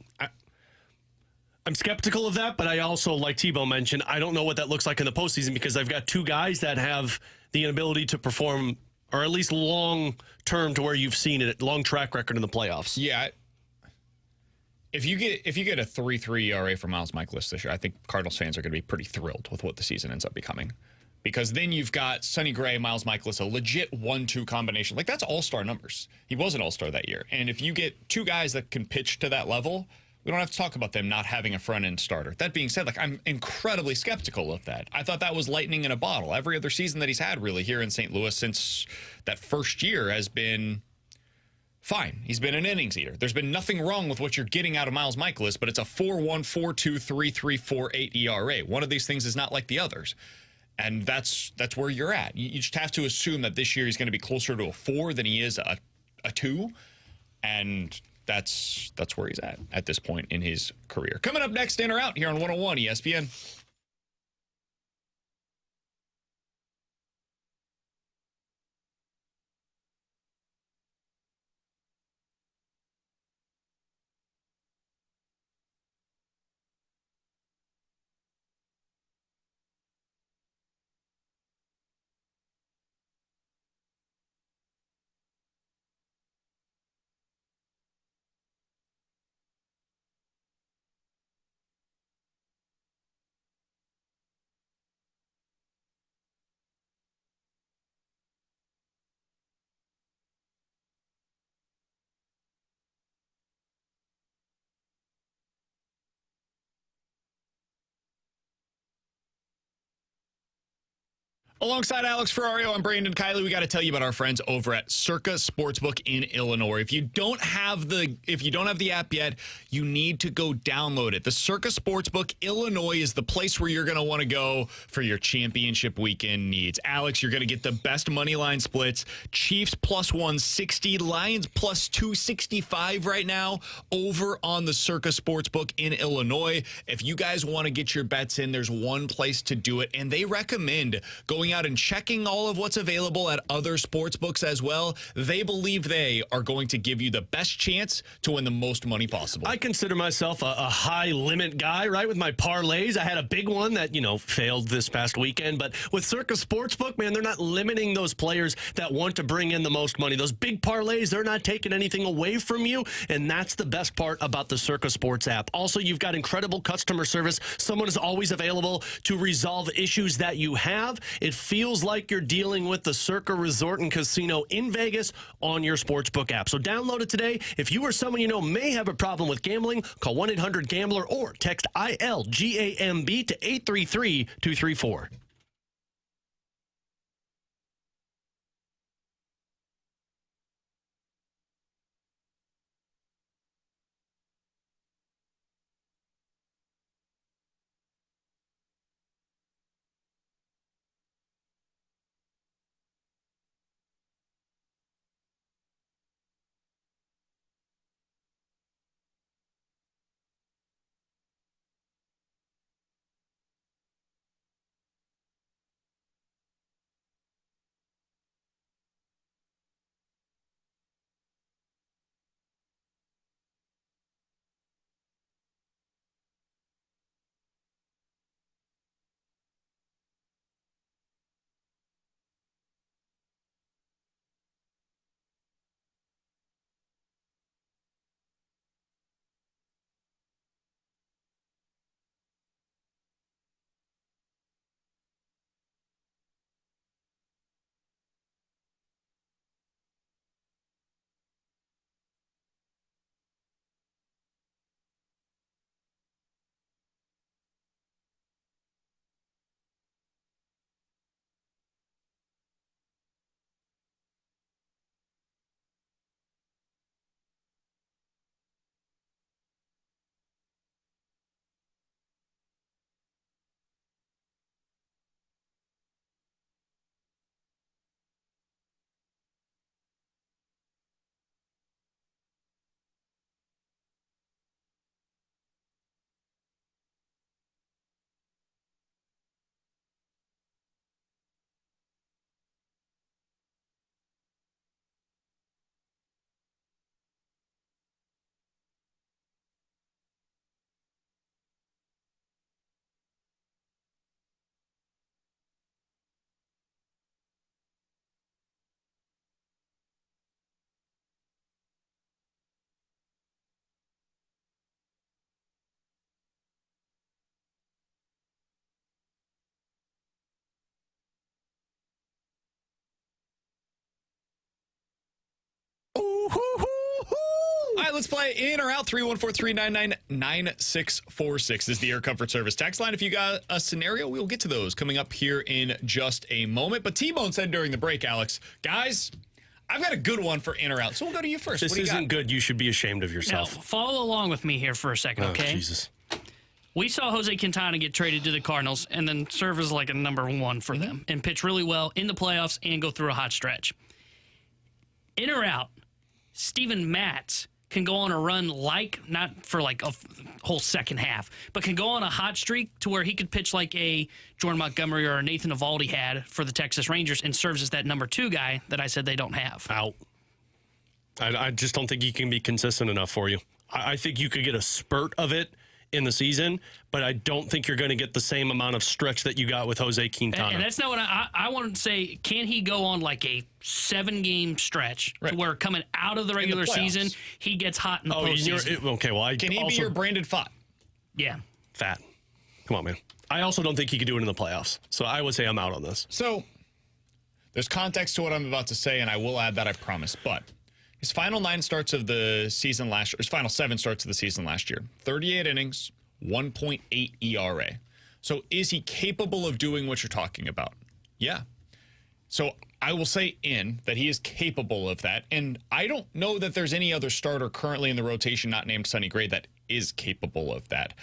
I'm skeptical of that, but I also, like Tebow mentioned, I don't know what that looks like in the postseason, because I've got two guys that have the inability to perform, or at least long-term to where you've seen it, long track record in the playoffs. Yeah, If you get a 3.3 ERA for Miles Michaelis this year, I think Cardinals fans are going to be pretty thrilled with what the season ends up becoming. Because then you've got Sonny Gray, Miles Michaelis, a legit 1-2 combination. Like, that's all-star numbers. He was an all-star that year. And if you get two guys that can pitch to that level, we don't have to talk about them not having a front-end starter. That being said, like, I'm incredibly skeptical of that. I thought that was lightning in a bottle. Every other season that he's had, really, here in St. Louis since that first year has been fine. He's been an innings eater. There's been nothing wrong with what you're getting out of Miles Michaelis, but it's a 4.1, 4.2, 3.3, 4.8 ERA. One of these things is not like the others. And that's where you're at. You just have to assume that this year he's going to be closer to a 4 than he is a 2. And that's where he's at this point in his career. Coming up next, in or out here on 101 ESPN. Alongside Alex Ferrario, I'm Brandon Kiley. We got to tell you about our friends over at Circa Sportsbook in Illinois. If you don't have the app yet, you need to go download it. The Circa Sportsbook Illinois is the place where you're going to want to go for your championship weekend needs. Alex, you're going to get the best money line splits. Chiefs plus 160, Lions plus 265 right now over on the Circa Sportsbook in Illinois. If you guys want to get your bets in, there's one place to do it, and they recommend going out and checking all of what's available at other sports books as well. They believe they are going to give you the best chance to win the most money possible. I consider myself a high limit guy, right? With my parlays, I had a big one that, failed this past weekend. But with Circa Sportsbook, man, they're not limiting those players that want to bring in the most money. Those big parlays, they're not taking anything away from you. And that's the best part about the Circa Sports app. Also, you've got incredible customer service. Someone is always available to resolve issues that you have. It feels like you're dealing with the Circa Resort and Casino in Vegas on your sportsbook app. So download it today. If you or someone you know may have a problem with gambling, call 1-800-GAMBLER or text ILGAMB to 833-234. All right, let's play in or out. 314-399-9646 is the Air Comfort Service text line. If you got a scenario, we'll get to those coming up here in just a moment. But T-Bone said during the break, Alex, guys, I've got a good one for in or out. So we'll go to you first. This isn't good. You should be ashamed of Now, yourself. follow along with me here for a second, okay? Jesus. We saw Jose Quintana get traded to the Cardinals and then serve as like a number one for them and pitch really well in the playoffs and go through a hot stretch. In or out, Steven Matz can go on a run not for like a whole second half, but can go on a hot streak to where he could pitch like a Jordan Montgomery or a Nathan Eovaldi had for the Texas Rangers and serves as that number two guy that I said they don't have. Out. I just don't think he can be consistent enough for you. I think you could get a spurt of it in the season, but I don't think you're going to get the same amount of stretch that you got with Jose Quintana. And that's not what I want to say. Can he go on like a 7-game stretch to where coming out of the regular season, he gets hot in the postseason? Okay, well, Can he be your Brandon Pfaadt? Yeah. Fat. Come on, man. I also don't think he could do it in the playoffs. So I would say I'm out on this. So there's context to what I'm about to say, and I will add that, I promise. But his final 9 starts of the season last year, his final 7 starts of the season last year, 38 innings, 1.8 ERA. So is he capable of doing what you're talking about? Yeah. So I will say that he is capable of that. And I don't know that there's any other starter currently in the rotation not named Sonny Gray that is capable of that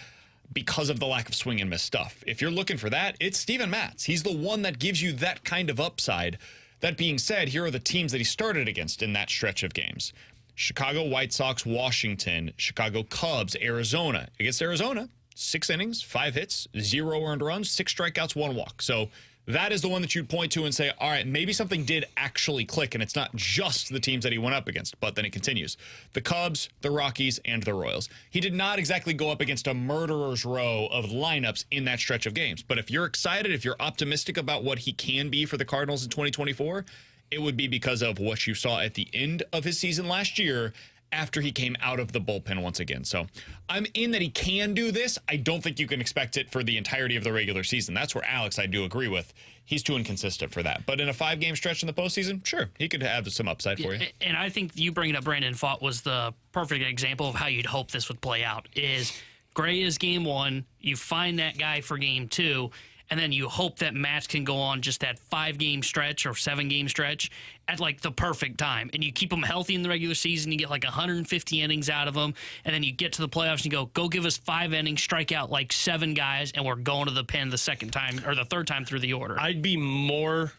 because of the lack of swing and miss stuff. If you're looking for that, it's Steven Matz. He's the one that gives you that kind of upside. That being said, here are the teams that he started against in that stretch of games. Chicago White Sox, Washington, Chicago Cubs, Arizona. Against Arizona, 6 innings, 5 hits, 0 earned runs, 6 strikeouts, 1 walk. So that is the one that you'd point to and say, all right, maybe something did actually click, and it's not just the teams that he went up against. But then it continues. The Cubs, the Rockies, and the Royals. He did not exactly go up against a murderer's row of lineups in that stretch of games. But if you're excited, if you're optimistic about what he can be for the Cardinals in 2024, it would be because of what you saw at the end of his season last year after he came out of the bullpen once again. So I'm in that he can do this. I don't think you can expect it for the entirety of the regular season. That's where Alex, I do agree with. He's too inconsistent for that. But in a 5-game stretch in the postseason, sure, he could have some upside for you. And I think you bringing up Brandon Pfaadt was the perfect example of how you'd hope this would play out. Is Gray is game 1, you find that guy for game 2, and then you hope that Matz can go on just that 5-game stretch or 7-game stretch at like the perfect time. And you keep him healthy in the regular season. You get like 150 innings out of him. And then you get to the playoffs and you go give us 5 innings, strike out like 7 guys, and we're going to the pen the second time or the third time through the order. I'd be more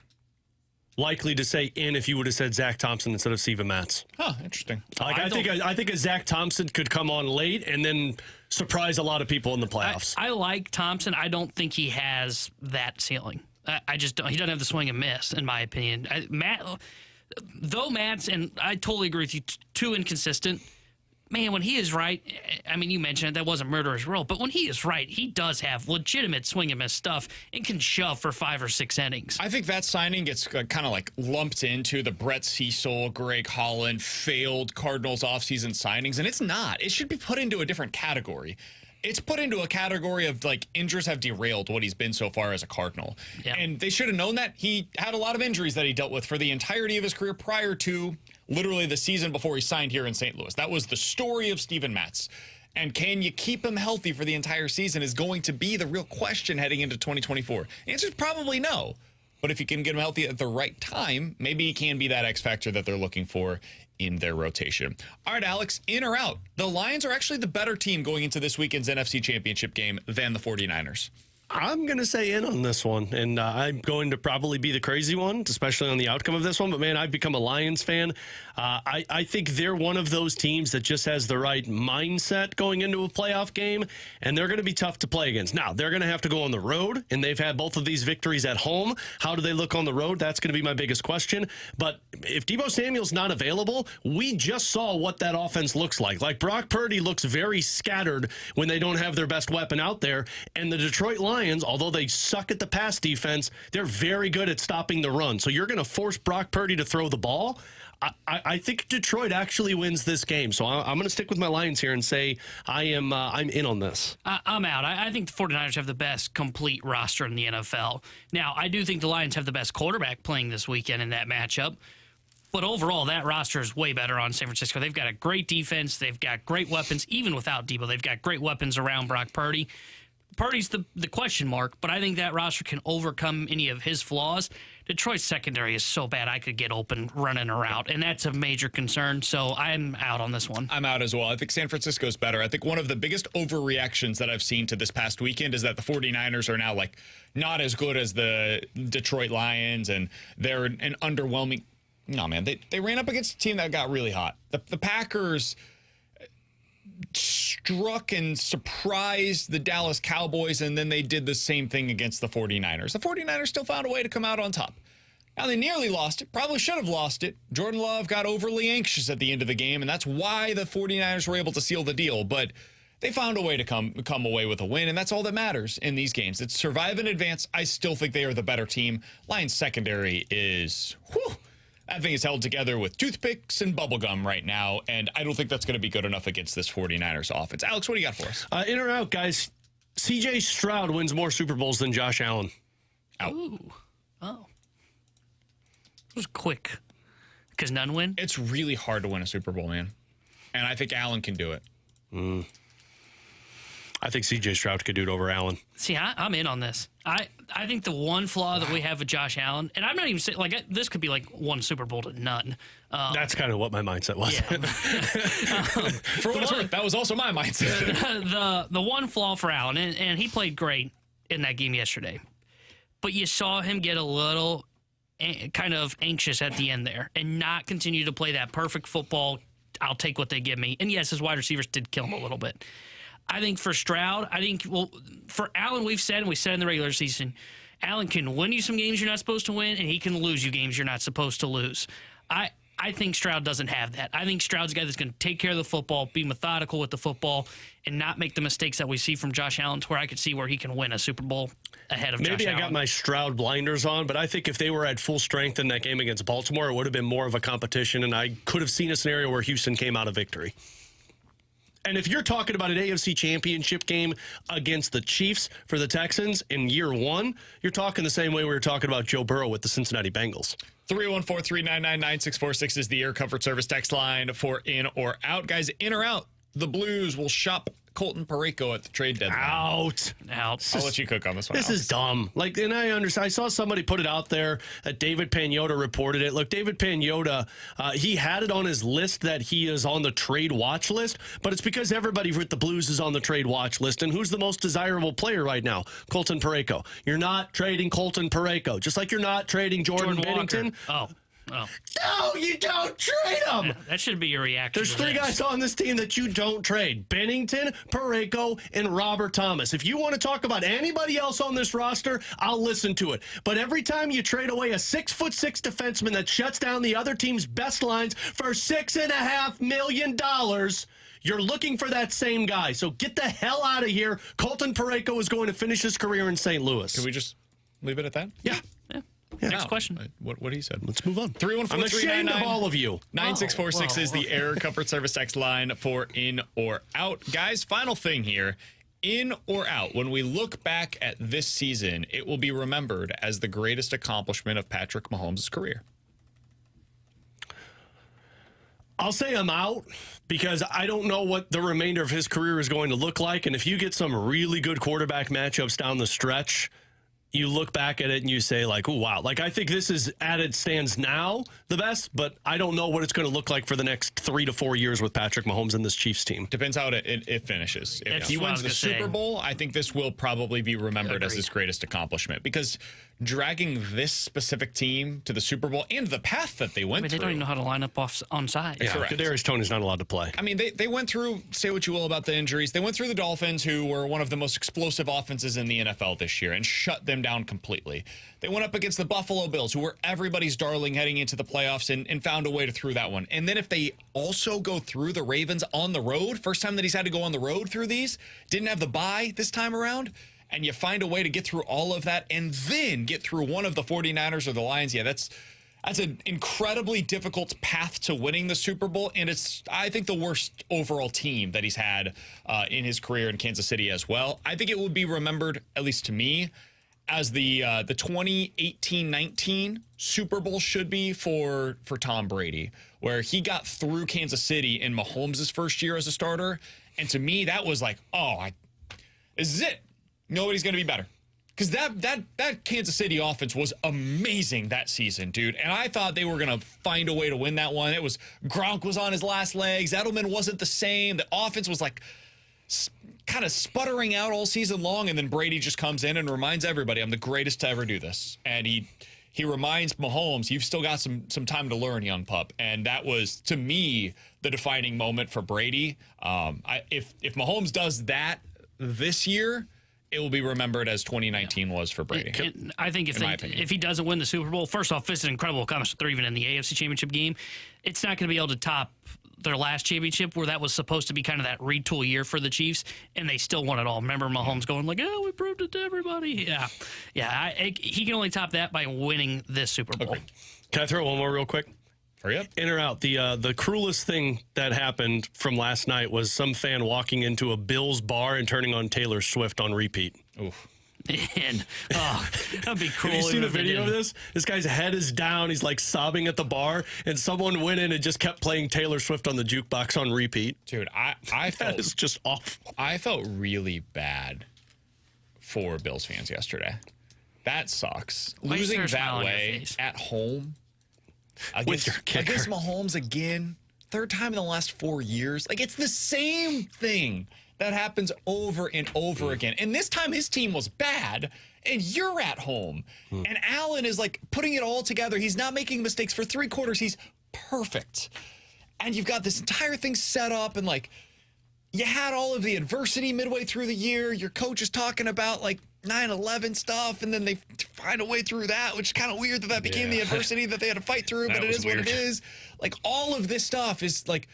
likely to say if you would have said Zach Thompson instead of Steven Matz. Huh, interesting. Like I think a Zach Thompson could come on late and then surprise a lot of people in the playoffs. I like Thompson. I don't think he has that ceiling. I just don't. He doesn't have the swing and miss, in my opinion. Matz, and I totally agree with you, too inconsistent. Man, when he is right, I mean, you mentioned it, that wasn't murderer's row, but when he is right, he does have legitimate swing and miss stuff and can shove for 5 or 6 innings. I think that signing gets kind of like lumped into the Brett Cecil, Greg Holland, failed Cardinals offseason signings, and it's not. It should be put into a different category. It's put into a category of like injuries have derailed what he's been so far as a Cardinal. Yeah. And they should have known that. He had a lot of injuries that he dealt with for the entirety of his career prior to literally the season before he signed here in St. Louis. That was the story of Steven Matz. And can you keep him healthy for the entire season is going to be the real question heading into 2024. The answer is probably no. But if you can get him healthy at the right time, maybe he can be that X factor that they're looking for in their rotation. All right, Alex, in or out? The Lions are actually the better team going into this weekend's NFC Championship game than the 49ers. I'm going to say in on this one, and I'm going to probably be the crazy one, especially on the outcome of this one. But, man, I've become a Lions fan. I think they're one of those teams that just has the right mindset going into a playoff game, and they're going to be tough to play against. Now, they're going to have to go on the road, and they've had both of these victories at home. How do they look on the road? That's going to be my biggest question. But if Deebo Samuel's not available, we just saw what that offense looks like. Like, Brock Purdy looks very scattered when they don't have their best weapon out there, and the Detroit Lions, although they suck at the pass defense, they're very good at stopping the run. So you're going to force Brock Purdy to throw the ball. I think Detroit actually wins this game. So I'm going to stick with my Lions here and say I'm in on this. I'm out. I think the 49ers have the best complete roster in the NFL. Now, I do think the Lions have the best quarterback playing this weekend in that matchup. But overall, that roster is way better on San Francisco. They've got a great defense. They've got great weapons. Even without Deebo, they've got great weapons around Brock Purdy. Purdy's the question mark, but I think that roster can overcome any of his flaws. Detroit's secondary is so bad I could get open running a route, and that's a major concern, so I'm out on this one. I'm out as well. I think San Francisco's better. I think one of the biggest overreactions that I've seen to this past weekend is that the 49ers are now like not as good as the Detroit Lions, and they're an underwhelming... No, man, they ran up against a team that got really hot. The Packers struck and surprised the Dallas Cowboys, and then they did the same thing against the 49ers. The 49ers still found a way to come out on top. Now, they nearly lost it, probably should have lost it. Jordan Love got overly anxious at the end of the game, and that's why the 49ers were able to seal the deal. But they found a way to come away with a win, and that's all that matters in these games. It's survive and advance. I still think they are the better team. Lions secondary is... whew, that thing is held together with toothpicks and bubblegum right now, and I don't think that's going to be good enough against this 49ers offense. Alex, what do you got for us? In or out, guys? C.J. Stroud wins more Super Bowls than Josh Allen. Out. Ooh. Oh. It was quick. Because none win? It's really hard to win a Super Bowl, man. And I think Allen can do it. I think C.J. Stroud could do it over Allen. See, I'm in on this. I think the one flaw that we have with Josh Allen, and I'm not even saying, like, this could be like one Super Bowl to none. That's kind of what my mindset was. Yeah. For what it's worth, that was also my mindset. The one flaw for Allen, and he played great in that game yesterday, but you saw him get a little kind of anxious at the end there and not continue to play that perfect football. I'll take what they give me. And yes, his wide receivers did kill him a little bit. I think for Stroud, for Allen, we said in the regular season, Allen can win you some games you're not supposed to win, and he can lose you games you're not supposed to lose. I think Stroud doesn't have that. I think Stroud's a guy that's going to take care of the football, be methodical with the football, and not make the mistakes that we see from Josh Allen, to where I could see where he can win a Super Bowl ahead of Josh Allen. Maybe I got my Stroud blinders on, but I think if they were at full strength in that game against Baltimore, it would have been more of a competition, and I could have seen a scenario where Houston came out of victory. And if you're talking about an AFC championship game against the Chiefs for the Texans in year one, you're talking the same way we were talking about Joe Burrow with the Cincinnati Bengals. 314-399-9646 is the Air Comfort Service text line for in or out. Guys, in or out, the Blues will shop Colton Parayko at the trade deadline. Out. I'll let you cook on this one. This is dumb. And I understand. I saw somebody put it out there. David Pagnotta reported it. Look, David Pagnotta, he had it on his list that he is on the trade watch list, but it's because everybody with the Blues is on the trade watch list. And who's the most desirable player right now? Colton Parayko. You're not trading Colton Parayko, just like you're not trading Jordan Bennington. Oh. No, you don't trade them. Yeah, that should be your reaction. There's three guys on this team that you don't trade: Bennington, Parayko, and Robert Thomas. If you want to talk about anybody else on this roster, I'll listen to it. But every time you trade away a 6'6" defenseman that shuts down the other team's best lines for $6.5 million, you're looking for that same guy. So get the hell out of here. Colton Parayko is going to finish his career in St. Louis. Can we just leave it at that? Yeah. Next question. What he said. Let's move on. 314-399. I'm ashamed of all of you. 9646 is the Air Comfort Service text line for in or out. Guys, final thing here. In or out, when we look back at this season, it will be remembered as the greatest accomplishment of Patrick Mahomes' career. I'll say I'm out because I don't know what the remainder of his career is going to look like. And if you get some really good quarterback matchups down the stretch, you look back at it and you say, like, oh, wow. Like, I think this is, at it stands now, the best, but I don't know what it's going to look like for the next 3 to 4 years with Patrick Mahomes and this Chiefs team. Depends how it finishes. If he wins the Super Bowl, I think this will probably be remembered as his greatest accomplishment, because dragging this specific team to the Super Bowl and the path that they went through. They don't even know how to line up on side. Yeah, Kadarius Toney's not allowed to play. I mean, they went through, say what you will about the injuries, they went through the Dolphins, who were one of the most explosive offenses in the NFL this year, and shut them down completely. They went up against the Buffalo Bills, who were everybody's darling heading into the playoffs, and found a way to through that one. And then if they also go through the Ravens on the road, first time that he's had to go on the road through these, didn't have the bye this time around, and you find a way to get through all of that and then get through one of the 49ers or the Lions, yeah, that's an incredibly difficult path to winning the Super Bowl, and it's, I think, the worst overall team that he's had in his career in Kansas City as well. I think it will be remembered, at least to me, as the 2018-19 Super Bowl should be for Tom Brady, where he got through Kansas City in Mahomes' first year as a starter, and to me, that was like, this is it. Nobody's going to be better. Because that Kansas City offense was amazing that season, dude. And I thought they were going to find a way to win that one. It was, Gronk was on his last legs. Edelman wasn't the same. The offense was like kind of sputtering out all season long. And then Brady just comes in and reminds everybody, I'm the greatest to ever do this. And he reminds Mahomes, you've still got some time to learn, young pup. And that was, to me, the defining moment for Brady. If Mahomes does that this year, it will be remembered as 2019 was for Brady. And I think if he doesn't win the Super Bowl, first off, it's an incredible accomplishment. They're even in the AFC Championship game. It's not going to be able to top their last championship, where that was supposed to be kind of that retool year for the Chiefs, and they still won it all. Remember Mahomes going like, we proved it to everybody. Yeah. He can only top that by winning this Super Bowl. Okay. Can I throw one more real quick? Hurry up. In or out. The cruelest thing that happened from last night was some fan walking into a Bills bar and turning on Taylor Swift on repeat. Oof. And that'd be cool. Have you seen the if they video of didn't. this? This guy's head is down. He's like sobbing at the bar, and someone went in and just kept playing Taylor Swift on the jukebox on repeat. Dude, I That felt is just awful. I felt really bad for Bills fans yesterday. That sucks. Why is Losing there a smile that on your way face? at home With your kicker. against Mahomes again, third time in the last 4 years. Like, it's the same thing that happens over and over again. And this time his team was bad, and you're at home. And Allen is like putting it all together. He's not making mistakes for 3 quarters. He's perfect. And you've got this entire thing set up, and like, you had all of the adversity midway through the year. Your coach is talking about like 9/11 stuff, and then they find a way through that, which is kind of weird that became the adversity that they had to fight through, but it is what it is. Like, all of this stuff is like,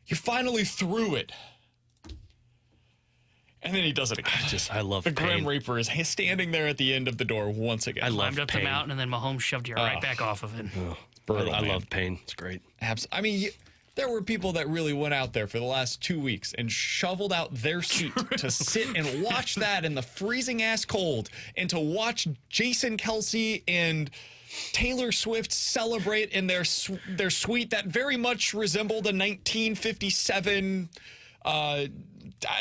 you're finally through it. And then he does it again. I love the pain. Grim Reaper is standing there at the end of the door once again. I love Climbed up pain. the mountain, and then Mahomes shoved you right back off of it. Brutal, I man. love pain. It's great. I mean, there were people that really went out there for the last 2 weeks and shoveled out their seat to sit and watch that in the freezing ass cold, and to watch Jason Kelsey and Taylor Swift celebrate in their suite that very much resembled a 1957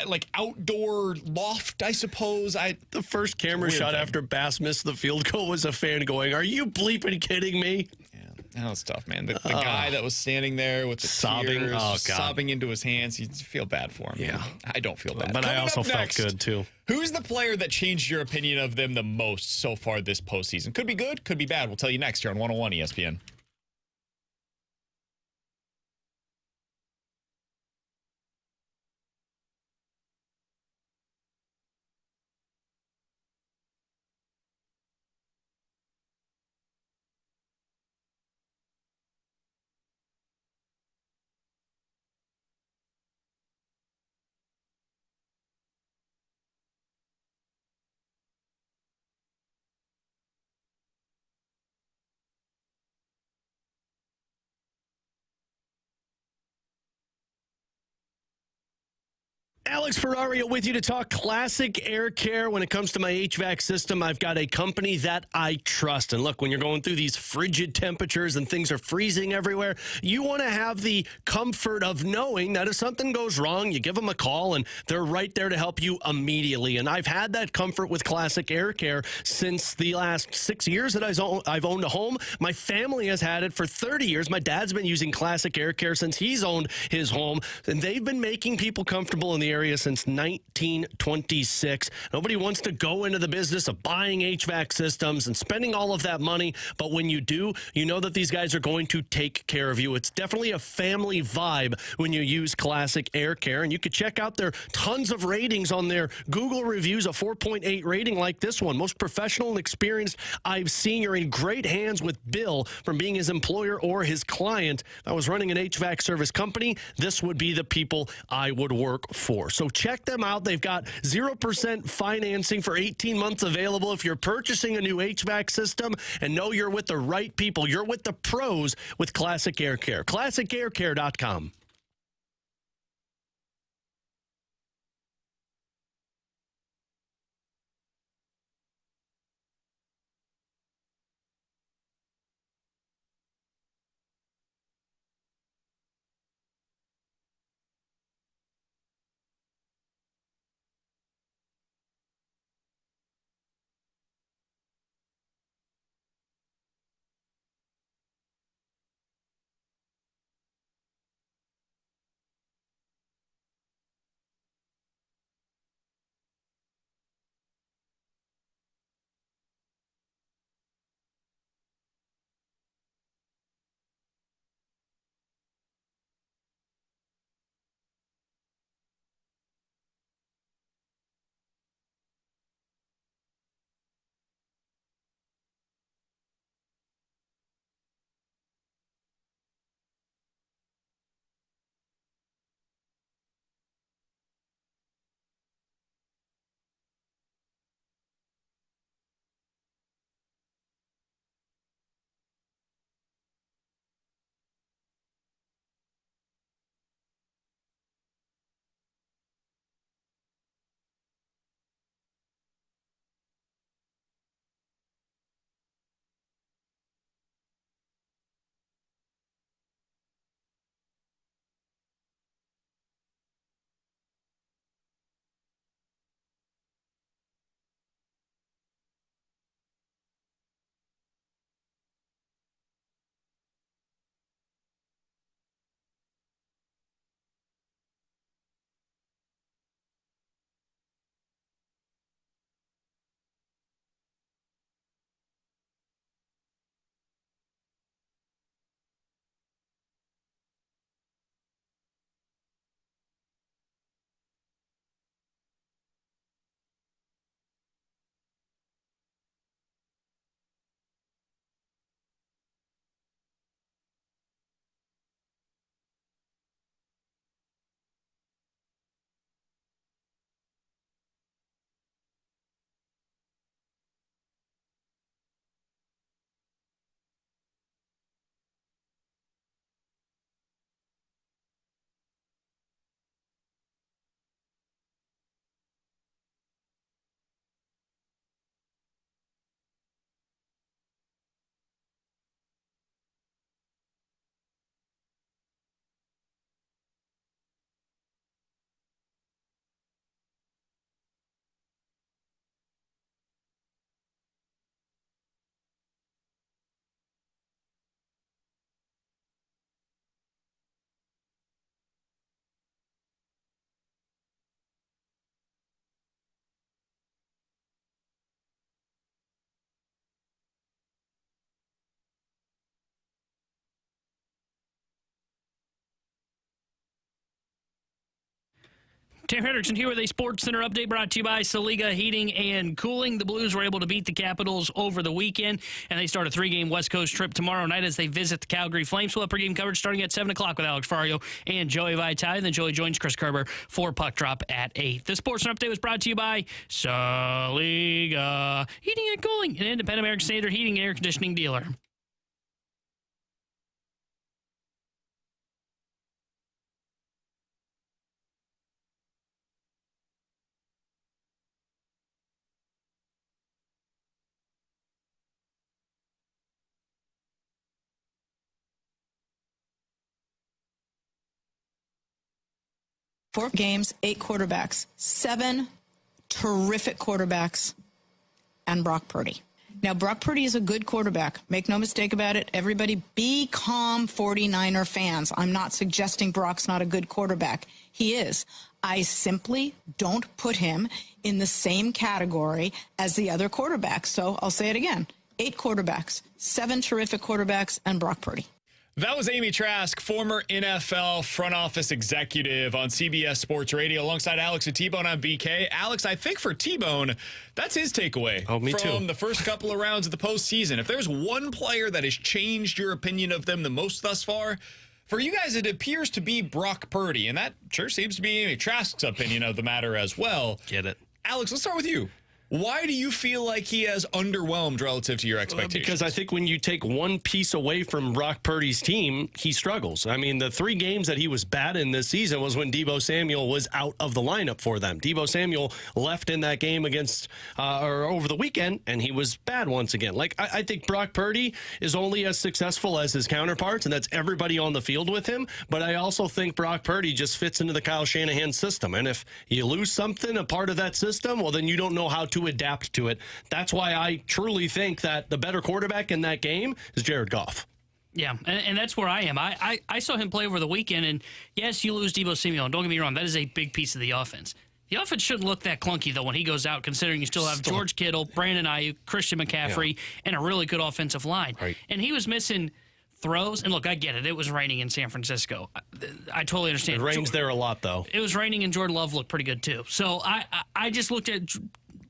like outdoor loft, I suppose. The first camera shot after Bass missed the field goal was a fan going, "Are you bleeping kidding me?" Yeah, that was tough, man. The guy that was standing there with the Sobbing. tears, Oh, God. sobbing into his hands, you feel bad for him. Yeah. Man. I don't feel bad. But I Coming also up felt next, good, too. Who's the player that changed your opinion of them the most so far this postseason? Could be good, could be bad. We'll tell you next here on 101 ESPN. Alex Ferrario with you to talk classic air care. When it comes to my HVAC system, I've got a company that I trust. And look, when you're going through these frigid temperatures and things are freezing everywhere, you want to have the comfort of knowing that if something goes wrong, you give them a call and they're right there to help you immediately. And I've had that comfort with classic air care since the last 6 years that I've owned a home. My family has had it for 30 years. My dad's been using classic air care since he's owned his home. And they've been making people comfortable in the area since 1926. Nobody wants to go into the business of buying HVAC systems and spending all of that money, but when you do, you know that these guys are going to take care of you. It's definitely a family vibe when you use Classic Air Care, and you can check out their tons of ratings on their Google reviews, a 4.8 rating like this one. Most professional and experienced I've seen. You're in great hands with Bill from being his employer or his client. If I was running an HVAC service company, this would be the people I would work for. So check them out. They've got 0% financing for 18 months available if you're purchasing a new HVAC system, and know you're with the right people. You're with the pros with Classic Air Care. ClassicAirCare.com. Tanner Hendrickson here with a Sports Center update brought to you by Saliga Heating and Cooling. The Blues were able to beat the Capitals over the weekend, and they start a 3-game West Coast trip tomorrow night as they visit the Calgary Flames. We'll have pregame coverage starting at 7 o'clock with Alex Ferrario and Joey Vitale. Then Joey joins Chris Kerber for Puck Drop at 8. The Sports Center update was brought to you by Saliga Heating and Cooling, an independent American Standard heating and air conditioning dealer. Four games, 8 quarterbacks, 7 terrific quarterbacks, and Brock Purdy. Now, Brock Purdy is a good quarterback. Make no mistake about it. Everybody be calm, 49er fans. I'm not suggesting Brock's not a good quarterback. He is. I simply don't put him in the same category as the other quarterbacks. So I'll say it again. 8 quarterbacks, 7 terrific quarterbacks, and Brock Purdy. That was Amy Trask, former NFL front office executive on CBS Sports Radio, alongside Alex and T-Bone on BK. Alex, I think for T-Bone, that's his takeaway from the first couple of rounds of the postseason. If there's one player that has changed your opinion of them the most thus far, for you guys, it appears to be Brock Purdy, and that sure seems to be Amy Trask's opinion of the matter as well. Get it. Alex, let's start with you. Why do you feel like he has underwhelmed relative to your expectations? Because I think when you take one piece away from Brock Purdy's team, he struggles. I mean, the 3 games that he was bad in this season was when Deebo Samuel was out of the lineup for them. Deebo Samuel left in that game against or over the weekend, and he was bad once again. Like, I think Brock Purdy is only as successful as his counterparts, and that's everybody on the field with him. But I also think Brock Purdy just fits into the Kyle Shanahan system. And if you lose something, a part of that system, well, then you don't know how to adapt to it. That's why I truly think that the better quarterback in that game is Jared Goff. Yeah, and that's where I am. I saw him play over the weekend, and yes, you lose Deebo Samuel. Don't get me wrong, that is a big piece of the offense. The offense shouldn't look that clunky, though, when he goes out, considering you still have George Kittle, Brandon Ayuk, Christian McCaffrey, and a really good offensive line. Right. And he was missing throws. And look, I get it. It was raining in San Francisco. I totally understand. It rains there a lot, though. It was raining, and Jordan Love looked pretty good, too. So I just looked at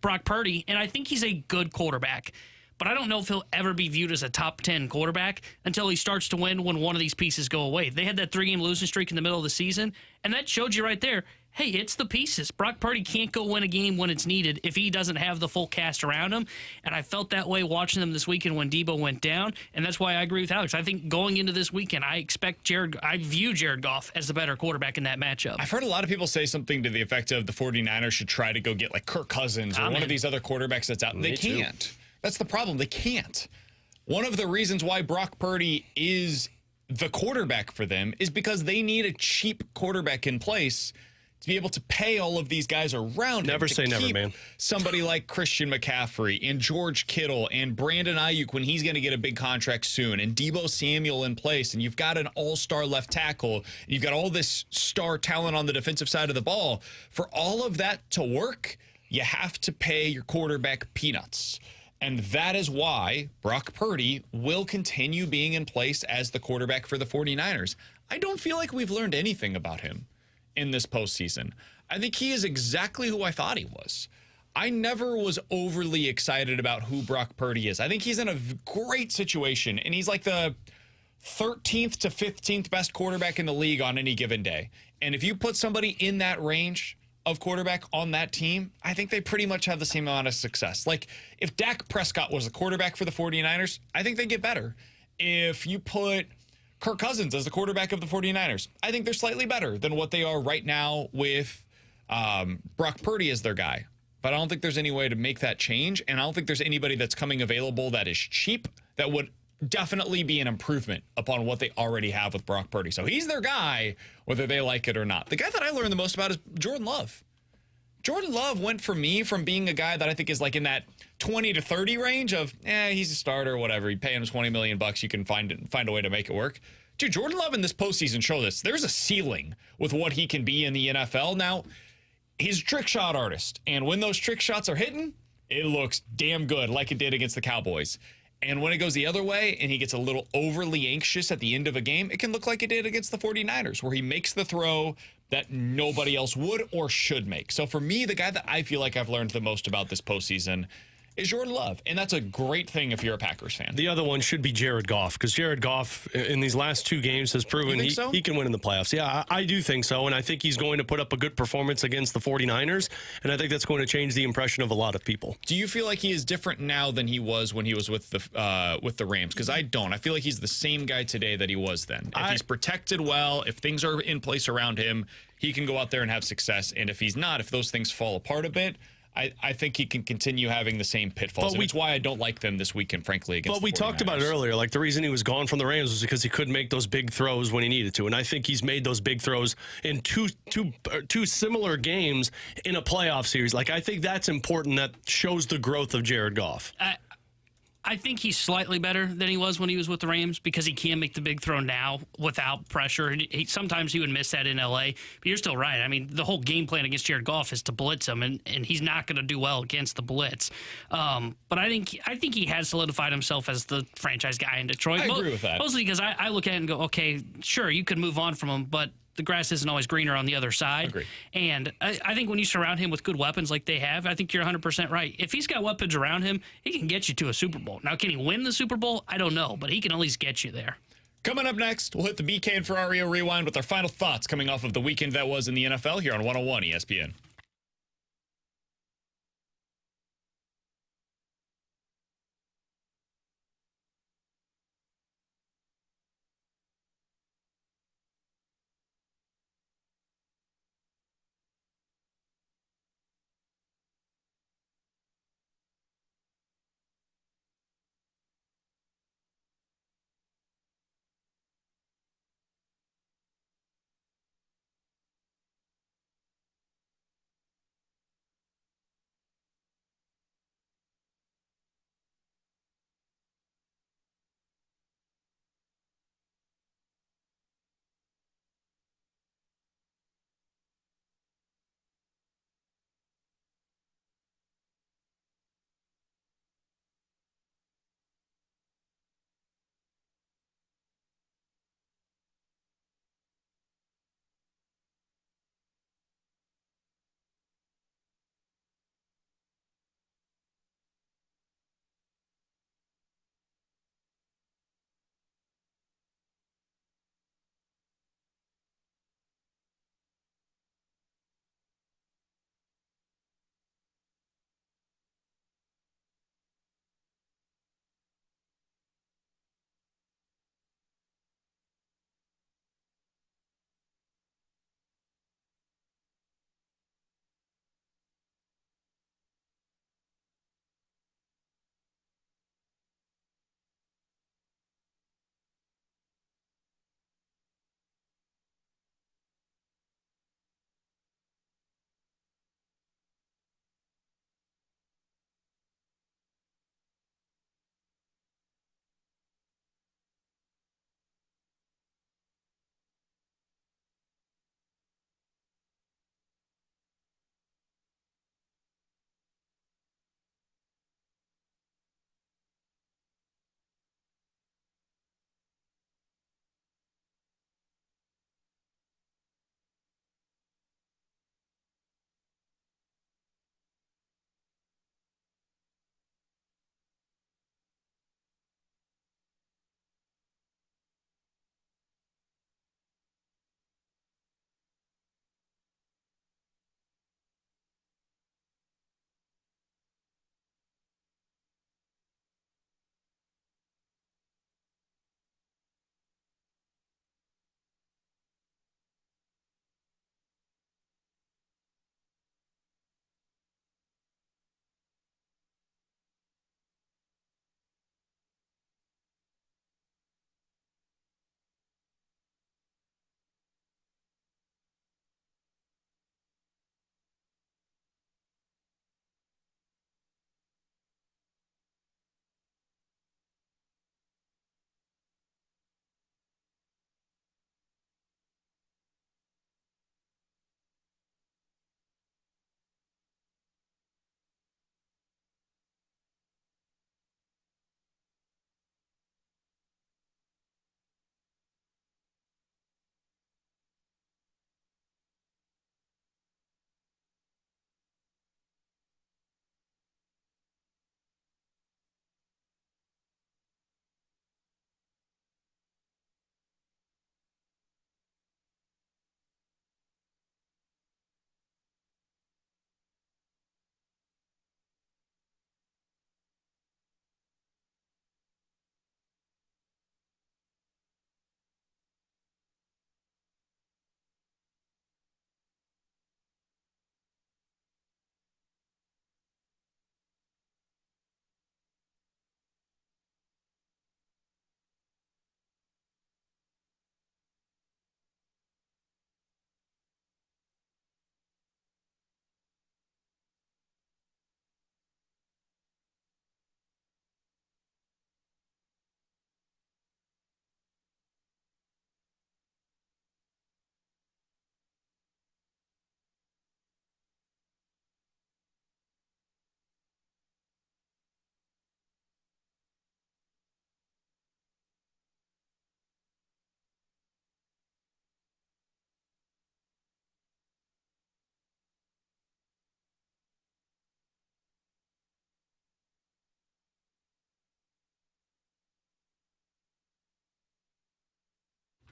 Brock Purdy, and I think he's a good quarterback. But I don't know if he'll ever be viewed as a top 10 quarterback until he starts to win when one of these pieces go away. They had that 3-game losing streak in the middle of the season, and that showed you right there, hey, it's the pieces. Brock Purdy can't go win a game when it's needed if he doesn't have the full cast around him. And I felt that way watching them this weekend when Deebo went down, and that's why I agree with Alex. I think going into this weekend, I view Jared Goff as the better quarterback in that matchup. I've heard a lot of people say something to the effect of the 49ers should try to go get like Kirk Cousins or one of these other quarterbacks that's out. They can't. That's the problem. They can't. One of the reasons why Brock Purdy is the quarterback for them is because they need a cheap quarterback in place to be able to pay all of these guys around him. Never say never, man. Somebody like Christian McCaffrey and George Kittle and Brandon Ayuk when he's going to get a big contract soon, and Deebo Samuel in place, and you've got an all-star left tackle, and you've got all this star talent on the defensive side of the ball. For all of that to work, you have to pay your quarterback peanuts. And that is why Brock Purdy will continue being in place as the quarterback for the 49ers. I don't feel like we've learned anything about him in this postseason. I think he is exactly who I thought he was. I never was overly excited about who Brock Purdy is. I think he's in a great situation, and he's like the 13th to 15th best quarterback in the league on any given day. And if you put somebody in that range of quarterback on that team, I think they pretty much have the same amount of success. Like, if Dak Prescott was the quarterback for the 49ers, I think they get better. If you put Kirk Cousins as the quarterback of the 49ers, I think they're slightly better than what they are right now with Brock Purdy as their guy. But I don't think there's any way to make that change, and I don't think there's anybody that's coming available that is cheap that would definitely be an improvement upon what they already have with Brock Purdy. So he's their guy, whether they like it or not. The guy that I learned the most about is Jordan Love. Jordan Love went for me from being a guy that I think is like in that 20 to 30 range of, he's a starter or whatever. You pay him $20 million, you can find a way to make it work. Dude, Jordan Love in this postseason showed us there's a ceiling with what he can be in the NFL. Now, he's a trick shot artist, and when those trick shots are hitting, it looks damn good like it did against the Cowboys. And when it goes the other way and he gets a little overly anxious at the end of a game, it can look like it did against the 49ers, where he makes the throw, that nobody else would or should make. So for me, the guy that I feel like I've learned the most about this postseason is Jordan Love. And that's a great thing if you're a Packers fan. The other one should be Jared Goff, because Jared Goff in these last 2 games has proven he can win in the playoffs. Yeah, I do think so, and I think he's going to put up a good performance against the 49ers, and I think that's going to change the impression of a lot of people. Do you feel like he is different now than he was when he was with the Rams? Because I don't. I feel like he's the same guy today that he was then. If he's protected well, if things are in place around him, he can go out there and have success. And if he's not, if those things fall apart a bit, I think he can continue having the same pitfalls. And it's why I don't like them this weekend, frankly, against the 49ers. But we talked about it earlier. Like, the reason he was gone from the Rams was because he couldn't make those big throws when he needed to. And I think he's made those big throws in two similar games in a playoff series. Like, I think that's important. That shows the growth of Jared Goff. I think he's slightly better than he was when he was with the Rams because he can make the big throw now without pressure. Sometimes he would miss that in L.A., but you're still right. I mean, the whole game plan against Jared Goff is to blitz him, and he's not going to do well against the blitz. But I think he has solidified himself as the franchise guy in Detroit. I agree with that. Mostly because I look at it and go, okay, sure, you could move on from him, but the grass isn't always greener on the other side. Agreed. And I think when you surround him with good weapons like they have, I think you're 100% right. If he's got weapons around him, he can get you to a Super Bowl. Now, can he win the Super Bowl? I don't know, but he can at least get you there. Coming up next, we'll hit the BK and Ferrario Rewind with our final thoughts coming off of the weekend that was in the NFL here on 101 ESPN.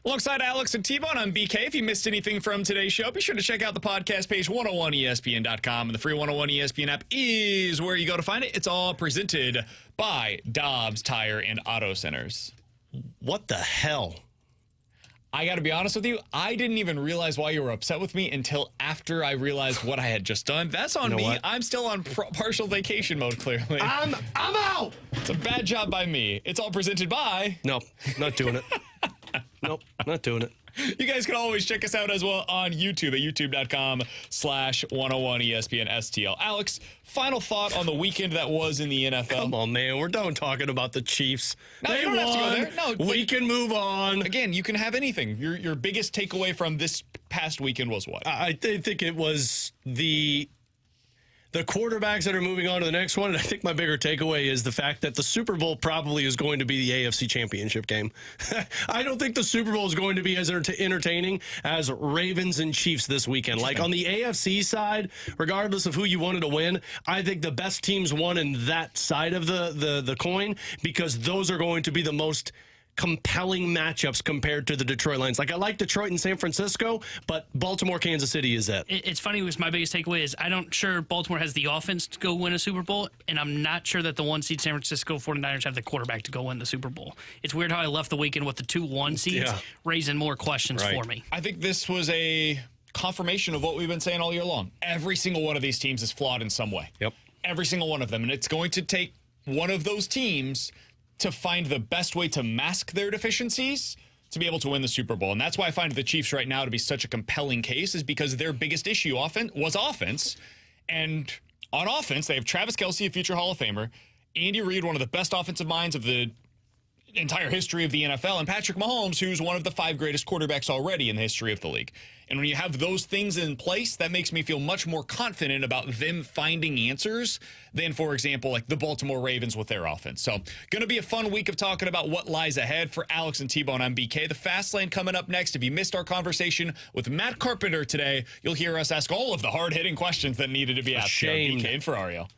Alongside Alex and T-Bone, I'm BK. If you missed anything from today's show, be sure to check out the podcast page, 101ESPN.com. And the free 101 ESPN app is where you go to find it. It's all presented by Dobbs Tire and Auto Centers. What the hell? I got to be honest with you, I didn't even realize why you were upset with me until after I realized what I had just done. That's on me. What? I'm still on partial vacation mode, clearly. I'm out! It's a bad job by me. It's all presented by... No, not doing it. Nope, not doing it. You guys can always check us out as well on YouTube at youtube.com/101ESPN STL. Alex, final thought on the weekend that was in the NFL. Come on, man. We're done talking about the Chiefs. No, you don't have to go there. No, we can move on. Again, you can have anything. Your biggest takeaway from this past weekend was what? I think it was the quarterbacks that are moving on to the next one. And I think my bigger takeaway is the fact that the Super Bowl probably is going to be the AFC Championship game. I don't think the Super Bowl is going to be as entertaining as Ravens and Chiefs this weekend. Like on the AFC side, regardless of who you wanted to win, I think the best teams won in that side of the coin because those are going to be the most compelling matchups compared to the Detroit Lions. Like I like Detroit and San Francisco, but Baltimore, Kansas City is it. It's funny because my biggest takeaway is I don't sure Baltimore has the offense to go win a Super Bowl, and I'm not sure that the 1 seed San Francisco 49ers have the quarterback to go win the Super Bowl. It's weird how I left the weekend with the 2 1 seeds, raising more questions for me. I think this was a confirmation of what we've been saying all year long. Every single one of these teams is flawed in some way. Yep. Every single one of them, and it's going to take one of those teams to find the best way to mask their deficiencies to be able to win the Super Bowl. And that's why I find the Chiefs right now to be such a compelling case is because their biggest issue was offense. And on offense, they have Travis Kelce, a future Hall of Famer, Andy Reid, one of the best offensive minds of the entire history of the NFL, and Patrick Mahomes, who's one of the 5 greatest quarterbacks already in the history of the league. And when you have those things in place, that makes me feel much more confident about them finding answers than, for example, like the Baltimore Ravens with their offense. So going to be a fun week of talking about what lies ahead. For Alex and T-Bone, I'm BK. The Fast Lane coming up next. If you missed our conversation with Matt Carpenter today, you'll hear us ask all of the hard-hitting questions that needed to be asked. Ashamed. BK and Ferrario.